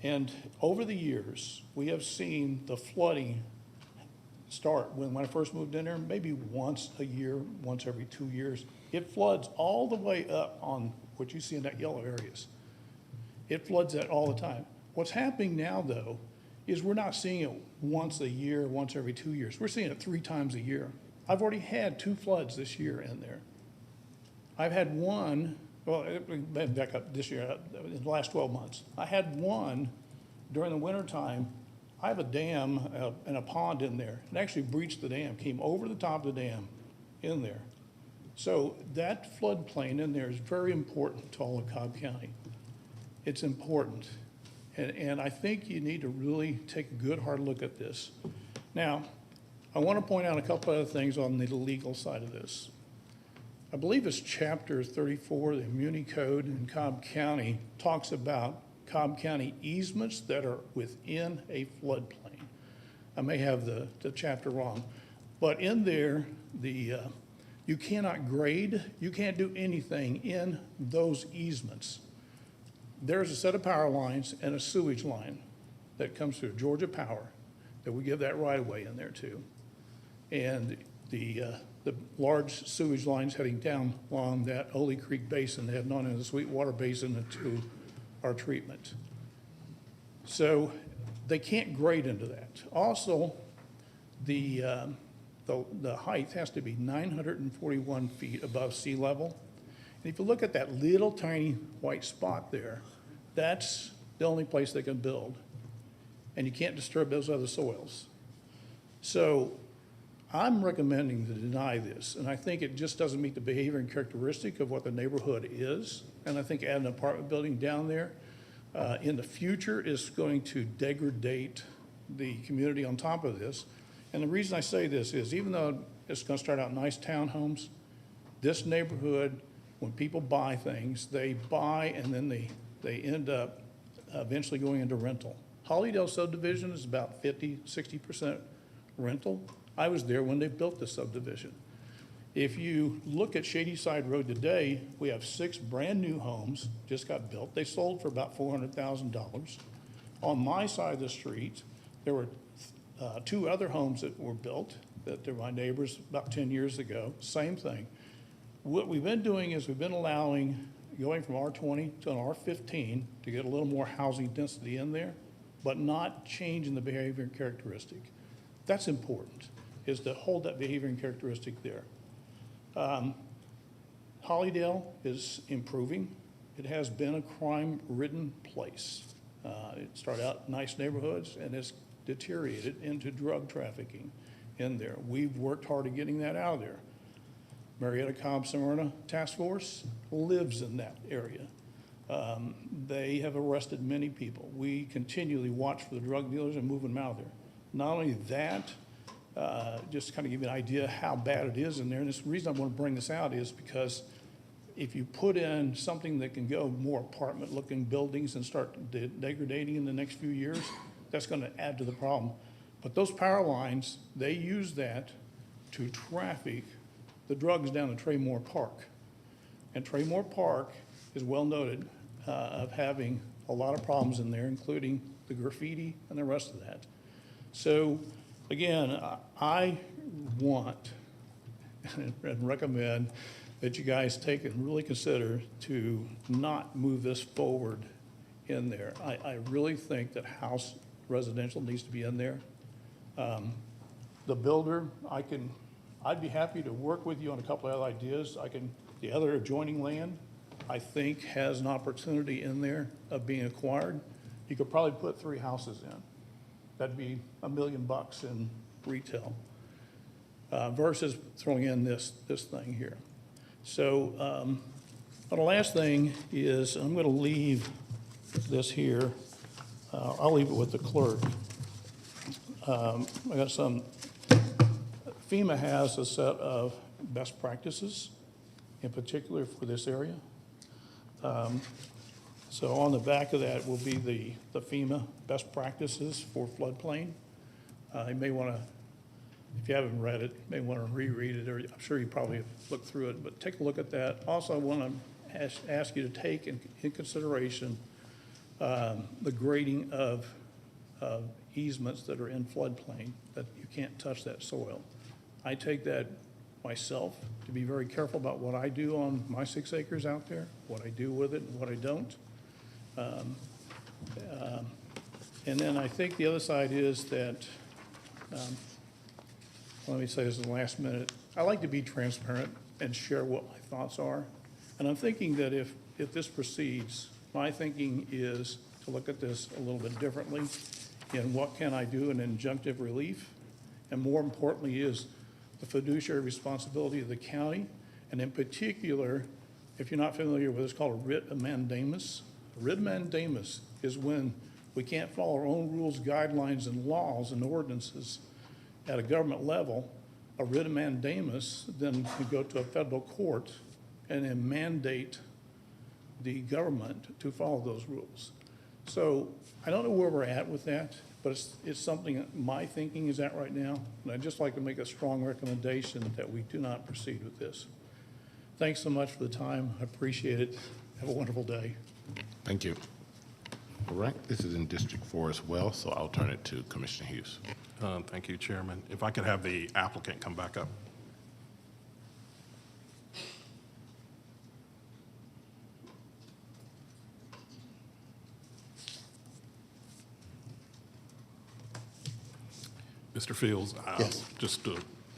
And over the years, we have seen the flooding start. When I first moved in there, maybe once a year, once every 2 years, it floods all the way up on what you see in that yellow areas. It floods that all the time. What's happening now, though, is we're not seeing it once a year, once every 2 years. We're seeing it 3 times a year. I've already had 2 floods this year in there. I've had one, well, back up this year, in the last 12 months. I had one during the wintertime. I have a dam and a pond in there. It actually breached the dam, came over the top of the dam in there. So that floodplain in there is very important to all of Cobb County. It's important. And I think you need to really take a good hard look at this. Now, I want to point out a couple other things on the legal side of this. I believe it's chapter 34 of the Muni Code in Cobb County talks about Cobb County easements that are within a floodplain. I may have the chapter wrong, but in there, you cannot grade, you can't do anything in those easements. There's a set of power lines and a sewage line that comes through Georgia Power that we give that right of way in there too. And the large sewage lines heading down along that Ole Creek Basin, heading on into the Sweetwater Basin into our treatment. So they can't grade into that. Also, the height has to be 941 feet above sea level. And if you look at that little tiny white spot there, that's the only place they can build. And you can't disturb those other soils. So I'm recommending to deny this, and I think it just doesn't meet the behavior and characteristic of what the neighborhood is. And I think adding an apartment building down there in the future is going to degrade the community on top of this. And the reason I say this is even though it's going to start out nice townhomes, this neighborhood, when people buy things, they buy and then they end up eventually going into rental. Hollydale subdivision is about 50, 60% rental. I was there when they built the subdivision. If you look at Shady Side Road today, we have 6 brand new homes, just got built. They sold for about $400,000. On my side of the street, there were 2 other homes that were built that they're my neighbors about 10 years ago, same thing. What we've been doing is we've been allowing, going from R20 to an R15 to get a little more housing density in there, but not changing the behavior and characteristic. That's important, is to hold that behavior and characteristic there. Hollydale is improving. It has been a crime-ridden place. It started out nice neighborhoods and it's deteriorated into drug trafficking in there. We've worked hard at getting that out of there. Marietta Cobb Smyrna Task Force lives in that area. They have arrested many people. We continually watch for the drug dealers and move them out of there. Not only that, just to kind of give you an idea how bad it is in there. And the reason I want to bring this out is because if you put in something that can go more apartment-looking buildings and start degrading in the next few years, that's going to add to the problem. But those power lines, they use that to traffic the drugs down to Traymore Park. And Traymore Park is well noted of having a lot of problems in there, including the graffiti and the rest of that. So again, I want and recommend that you guys take and really consider to not move this forward in there. I really think that house residential needs to be in there. The builder, I'd be happy to work with you on a couple of other ideas. The other adjoining land, I think, has an opportunity in there of being acquired. You could probably put 3 houses in. That'd be $1 million in retail, versus throwing in this thing here. So the last thing is, I'm going to leave this here. I'll leave it with the clerk. I got some. FEMA has a set of best practices, in particular for this area. So on the back of that will be the FEMA best practices for floodplain. You may want to, if you haven't read it, you may want to reread it, or I'm sure you probably have looked through it, but take a look at that. Also, I want to ask you to take in consideration the grading of easements that are in floodplain, that you can't touch that soil. I take that myself to be very careful about what I do on my 6 acres out there, what I do with it and what I don't. And then I think the other side is that, let me say this in the last minute, I like to be transparent and share what my thoughts are. And I'm thinking that if this proceeds, my thinking is to look at this a little bit differently in what can I do in injunctive relief, and more importantly is the fiduciary responsibility of the county, and in particular, if you're not familiar with what's called a writ of mandamus. A writ of mandamus is when we can't follow our own rules, guidelines, and laws and ordinances at a government level. A writ of mandamus then can go to a federal court and then mandate the government to follow those rules. So I don't know where we're at with that, but it's something that my thinking is at right now. And I'd just like to make a strong recommendation that we do not proceed with this. Thanks so much for the time. I appreciate it. Have a wonderful day. Thank you. All right, this is in District 4 as well, so I'll turn it to Commissioner Hughes. Thank you, Chairman. If I could have the applicant come back up. Mr. Fields, Yes. Just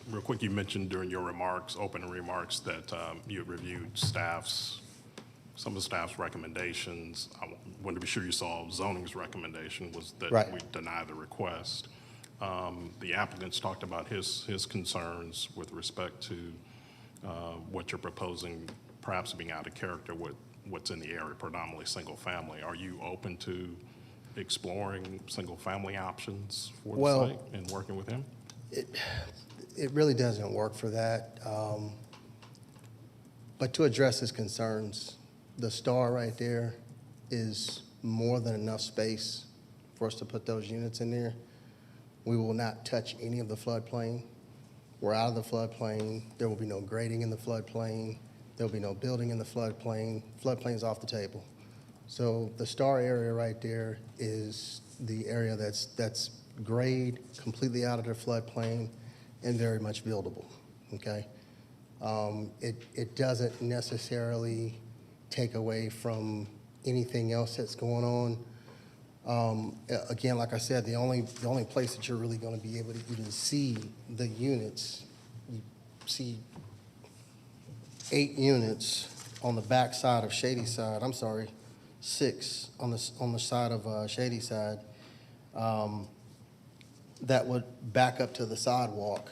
real quick, you mentioned during your remarks, opening remarks, that you had reviewed some of the staff's recommendations. I wanted to be sure you saw zoning's recommendation was that Right. we deny the request. The applicant's talked about his concerns with respect to what you're proposing, perhaps being out of character with what's in the area, predominantly single family. Are you open to exploring single family options for the site and working with him? It really doesn't work for that. But to address his concerns, the star right there is more than enough space for us to put those units in there. We will not touch any of the floodplain. We're out of the floodplain. There will be no grading in the floodplain. There'll be no building in the floodplain. Floodplain's off the table. So the star area right there is the area that's grade, completely out of the floodplain, and very much buildable, okay? It doesn't necessarily take away from anything else that's going on. Again, like I said, the only place that you're really going to be able to even see the units, you see 8 units on the back side of Shady Side. I'm sorry, 6 on the side of Shady Side. That would back up to the sidewalk,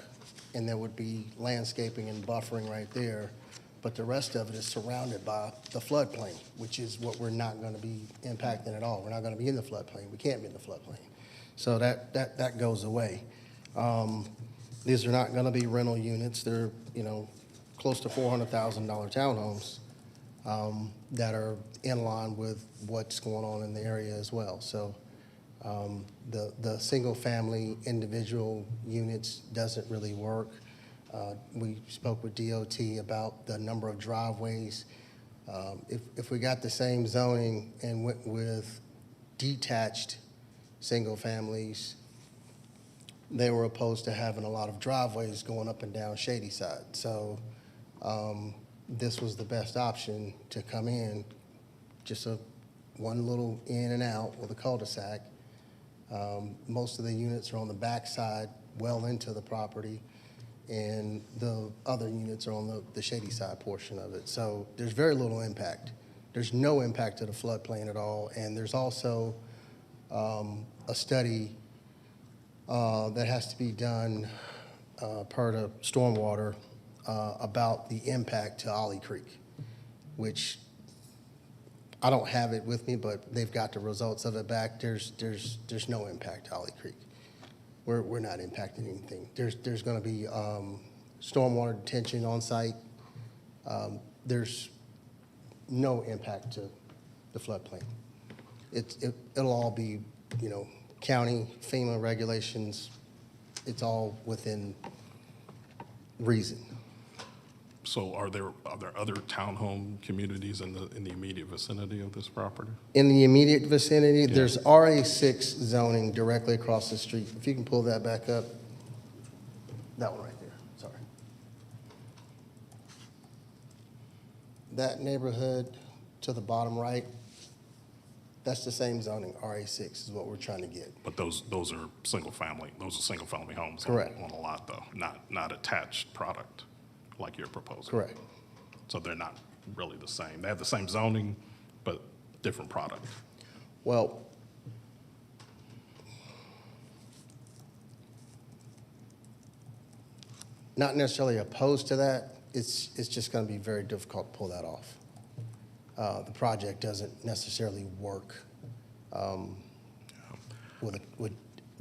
and there would be landscaping and buffering right there. But the rest of it is surrounded by the floodplain, which is what we're not going to be impacting at all. We're not going to be in the floodplain. We can't be in the floodplain. So that goes away. These are not going to be rental units. They're, close to $400,000 townhomes that are in line with what's going on in the area as well. So the single-family individual units doesn't really work. We spoke with DOT about the number of driveways. If we got the same zoning and went with detached single families, they were opposed to having a lot of driveways going up and down Shady Side. So this was the best option to come in, just one little in and out with a cul-de-sac. Most of the units are on the back side, well into the property, and the other units are on the Shady Side portion of it. So there's very little impact. There's no impact to the floodplain at all, and there's also a study that has to be done per the stormwater about the impact to Ollie Creek, which I don't have it with me, but they've got the results of it back. There's no impact to Ollie Creek. We're not impacting anything. There's going to be stormwater detention on site. There's no impact to the floodplain. It'll all be, county, FEMA regulations. It's all within reason. So are there other townhome communities in the immediate vicinity of this property? In the immediate vicinity, there's RA6 zoning directly across the street. If you can pull that back up. That one right there, sorry. That neighborhood to the bottom right, that's the same zoning, RA6 is what we're trying to get. But those are single family homes. Correct. On a lot though, not attached product like you're proposing. Correct. So they're not really the same. They have the same zoning, but different product. Well, not necessarily opposed to that. It's just going to be very difficult to pull that off. The project doesn't necessarily work with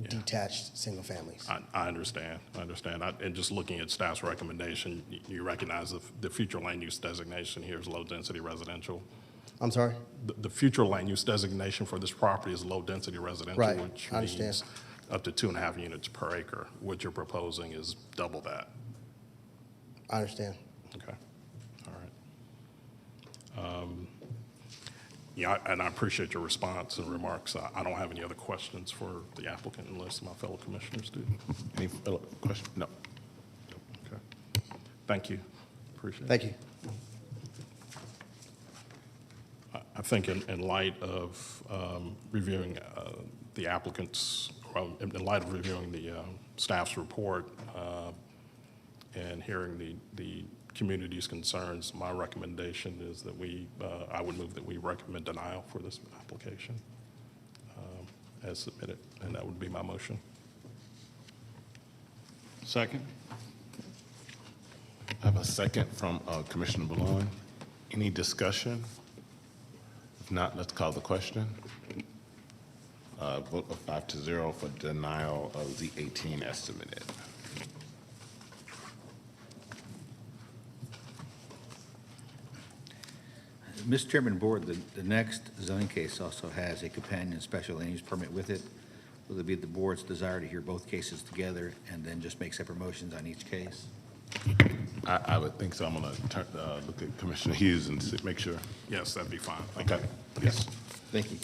detached single families. I understand. And just looking at staff's recommendation, you recognize the future land use designation here is low-density residential. I'm sorry? The future land use designation for this property is low-density residential, Right, which I understand. means up to 2.5 units per acre. What you're proposing is double that. I understand. Okay, all right. Yeah, and I appreciate your response and remarks. I don't have any other questions for the applicant unless my fellow commissioners do. Any fellow questions? No. Okay. Thank you. Appreciate it. Thank you. I think in light of reviewing the applicant's, in light of reviewing the staff's report and hearing the community's concerns, my recommendation is that I would move that we recommend denial for this application as submitted, and that would be my motion. Second? I have a second from Commissioner Boulogne. Any discussion? If not, let's call the question. Vote of 5-0 for denial of the 18 as submitted. Mr. Chairman, Board, the next zoning case also has a companion special land use permit with it. Will it be the board's desire to hear both cases together and then just make separate motions on each case? I would think so. I'm going to look at Commissioner Hughes and make sure. Yes, that'd be fine. Okay. Yes. Thank you.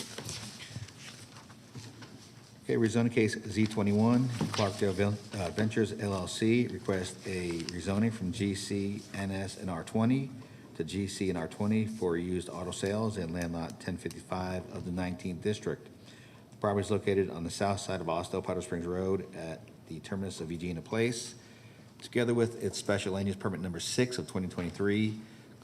Okay, rezoning case Z21, Clarkdale Ventures LLC request a rezoning from GC, NS, and R20 to GC and R20 for used auto sales in land lot 1055 of the 19th district. The property is located on the south side of Austell Powder Springs Road at the terminus of Eugenia Place. Together with its special land use permit number 6 of 2023,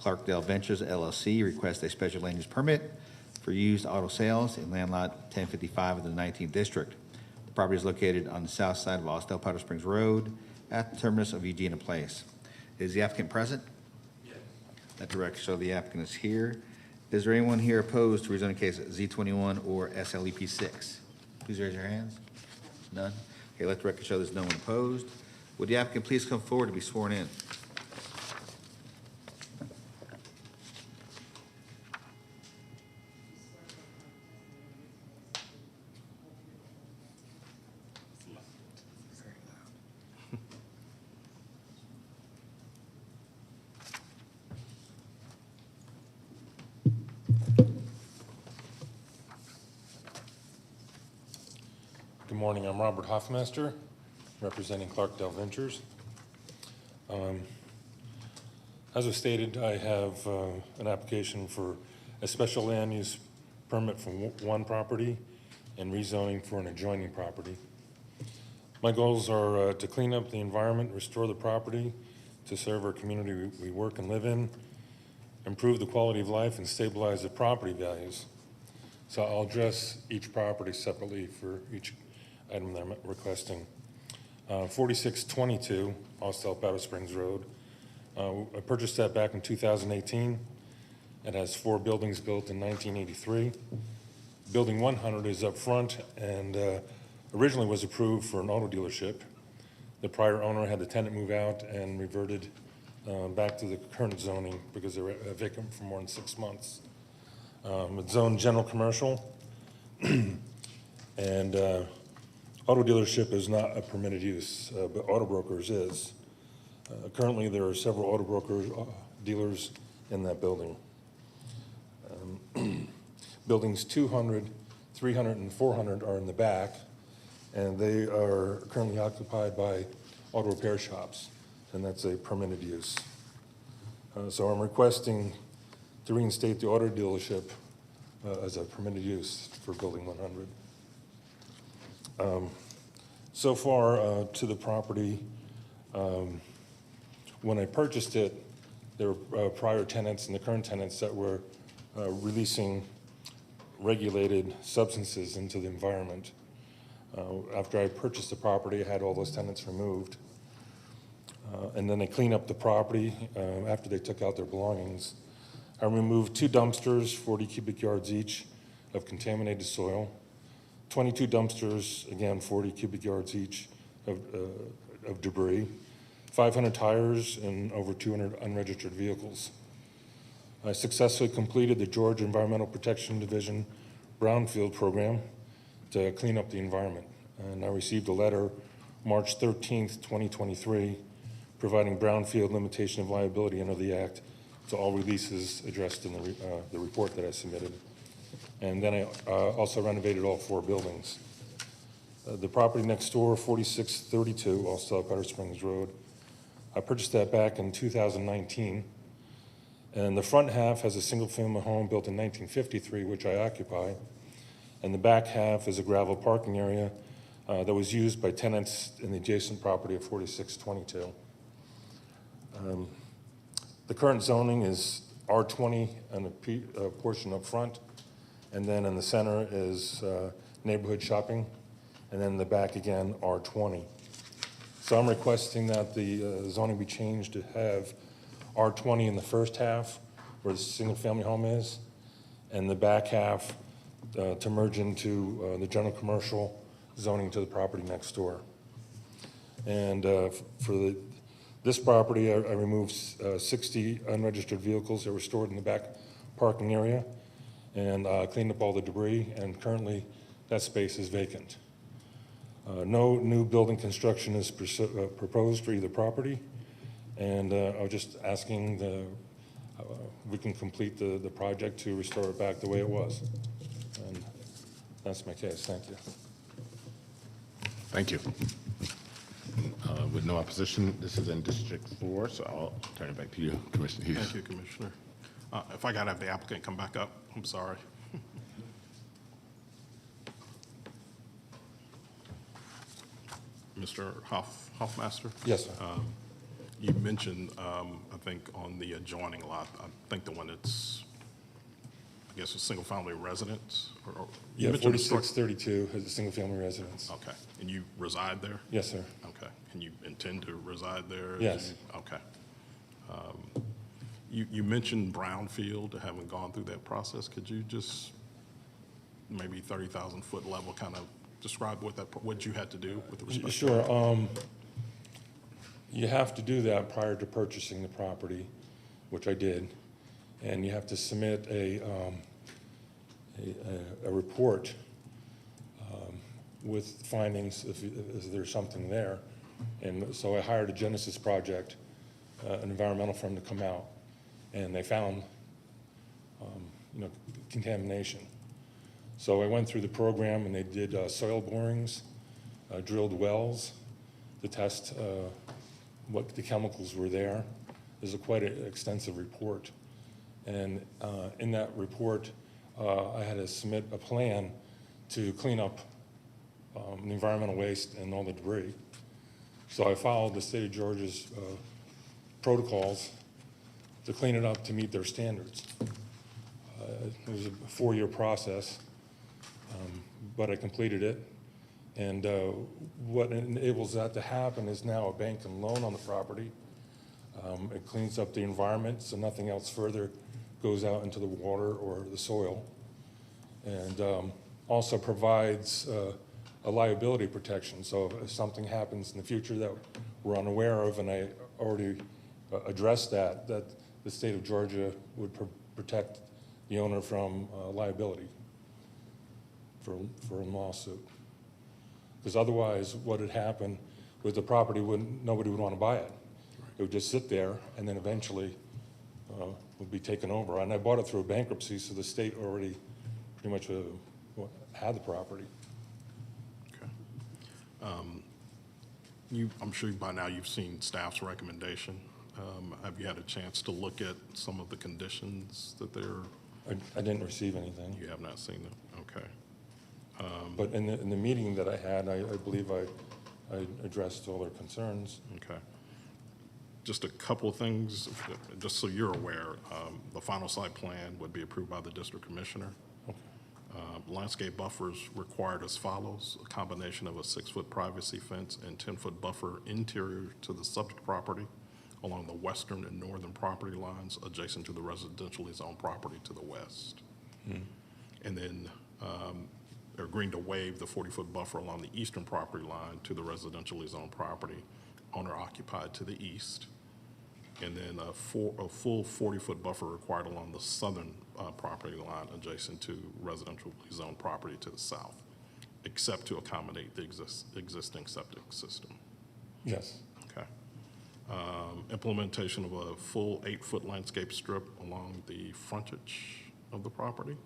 Clarkdale Ventures LLC requests a special land use permit for used auto sales in land lot 1055 of the 19th district. The property is located on the south side of Austell Powder Springs Road at the terminus of Eugenia Place. Is the applicant present? Yes. Let the record show the applicant is here. Is there anyone here opposed to rezoning case Z21 or SLEP 6? Please raise your hands. None? Okay, let the record show there's no one opposed. Would the applicant please come forward to be sworn in? Good morning, I'm Robert Hoffmeister, representing Clarkdale Ventures. As was stated, I have an application for a special land use permit for one property and rezoning for an adjoining property. My goals are to clean up the environment, restore the property, to serve our community we work and live in, improve the quality of life, and stabilize the property values. So I'll address each property separately for each item that I'm requesting. 4622 Austell Powder Springs Road. I purchased that back in 2018. It has 4 buildings built in 1983. Building 100 is up front and originally was approved for an auto dealership. The prior owner had the tenant move out and reverted back to the current zoning because they were vacant for more than 6 months. It's zoned general commercial and auto dealership is not a permitted use, but auto brokers is. Currently, there are several auto broker dealers in that building. Buildings 200, 300, and 400 are in the back, and they are currently occupied by auto repair shops, and that's a permitted use. So I'm requesting to reinstate the auto dealership as a permitted use for Building 100. So far to the property, when I purchased it, there were prior tenants and the current tenants that were releasing regulated substances into the environment. After I purchased the property, I had all those tenants removed. And then they cleaned up the property after they took out their belongings. I removed 2 dumpsters, 40 cubic yards each of contaminated soil, 22 dumpsters, again, 40 cubic yards each of debris, 500 tires, and over 200 unregistered vehicles. I successfully completed the Georgia Environmental Protection Division Brownfield program to clean up the environment. And I received a letter March 13th, 2023, providing brownfield limitation of liability under the Act to all releases addressed in the report that I submitted. And then I also renovated all 4 buildings. The property next door, 4632 Austell Powder Springs Road, I purchased that back in 2019. And the front half has a single-family home built in 1953, which I occupy. And the back half is a gravel parking area that was used by tenants in the adjacent property of 4622. The current zoning is R20 and a portion up front, and then in the center is neighborhood shopping, and then in the back again, R20. So I'm requesting that the zoning be changed to have R20 in the first half, where the single-family home is, and the back half to merge into the general commercial zoning to the property next door. And for this property, I removed 60 unregistered vehicles that were stored in the back parking area and cleaned up all the debris, and currently that space is vacant. No new building construction is proposed for either property, and I was just asking we can complete the project to restore it back the way it was. And that's my case. Thank you. Thank you. With no opposition, this is in District 4, so I'll turn it back to you, Commissioner Hughes. Thank you, Commissioner. If I got to have the applicant come back up, I'm sorry. Mr. Hoffmaster? Yes, sir. You mentioned, I think, on the adjoining lot, I think the one that's, I guess, a single-family residence? Yeah, 4632 has a single-family residence. Okay. And you reside there? Yes, sir. Okay. And you intend to reside there? Yes. Okay. You mentioned brownfield, having gone through that process. Could you just maybe 30,000-foot level kind of describe what you had to do with respect to that? Sure. You have to do that prior to purchasing the property, which I did, and you have to submit a report with findings if there's something there. And so I hired a Genesis Project, an environmental firm, to come out, and they found contamination. So I went through the program, and they did soil borings, drilled wells to test what the chemicals were there. There's quite an extensive report. And in that report, I had to submit a plan to clean up the environmental waste and all the debris. So I followed the state of Georgia's protocols to clean it up to meet their standards. It was a 4-year process, but I completed it. And what enables that to happen is now a bank can loan on the property. It cleans up the environment so nothing else further goes out into the water or the soil. And also provides a liability protection. So if something happens in the future that we're unaware of, and I already addressed that the state of Georgia would protect the owner from liability for a lawsuit. Because otherwise, what would happen with the property, nobody would want to buy it. It would just sit there, and then eventually would be taken over. And I bought it through a bankruptcy, so the state already pretty much had the property. I'm sure by now you've seen staff's recommendation. Have you had a chance to look at some of the conditions that they're? I didn't receive anything. You have not seen them? Okay. But in the meeting that I had, I believe I addressed all their concerns. Okay. Just a couple of things, just so you're aware, the final site plan would be approved by the district commissioner. Okay. Landscape buffers required as follows: a combination of a 6-foot privacy fence and 10-foot buffer interior to the subject property along the western and northern property lines adjacent to the residentially zoned property to the west. And then they're agreeing to waive the 40-foot buffer along the eastern property line to the residentially zoned property owner occupied to the east. And then a full 40-foot buffer required along the southern property line adjacent to residentially zoned property to the south, except to accommodate the existing septic system. Yes. Okay. Implementation of a full 8-foot landscape strip along the frontage of the property.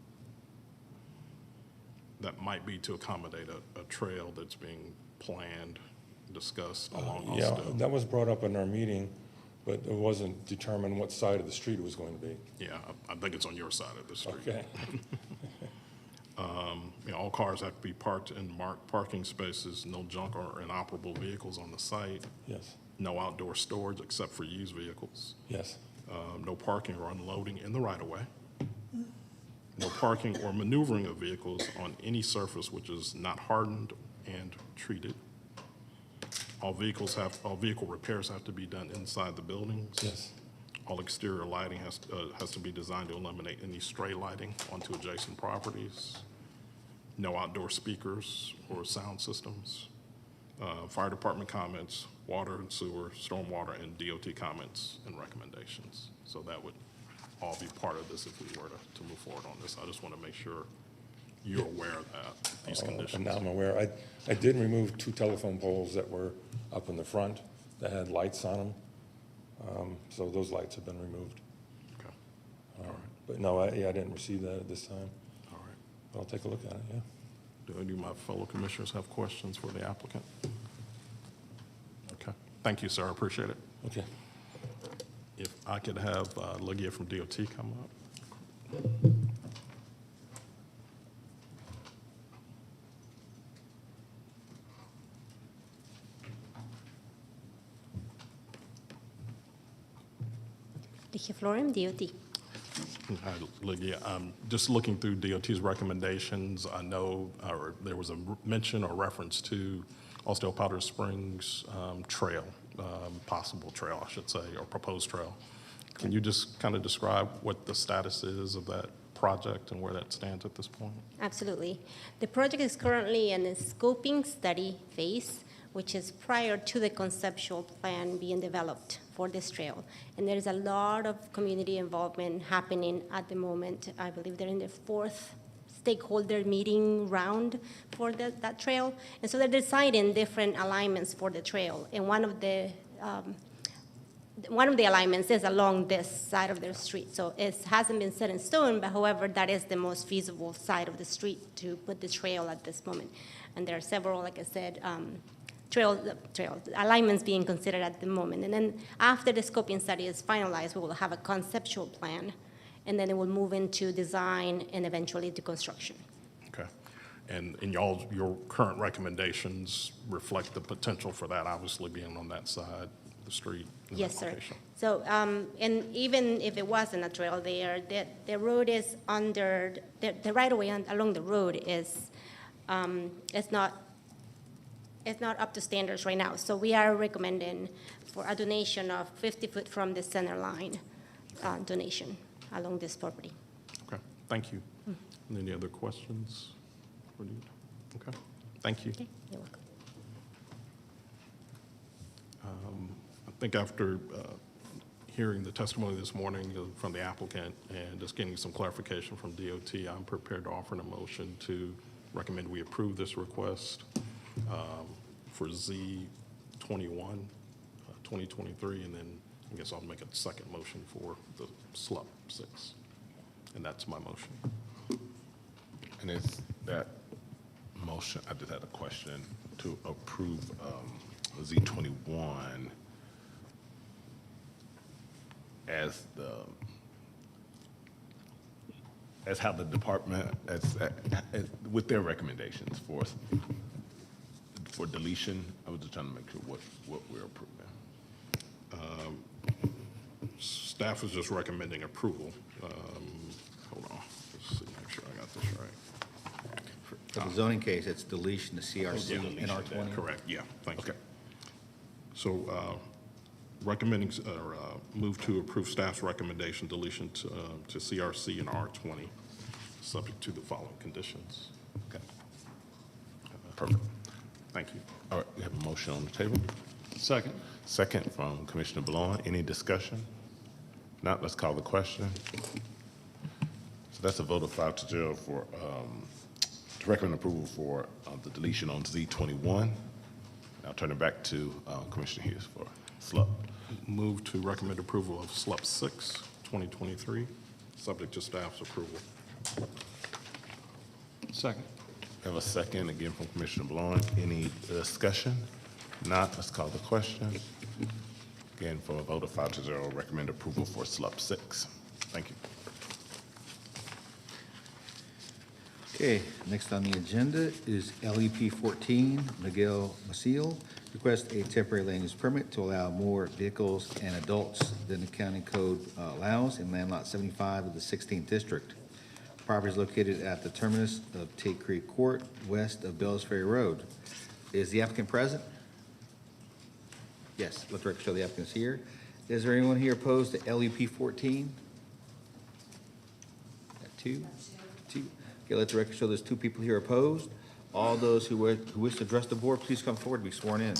That might be to accommodate a trail that's being planned, discussed along Yeah, Austin. that was brought up in our meeting, but it wasn't determined what side of the street it was going to be. Yeah, I think it's on your side of the street. Okay. All cars have to be parked in marked parking spaces, no junk or inoperable vehicles on the site. Yes. No outdoor storage except for used vehicles. Yes. No parking or unloading in the right-of-way. No parking or maneuvering of vehicles on any surface which is not hardened and treated. All vehicle repairs have to be done inside the buildings. Yes. All exterior lighting has to be designed to eliminate any stray lighting onto adjacent properties. No outdoor speakers or sound systems. Fire department comments, water and sewer, stormwater, and DOT comments and recommendations. So that would all be part of this if we were to move forward on this. I just want to make sure you're aware of that, these conditions. And now I'm aware. I did remove 2 telephone poles that were up in the front that had lights on them. So those lights have been removed. Okay. All right. But no, I didn't receive that at this time. All right. But I'll take a look at it, yeah. Do any of my fellow commissioners have questions for the applicant? Okay. Thank you, sir. I appreciate it. Okay. If I could have Lygia from DOT come up. Lygia Florim, DOT. Hi, Lygia. Just looking through DOT's recommendations, I know there was a mention or reference to Austell Powder Springs trail, possible trail, I should say, or proposed trail. Can you just kind of describe what the status is of that project and where that stands at this point? Absolutely. The project is currently in a scoping study phase. which is prior to the conceptual plan being developed for this trail. And there's a lot of community involvement happening at the moment. I believe they're in their fourth stakeholder meeting round for that trail. And so they're deciding different alignments for the trail. And one of the alignments is along this side of their street. So it hasn't been set in stone, but however, that is the most feasible side of the street to put the trail at this moment. And there are several, like I said, trail alignments being considered at the moment. And then after the scoping study is finalized, we will have a conceptual plan, and then it will move into design and eventually to construction. Okay. And your current recommendations reflect the potential for that, obviously being on that side of the street? Yes, sir. So, and even if it wasn't a trail there, the road is under, the right-of-way along the road is, it's not up to standards right now. So we are recommending for a donation of 50 foot from the center line donation along this property. Okay, thank you. Any other questions? Okay, thank you. Okay, you're welcome. I think after hearing the testimony this morning from the applicant and just getting some clarification from DOT, I'm prepared to offer a motion to recommend we approve this request for Z21, 2023, and then I guess I'll make a second motion for the SLUP 6, and that's my motion. And is that motion, I just had a question, to approve Z21 as how the department, with their recommendations for deletion. I was just trying to make sure what we're approving. Staff is just recommending approval. Hold on, let's see, make sure I got this right. For the zoning case, it's deletion to CRC and R20? Correct, yeah, thank you. So recommending, or move to approve staff's recommendation deletion to CRC and R20, subject to the following conditions. Okay. Perfect. Thank you. All right, we have a motion on the table. Second. Second from Commissioner Blouin. Any discussion? Not, let's call the question. So that's a vote of 5-0 for, to recommend approval for the deletion on Z21. I'll turn it back to Commissioner Hughes for SLUP. Move to recommend approval of SLUP 6, 2023, subject to staff's approval. Second. We have a second again from Commissioner Blouin. Any discussion? Not, let's call the question. Again, for a vote of 5-0, recommend approval for SLUP 6. Thank you. Okay, next on the agenda is LEP 14, Miguel Maciel. Request a temporary land use permit to allow more vehicles and adults than the county code allows in land lot 75 of the 16th district. Property is located at the terminus of Tate Creek Court, west of Bells Ferry Road. Is the applicant present? Yes, let the record show the applicant's here. Is there anyone here opposed to LEP 14? Got two? Two. Okay, let the record show there's two people here opposed. All those who wish to address the board, please come forward to be sworn in.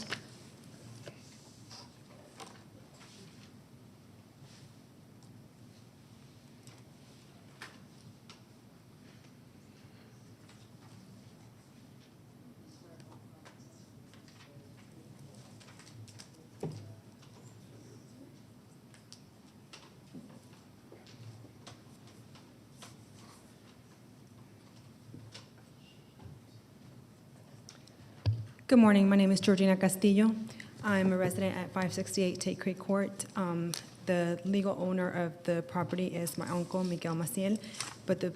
Good morning. My name is Georgina Castillo. I'm a resident at 568 Tate Creek Court. The legal owner of the property is my uncle, Miguel Maciel, but the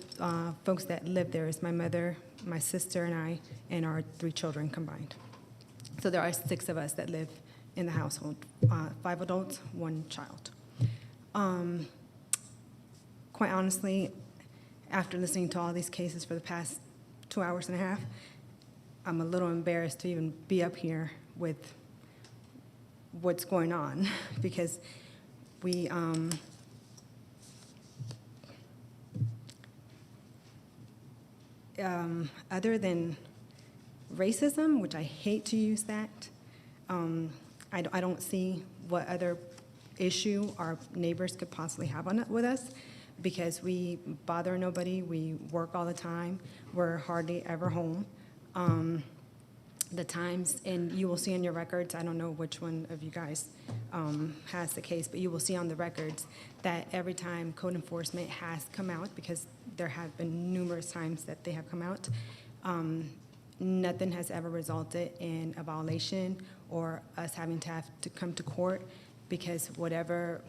folks that live there is my mother, my sister, and I, and our 3 children combined. So there are 6 of us that live in the household, 5 adults, 1 child. Quite honestly, after listening to all these cases for the past 2 hours and a half, I'm a little embarrassed to even be up here with what's going on because we, other than racism, which I hate to use that, I don't see what other issue our neighbors could possibly have on it with us, because we bother nobody, we work all the time, we're hardly ever home. The times, and you will see on your records, I don't know which one of you guys has the case, but you will see on the records that every time code enforcement has come out, because there have been numerous times that they have come out, nothing has ever resulted in a violation or us having to have to come to court, because whatever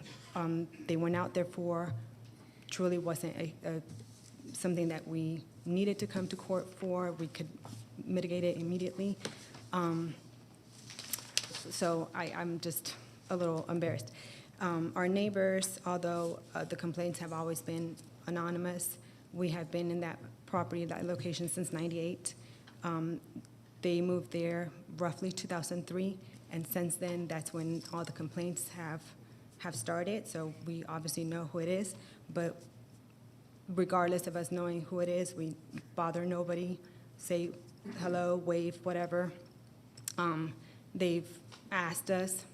they went out there for truly wasn't something that we needed to come to court for. We could mitigate it immediately. So I'm just a little embarrassed. Our neighbors, although the complaints have always been anonymous, we have been in that property, that location since '98. They moved there roughly 2003, and since then, that's when all the complaints have started. So we obviously know who it is, but regardless of us knowing who it is, we bother nobody, say hello, wave, whatever. They've asked us,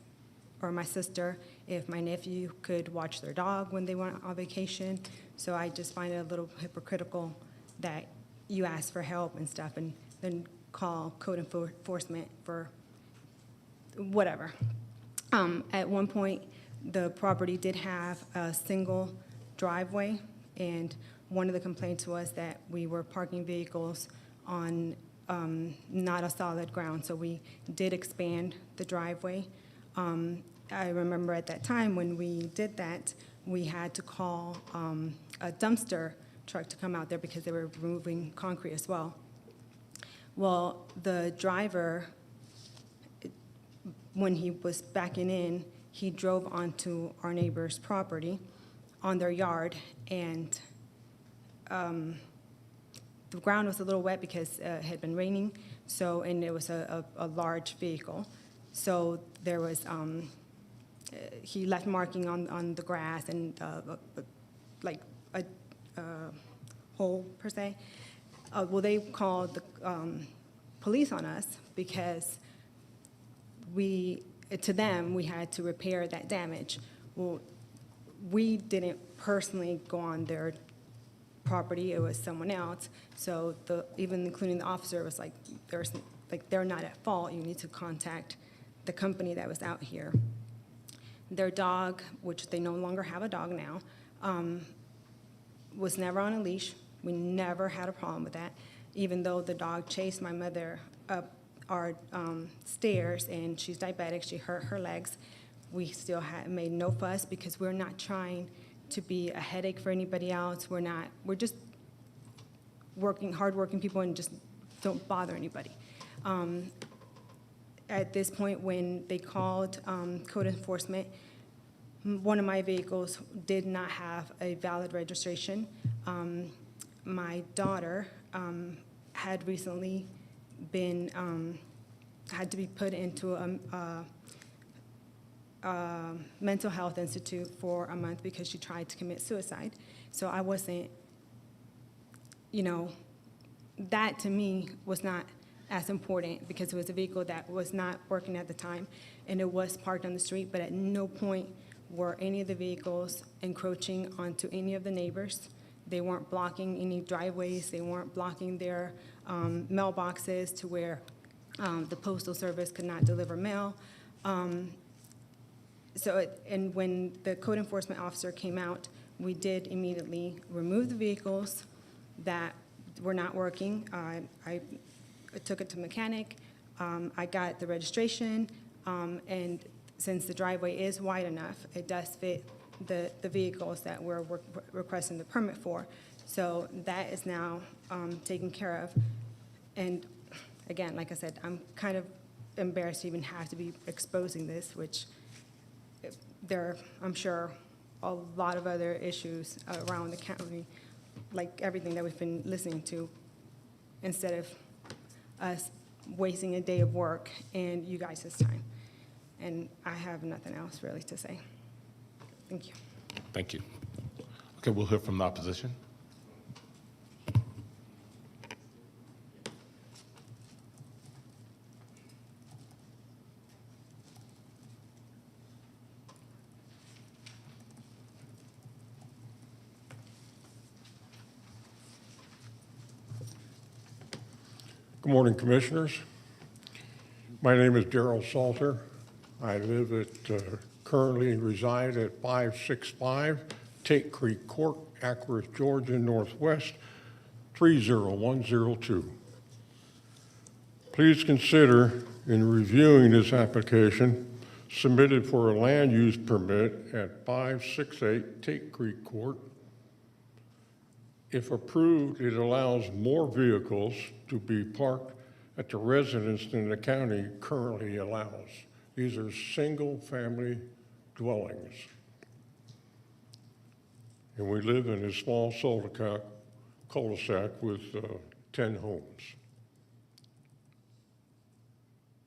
or my sister, if my nephew could watch their dog when they went on vacation. So I just find it a little hypocritical that you ask for help and stuff and then call code enforcement for whatever. At one point, the property did have a single driveway, and one of the complaints was that we were parking vehicles on not a solid ground, so we did expand the driveway. I remember at that time when we did that, we had to call a dumpster truck to come out there because they were removing concrete as well. Well, the driver, when he was backing in, he drove onto our neighbor's property on their yard, and the ground was a little wet because it had been raining, so, and it was a large vehicle. So there was, he left marking on the grass and like a hole per se. Well, they called the police on us because to them, we had to repair that damage. Well, we didn't personally go on their property, it was someone else. So even including the officer was like, they're not at fault, you need to contact the company that was out here. Their dog, which they no longer have a dog now, was never on a leash. We never had a problem with that, even though the dog chased my mother up our stairs, and she's diabetic, she hurt her legs. We still made no fuss because we're not trying to be a headache for anybody else. We're just hardworking people and just don't bother anybody. At this point, when they called code enforcement, one of my vehicles did not have a valid registration. My daughter had recently had to be put into a mental health institute for a month because she tried to commit suicide. So I wasn't, that to me was not as important because it was a vehicle that was not working at the time, and it was parked on the street, but at no point were any of the vehicles encroaching onto any of the neighbors. They weren't blocking any driveways, they weren't blocking their mailboxes to where the postal service could not deliver mail. And when the code enforcement officer came out, we did immediately remove the vehicles that were not working. I took it to mechanic. I got the registration, and since the driveway is wide enough, it does fit the vehicles that we're requesting the permit for. So that is now taken care of. And again, like I said, I'm kind of embarrassed to even have to be exposing this, which there are, I'm sure, a lot of other issues around the county, like everything that we've been listening to, instead of us wasting a day of work and you guys' time. And I have nothing else really to say. Thank you. Thank you. Okay, we'll hear from the opposition. Good morning, Commissioners. My name is Darrell Salter. I live currently reside at 565 Tate Creek Court, Acworth, Georgia, Northwest 30102. Please consider, in reviewing this application, submitted for a land use permit at 568 Tate Creek Court. If approved, it allows more vehicles to be parked at the residence than the county currently allows. These are single-family dwellings. And we live in a small cul-de-sac with 10 homes.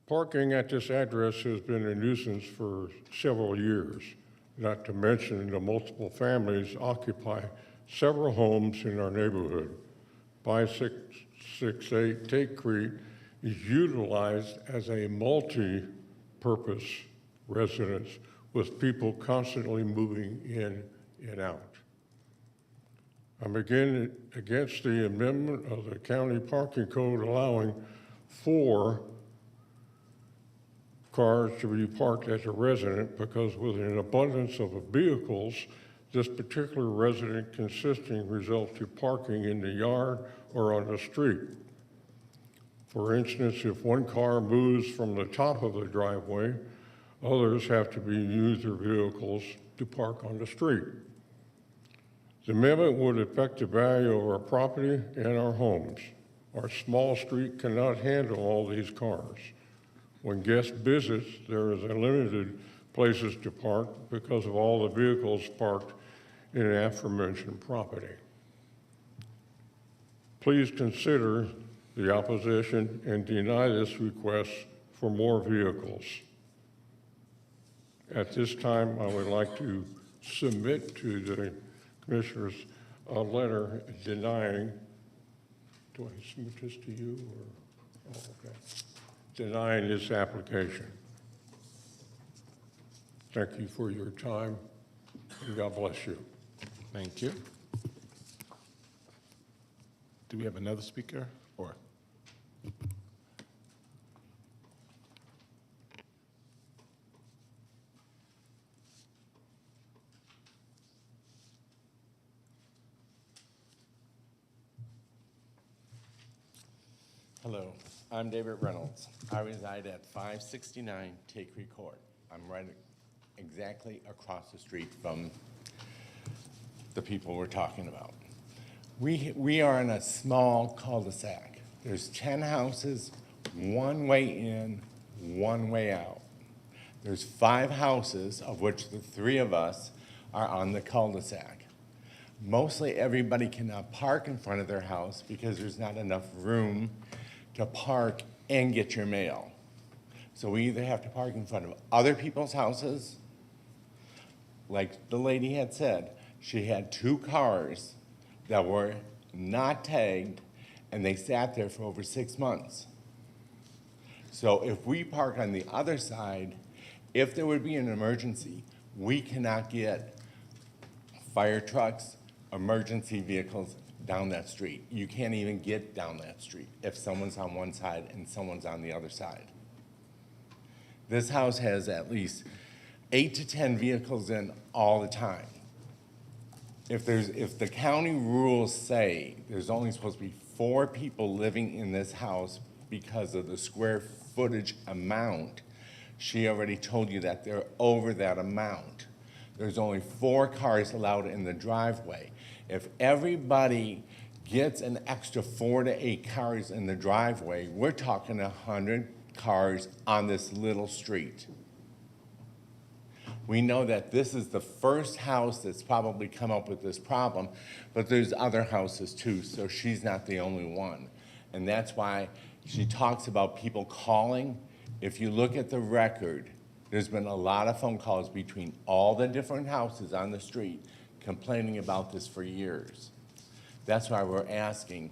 Parking at this address has been a nuisance for several years, not to mention the multiple families occupy several homes in our neighborhood. 5668 Tate Creek is utilized as a multi-purpose residence with people constantly moving in and out. I'm again against the amendment of the county parking code allowing 4 cars to be parked as a resident, because with an abundance of vehicles, this particular resident consisting results to parking in the yard or on the street. For instance, if one car moves from the top of the driveway, others have to use their vehicles to park on the street. The amendment would affect the value of our property and our homes. Our small street cannot handle all these cars. When guests visit, there is a limited places to park because of all the vehicles parked in an aforementioned property. Please consider the opposition and deny this request for more vehicles. At this time, I would like to submit to the commissioners a letter denying, do I submit this to you or, oh, okay. Denying this application. Thank you for your time, and God bless you. Thank you. Do we have another speaker, or? Hello, I'm David Reynolds. I reside at 569 Tate Creek Court. I'm right exactly across the street from the people we're talking about. We are in a small cul-de-sac. There's 10 houses, one way in, one way out. There's 5 houses, of which the 3 of us are on the cul-de-sac. Mostly everybody cannot park in front of their house because there's not enough room to park and get your mail. So we either have to park in front of other people's houses, like the lady had said, she had 2 cars that were not tagged, and they sat there for over 6 months. So if we park on the other side, if there would be an emergency, we cannot get fire trucks, emergency vehicles down that street. You can't even get down that street if someone's on one side and someone's on the other side. This house has at least 8 to 10 vehicles in all the time. If the county rules say there's only supposed to be 4 people living in this house because of the square footage amount, she already told you that they're over that amount. There's only 4 cars allowed in the driveway. If everybody gets an extra 4 to 8 cars in the driveway, we're talking 100 cars on this little street. We know that this is the first house that's probably come up with this problem, but there's other houses too, so she's not the only one. And that's why she talks about people calling. If you look at the record, there's been a lot of phone calls between all the different houses on the street complaining about this for years. That's why we're asking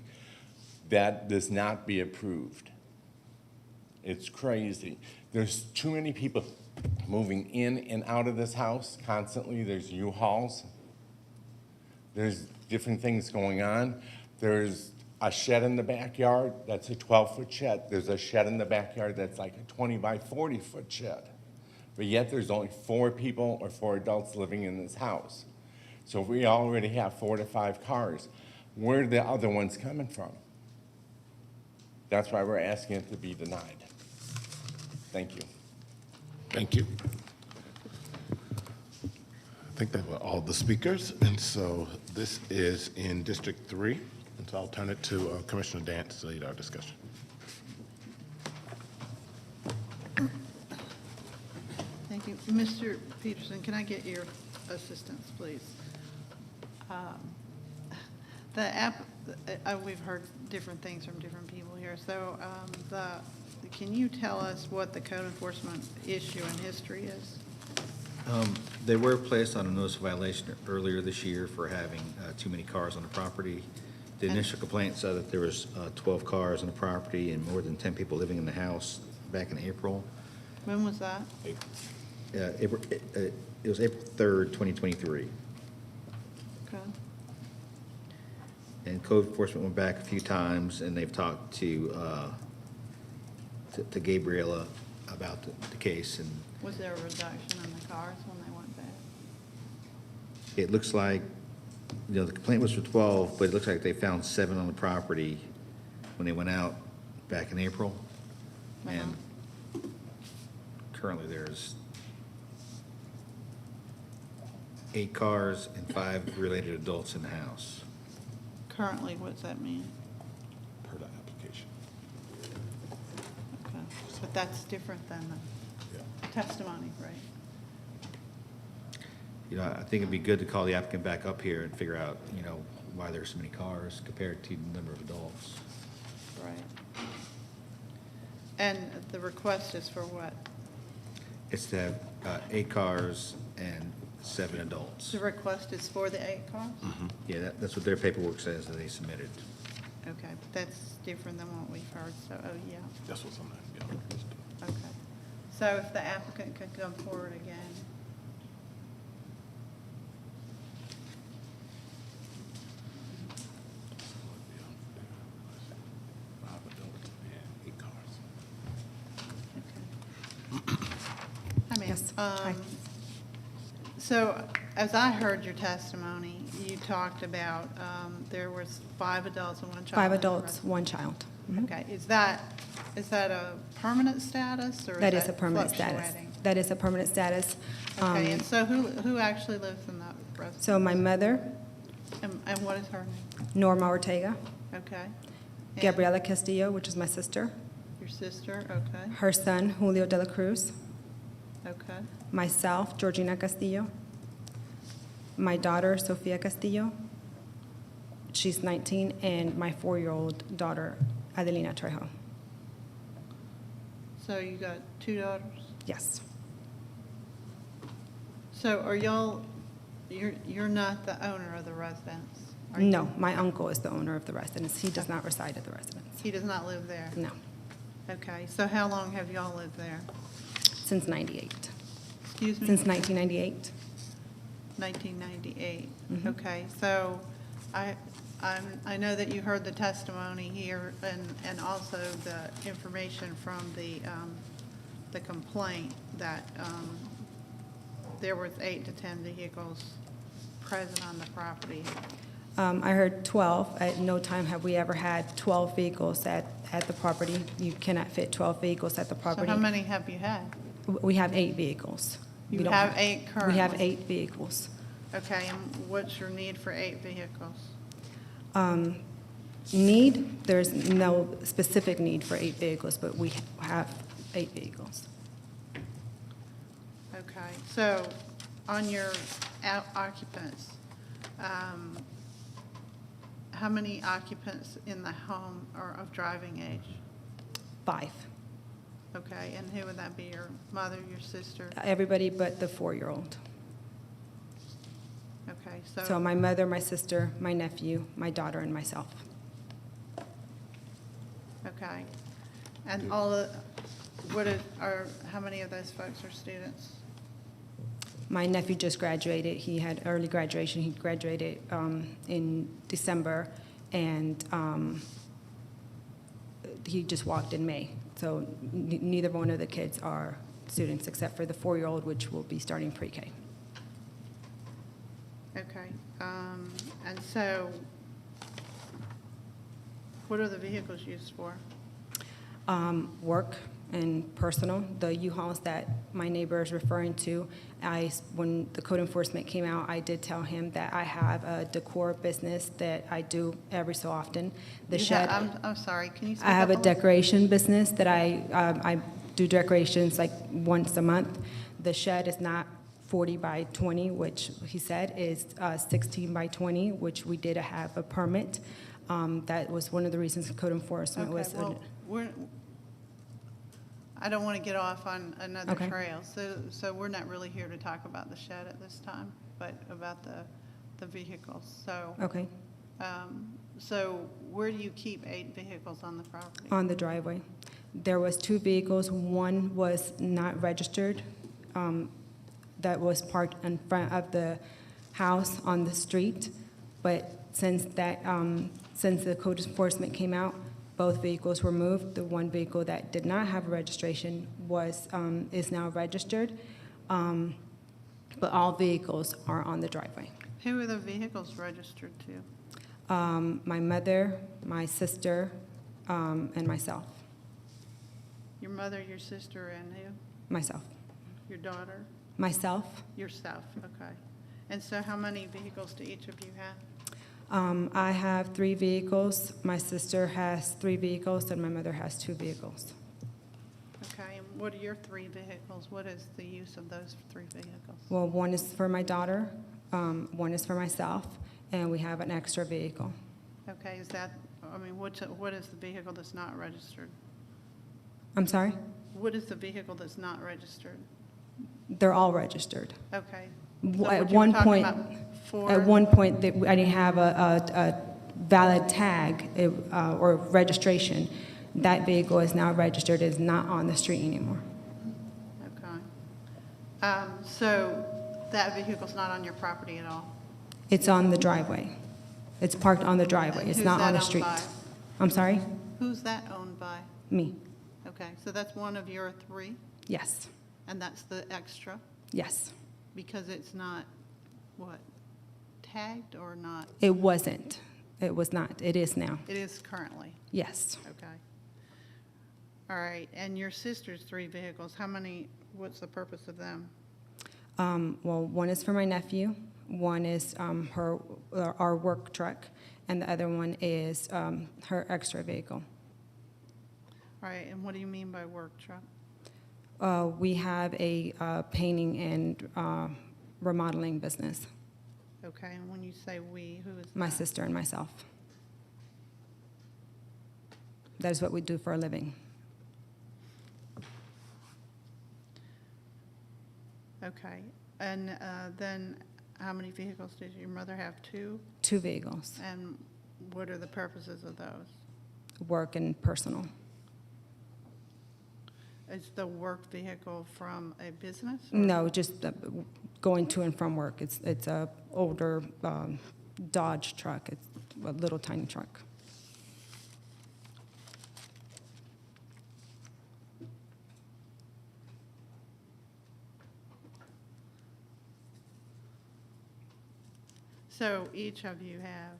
that this not be approved. It's crazy. There's too many people moving in and out of this house constantly. There's U-Hauls. There's different things going on. There's a shed in the backyard, that's a 12-foot shed. There's a shed in the backyard that's like a 20 by 40-foot shed. But yet there's only 4 people or 4 adults living in this house. So if we already have 4 to 5 cars, where are the other ones coming from? That's why we're asking it to be denied. Thank you. Thank you. I think that were all the speakers, and so this is in District 3, and so I'll turn it to Commissioner Dance to lead our discussion. Thank you. Mr. Peterson, can I get your assistance, please? We've heard different things from different people here. So can you tell us what the code enforcement issue and history is? They were placed on a notice of violation earlier this year for having too many cars on the property. The initial complaint said that there was 12 cars on the property and more than 10 people living in the house back in April. When was that? It was April 3rd, 2023. Okay. And code enforcement went back a few times, and they've talked to Gabriella about the case. And Was there a reduction in the cars when they went back? it looks like, the complaint was for 12, but it looks like they found 7 on the property when they went out back in April. And currently there's 8 cars and 5 related adults in the house. Currently, what's that mean? Per the application. Okay. But that's different than the testimony, right? I think it'd be good to call the applicant back up here and figure out, why there's so many cars compared to the number of adults. Right. And the request is for what? It's to have 8 cars and 7 adults. The request is for the 8 cars? Yeah, that's what their paperwork says that they submitted. Okay, but that's different than what we've heard, so, yeah. That's what's on that. Yeah. Okay. So if the applicant could come forward again. Hi, ma'am. Yes. Hi. So as I heard your testimony, you talked about there was 5 adults and 1 child. 5 adults, 1 child. Mhm. Okay, is that a permanent status, or is That is a permanent status. fluctuating? That is a permanent status. Okay, and so who actually lives in that residence? So my mother, And what is her name? Norma Ortega, Okay. And Gabriela Castillo, which is my sister, your sister, okay, her son, Julio de la Cruz, okay. myself, Georgina Castillo, my daughter, Sofia Castillo, she's 19, and my 4-year-old daughter, Adelina Trejo. So you got 2 daughters? Yes. So are y'all, you're not the owner of the residence? are No, you? my uncle is the owner of the residence. He does not reside at the residence. He does not live there? No, Okay, so how long have y'all lived there? since 98. Excuse me? Since 1998. 1998. Mhm. Okay, so I know that you heard the testimony here and also the information from the complaint that there was 8 to 10 vehicles present on the property. I heard 12. At no time have we ever had 12 vehicles at the property. You cannot fit 12 vehicles at the So property. how many have you had? We have 8 vehicles. We You don't have 8 currently? We have 8 vehicles. Okay, and what's your need for 8 vehicles? Need, there's no specific need for 8 vehicles, but we have 8 vehicles. Okay, so on your occupants, how many occupants in the home are of driving age? 5. Okay, and who would that be, your mother, your sister? Everybody but the 4-year-old. Okay, So my mother, my sister, my nephew, my daughter, and myself. Okay, and how many of those folks are students? My nephew just graduated. He had early graduation. He graduated in December, and he just walked in May. So neither one of the kids are students, except for the 4-year-old, which will be starting pre-K. Okay, and so what are the vehicles used for? Work and personal. The U-Hauls that my neighbor is referring to, when the code enforcement came out, I did tell him that I have a decor business that I do every so often. The shed. I'm sorry, can you speak I have up a little? decoration business that I do decorations like once a month. The shed is not 40 by 20, which he said is 16 by 20, which we did have a permit. That was one of the reasons code enforcement was. Okay, well, I don't want to get off on another Okay. trail, so we're not really here to talk about the shed at this time, but about the vehicles, so. Okay, So where do you keep 8 vehicles on the property? on the driveway. There was 2 vehicles. One was not registered, that was parked in front of the house on the street. But since the code enforcement came out, both vehicles were moved. The one vehicle that did not have a registration is now registered. But all vehicles are on the driveway. Who are the vehicles registered to? My mother, my sister, and myself. Your mother, your sister, and who? Myself. Your daughter? Myself. Yourself, okay. And so how many vehicles do each of you have? I have 3 vehicles. My sister has 3 vehicles, and my mother has 2 vehicles. Okay, and what are your 3 vehicles? What is the use of those 3 vehicles? Well, one is for my daughter, one is for myself, and we have an extra vehicle. Okay, is that, I mean, what is the vehicle that's not registered? I'm sorry? What is the vehicle that's not registered? They're all registered. Okay. So At what you were one talking point, about, 4? at one point, I didn't have a valid tag or registration. That vehicle is now registered, is not on the street anymore. Okay. So that vehicle's not on your property at all? It's on the driveway. It's parked on the driveway. And It's who's not that on the owned street. by? I'm sorry? Who's that owned by? Me. Okay, so that's one of your 3? Yes. And that's the extra? Yes. Because it's not, what, tagged or not? It wasn't. It was not. It is now. It is currently? Yes. Okay. All right, and your sister's 3 vehicles, what's the purpose of them? Well, one is for my nephew, one is our work truck, and the other one is her extra vehicle. All right, and what do you mean by work truck? We have a painting and remodeling business. Okay, and when you say we, who is that? My sister and myself. That is what we do for a living. Okay, and then how many vehicles did your mother have? 2? 2 vehicles, And what are the purposes of those? work and personal. Is the work vehicle from a business? or- No, just going to and from work. It's a older Dodge truck. It's a little tiny truck. So each of you have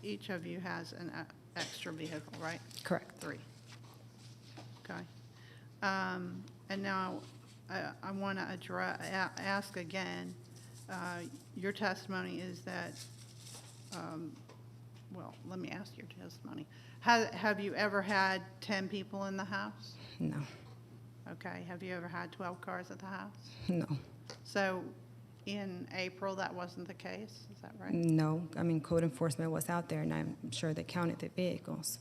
each of you has an extra vehicle, right? Correct. 3. Okay. And now I want to ask again, your testimony is that, well, let me ask your testimony. Have you ever had 10 people in the house? No. Okay. Have you ever had 12 cars at the house? No. So in April, that wasn't the case, is that right? No. I mean, code enforcement was out there, and I'm sure they counted the vehicles.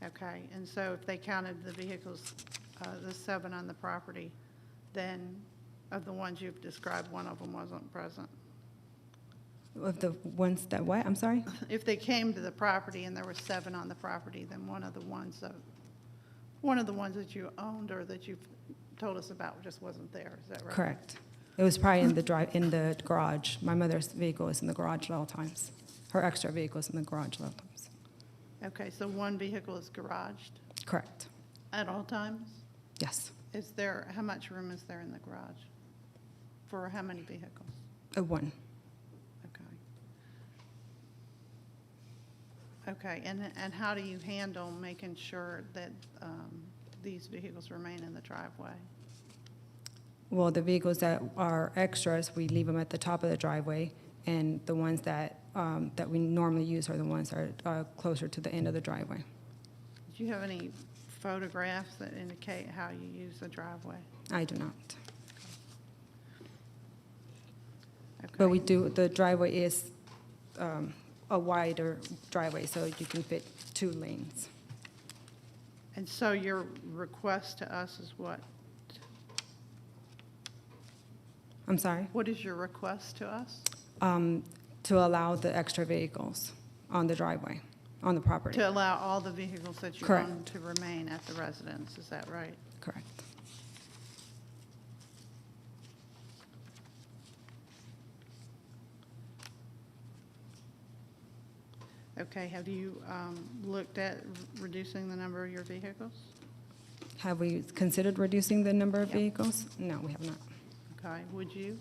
Okay, and so if they counted the vehicles, the 7 on the property, then of the ones you've described, one of them wasn't present? Of the ones that what? I'm sorry? If they came to the property and there were 7 on the property, then one of the ones that you owned or that you've told us about just wasn't there, is that right? Correct. It was probably in the garage. My mother's vehicle is in the garage at all times. Her extra vehicle is in the garage at all times. Okay, so one vehicle is garaged Correct. at all times? Yes. How much room is there in the garage? For how many vehicles? One. Okay, and how do you handle making sure that these vehicles remain in the driveway? Well, the vehicles that are extras, we leave them at the top of the driveway, and the ones that that we normally use are the ones that are closer to the end of the driveway. Do you have any photographs that indicate how you use the driveway? I do not. Okay. But we do, the driveway is a wider driveway, so you can fit 2 lanes. And so your request to us is what? I'm sorry? What is your request to us? To allow the extra vehicles on the driveway, on the property. To allow all the vehicles that you Correct. own to remain at the residence, is that right? Correct. Okay, have you looked at reducing the number of your vehicles? Have we considered reducing the number of Yep. vehicles? No, we have not. Okay, would you?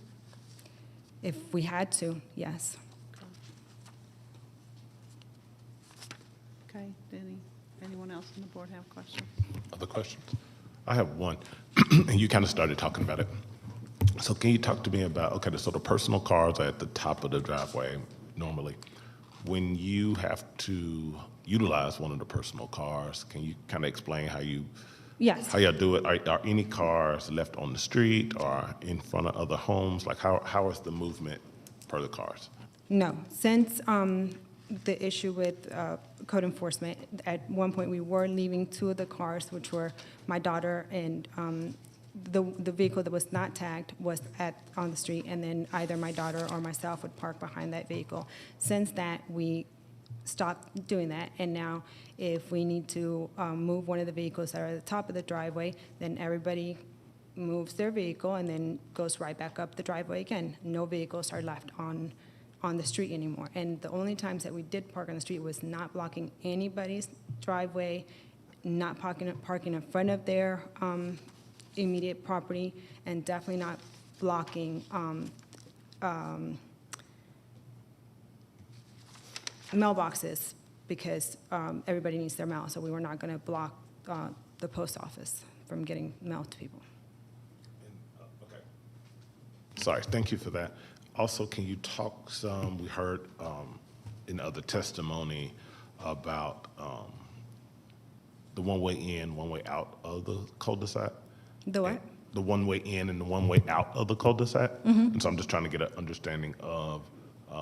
If we had to, yes. Okay, anyone else on the board have questions? Other questions? I have one, and you kind of started talking about it. So can you talk to me about, okay, so the personal cars are at the top of the driveway normally. When you have to utilize one of the personal cars, can you kind of explain how you Yes. how y'all do it? Are any cars left on the street or in front of other homes? Like how is the movement per the cars? No, since the issue with code enforcement, at one point we were leaving 2 of the cars, which were my daughter and the vehicle that was not tagged was on the street, and then either my daughter or myself would park behind that vehicle. Since that, we stopped doing that, and now if we need to move one of the vehicles that are at the top of the driveway, then everybody moves their vehicle and then goes right back up the driveway again. No vehicles are left on the street anymore. And the only times that we did park on the street was not blocking anybody's driveway, not parking in front of their immediate property, and definitely not blocking mailboxes, because everybody needs their mail, so we were not going to block the post office from getting mail to people. Okay. Sorry, thank you for that. Also, can you talk some, we heard in other testimony about the one-way in, one-way out of the cul-de-sac? The what? The one-way in and the one-way out of the cul-de-sac? Mhm. And so I'm just trying to get an understanding of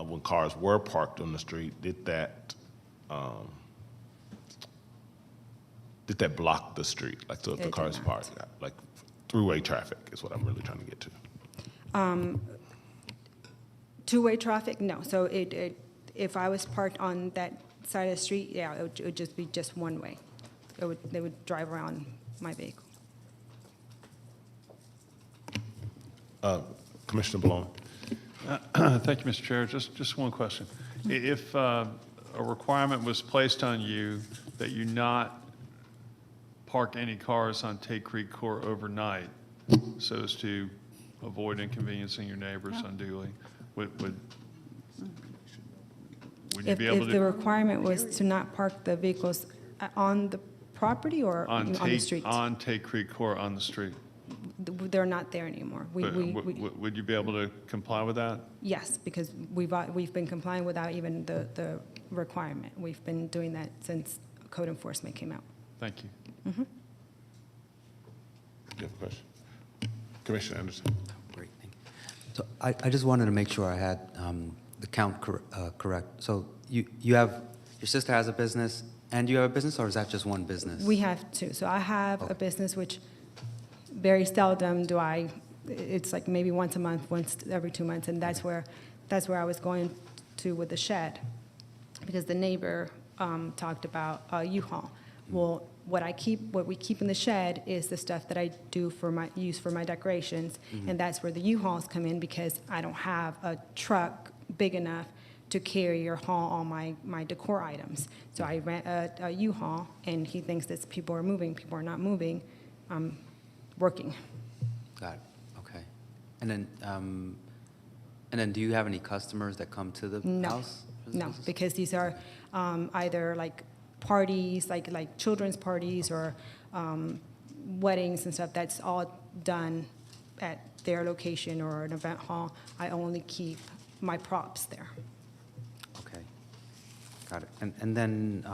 when cars were parked on the street, did that block the street? Like, so if the It cars did parked, like throughway traffic is what I'm really trying to get to. Two-way traffic, no. So if I was parked on that side of the street, yeah, it would just be just one way. They would drive around my vehicle. Commissioner Blown. Thank you, Mr. Chair. Just one question. If a requirement was placed on you that you not park any cars on Tate Creek Court overnight so as to avoid inconveniencing your neighbors unduly, would you be able If the to, requirement was to not park the vehicles on the property or on the street? on Tate Creek Court on the street? They're not there anymore. Would you be able to comply with that? Yes, because we've been complying without even the requirement. We've been doing that since code enforcement came out. Thank you. Mhm. You have a question? Commissioner Anderson. Great, thank you. So I just wanted to make sure I had the count correct. So you have, your sister has a business, and you have a business, or is that just one business? We have 2. So I have a business which very seldom do it's like maybe once a month, once every 2 months, and that's where I was going to with the shed, because the neighbor talked about U-Haul. Well, what we keep in the shed is the stuff that I do for my use for my decorations, and that's where the U-Hauls come in because I don't have a truck big enough to carry or haul all my decor items. So I rent a U-Haul, and he thinks that people are moving, people are not moving. I'm working. Got it, okay. And then do you have any customers that come to the house? No, because these are either like parties, like children's parties or weddings and stuff. That's all done at their location or an event hall. I only keep my props there. Okay, got it. And then,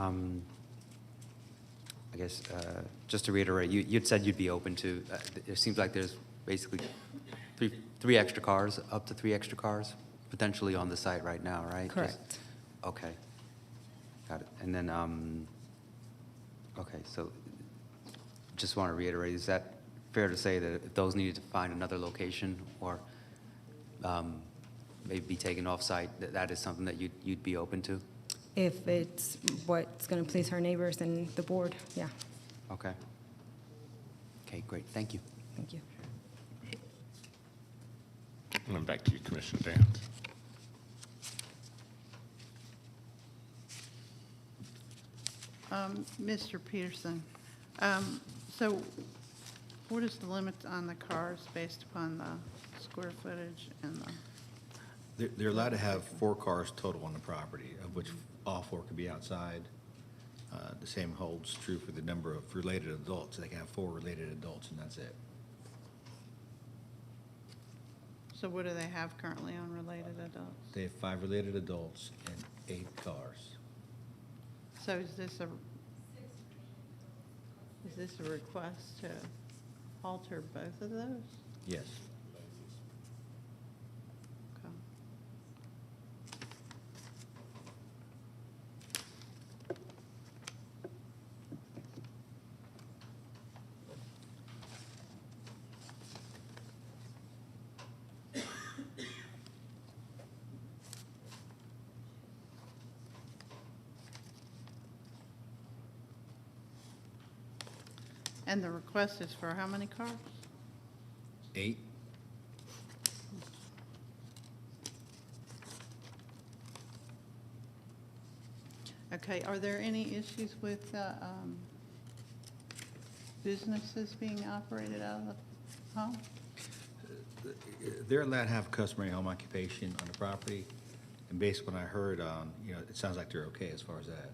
I guess, just to reiterate, you'd said you'd be open to, it seems like there's basically three extra cars, up to 3 extra cars, potentially on the site right now, right? Correct. Okay, got it. And then, okay, so just want to reiterate, is that fair to say that if those needed to find another location or maybe be taken off-site, that is something that you'd be open to? If it's what's going to please our neighbors and the board, yeah. Okay. Okay, great, thank you. Thank you. And then back to you, Commissioner Dance. Mr. Peterson, so what is the limit on the cars based upon the square footage and the? They're allowed to have 4 cars total on the property, of which all 4 could be outside. The same holds true for the number of related adults. They can have 4 related adults, and that's it. So what do they have currently on related adults? They have 5 related adults and 8 cars. So is this a request to alter both of those? Yes. Okay. And the request is for how many cars? 8. Okay, are there any issues with businesses being operated out of the home? They're allowed to have customary home occupation on the property, and based on what I heard, it sounds like they're okay as far as that.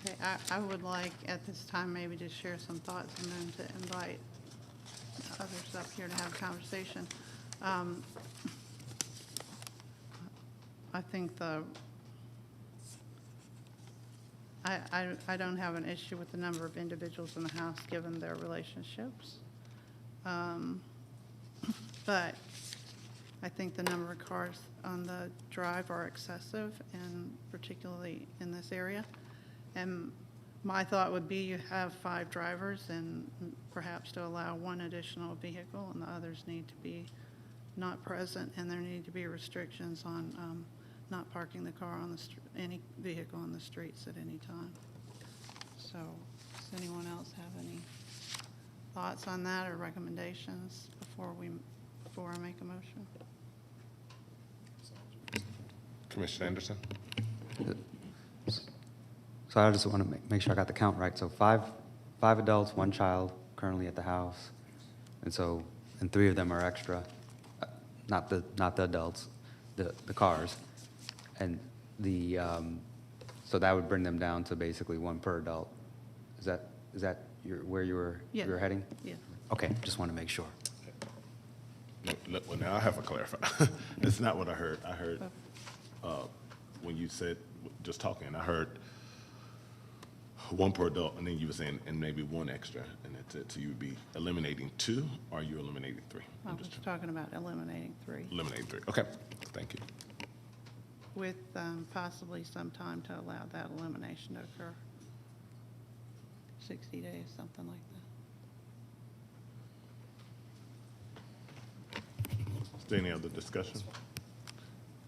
Okay, I would like at this time maybe to share some thoughts and then to invite others up here to have a conversation. I think I don't have an issue with the number of individuals in the house given their relationships. But I think the number of cars on the drive are excessive, and particularly in this area. And my thought would be you have 5 drivers and perhaps to allow 1 additional vehicle, and the others need to be not present, and there need to be restrictions on not parking the car on any vehicle on the streets at any time. So does anyone else have any thoughts on that or recommendations before I make a motion? Commissioner Anderson? So I just want to make sure I got the count right. So five adults, 1 child currently at the house, and 3 of them are extra, not the adults, the cars, and so that would bring them down to basically 1 per adult. Is that where you were heading? Yeah. Okay, just want to make sure. No, well, now I have to clarify. That's not what I heard. I heard when you said, just talking, I heard 1 per adult, and then you were saying, and maybe 1 extra, and that's it. So you would be eliminating 2, or are you eliminating 3? I was talking about eliminating 3. Eliminating 3. Okay, thank you. With possibly some time to allow that elimination to occur. 60 days, something like Is there any other discussion?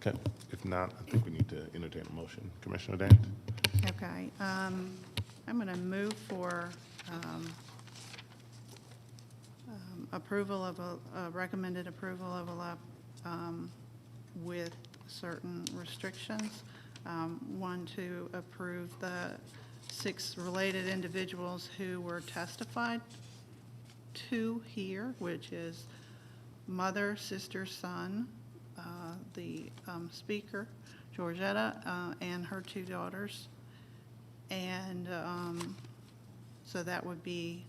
Okay, if not, I think we need to entertain a motion. Commissioner Dant? Okay, I'm going to move for approval of recommended approval of a LUP with certain restrictions. One, to approve the 6 related individuals who were testified to here, which is mother, sister, son, the speaker, Georgetta, and her 2 daughters. And so that would be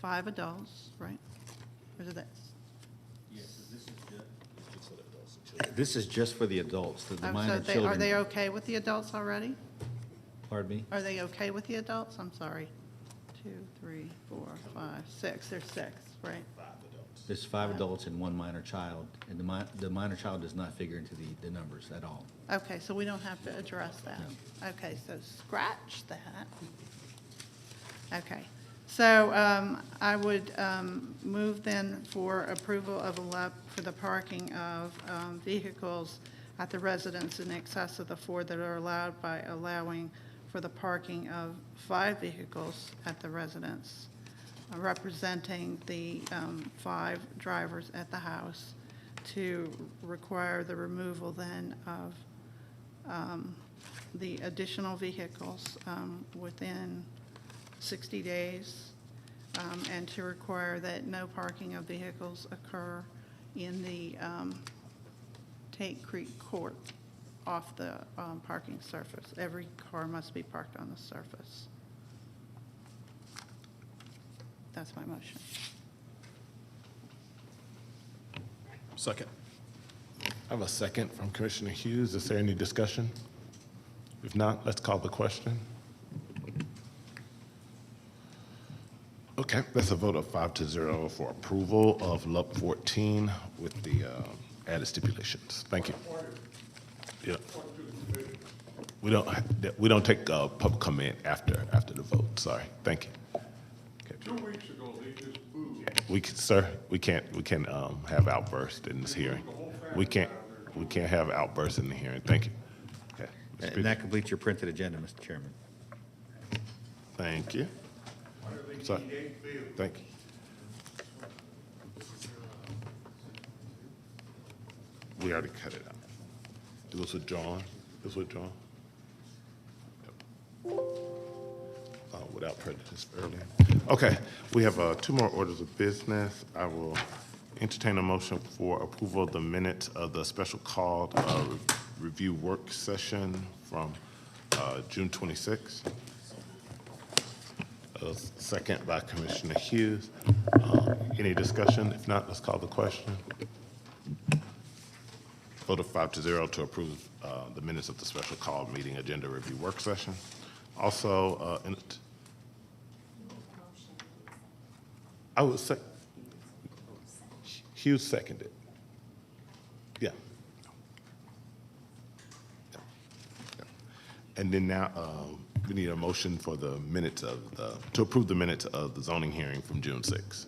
5 adults, right? Or is it that? This is just for the adults. The Oh, minor so children. are they okay with the adults already? Pardon me? Are they okay with the adults? I'm sorry. 2, 3, 4, 5, 6. There's 6, right? There's 5 adults and 1 minor child, and the minor child does not figure into the numbers at all. Okay, so we don't have to address that. Okay, so scratch that. Okay, so I would move then for approval of a LUP for the parking of vehicles at the residence in excess of the 4 that are allowed, by allowing for the parking of 5 vehicles at the residence, representing the 5 drivers at the house, to require the removal then of the additional vehicles within 60 days, and to require that no parking of vehicles occur in the Tate Creek Court off the parking surface. Every car must be parked on the surface. That's my motion. Second. I have a second from Commissioner Hughes. Is there any discussion? If not, let's call the question. Okay, that's a vote of 5-0 for approval of LUP 14 with the added stipulations. Thank you. Yeah. We don't take public comment after the vote. Sorry. Thank you. 2 weeks ago, they just booed. Sir, we can't have outbursts in this hearing. We can't have outbursts in the hearing. Thank you. Okay. And that completes your printed agenda, Mr. Chairman. Thank you. Sorry. Thank you. We already cut it out. It was withdrawn. It was withdrawn. Yep. Without prejudice earlier. Okay, we have 2 more orders of business. I will entertain a motion for approval of the minutes of the special called review work session from June 26th. Second by Commissioner Hughes. Any discussion? If not, let's call the question. Vote of 5-0 to approve the minutes of the special call meeting agenda review work session. Also, I would say, Hughes seconded. Yeah. And then now, we need a motion for the minutes of to approve the minutes of the zoning hearing from June 6th.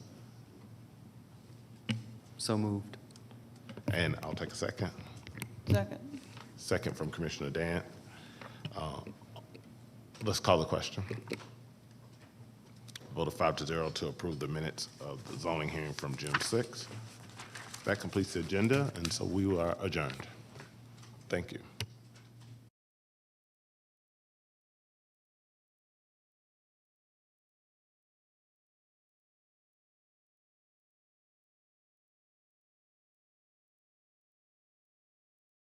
So moved. And I'll take a second. Second. Second from Commissioner Dant. Let's call the question. Vote of 5-0 to approve the minutes of the zoning hearing from June 6th. That completes the agenda, and so we are adjourned. Thank you.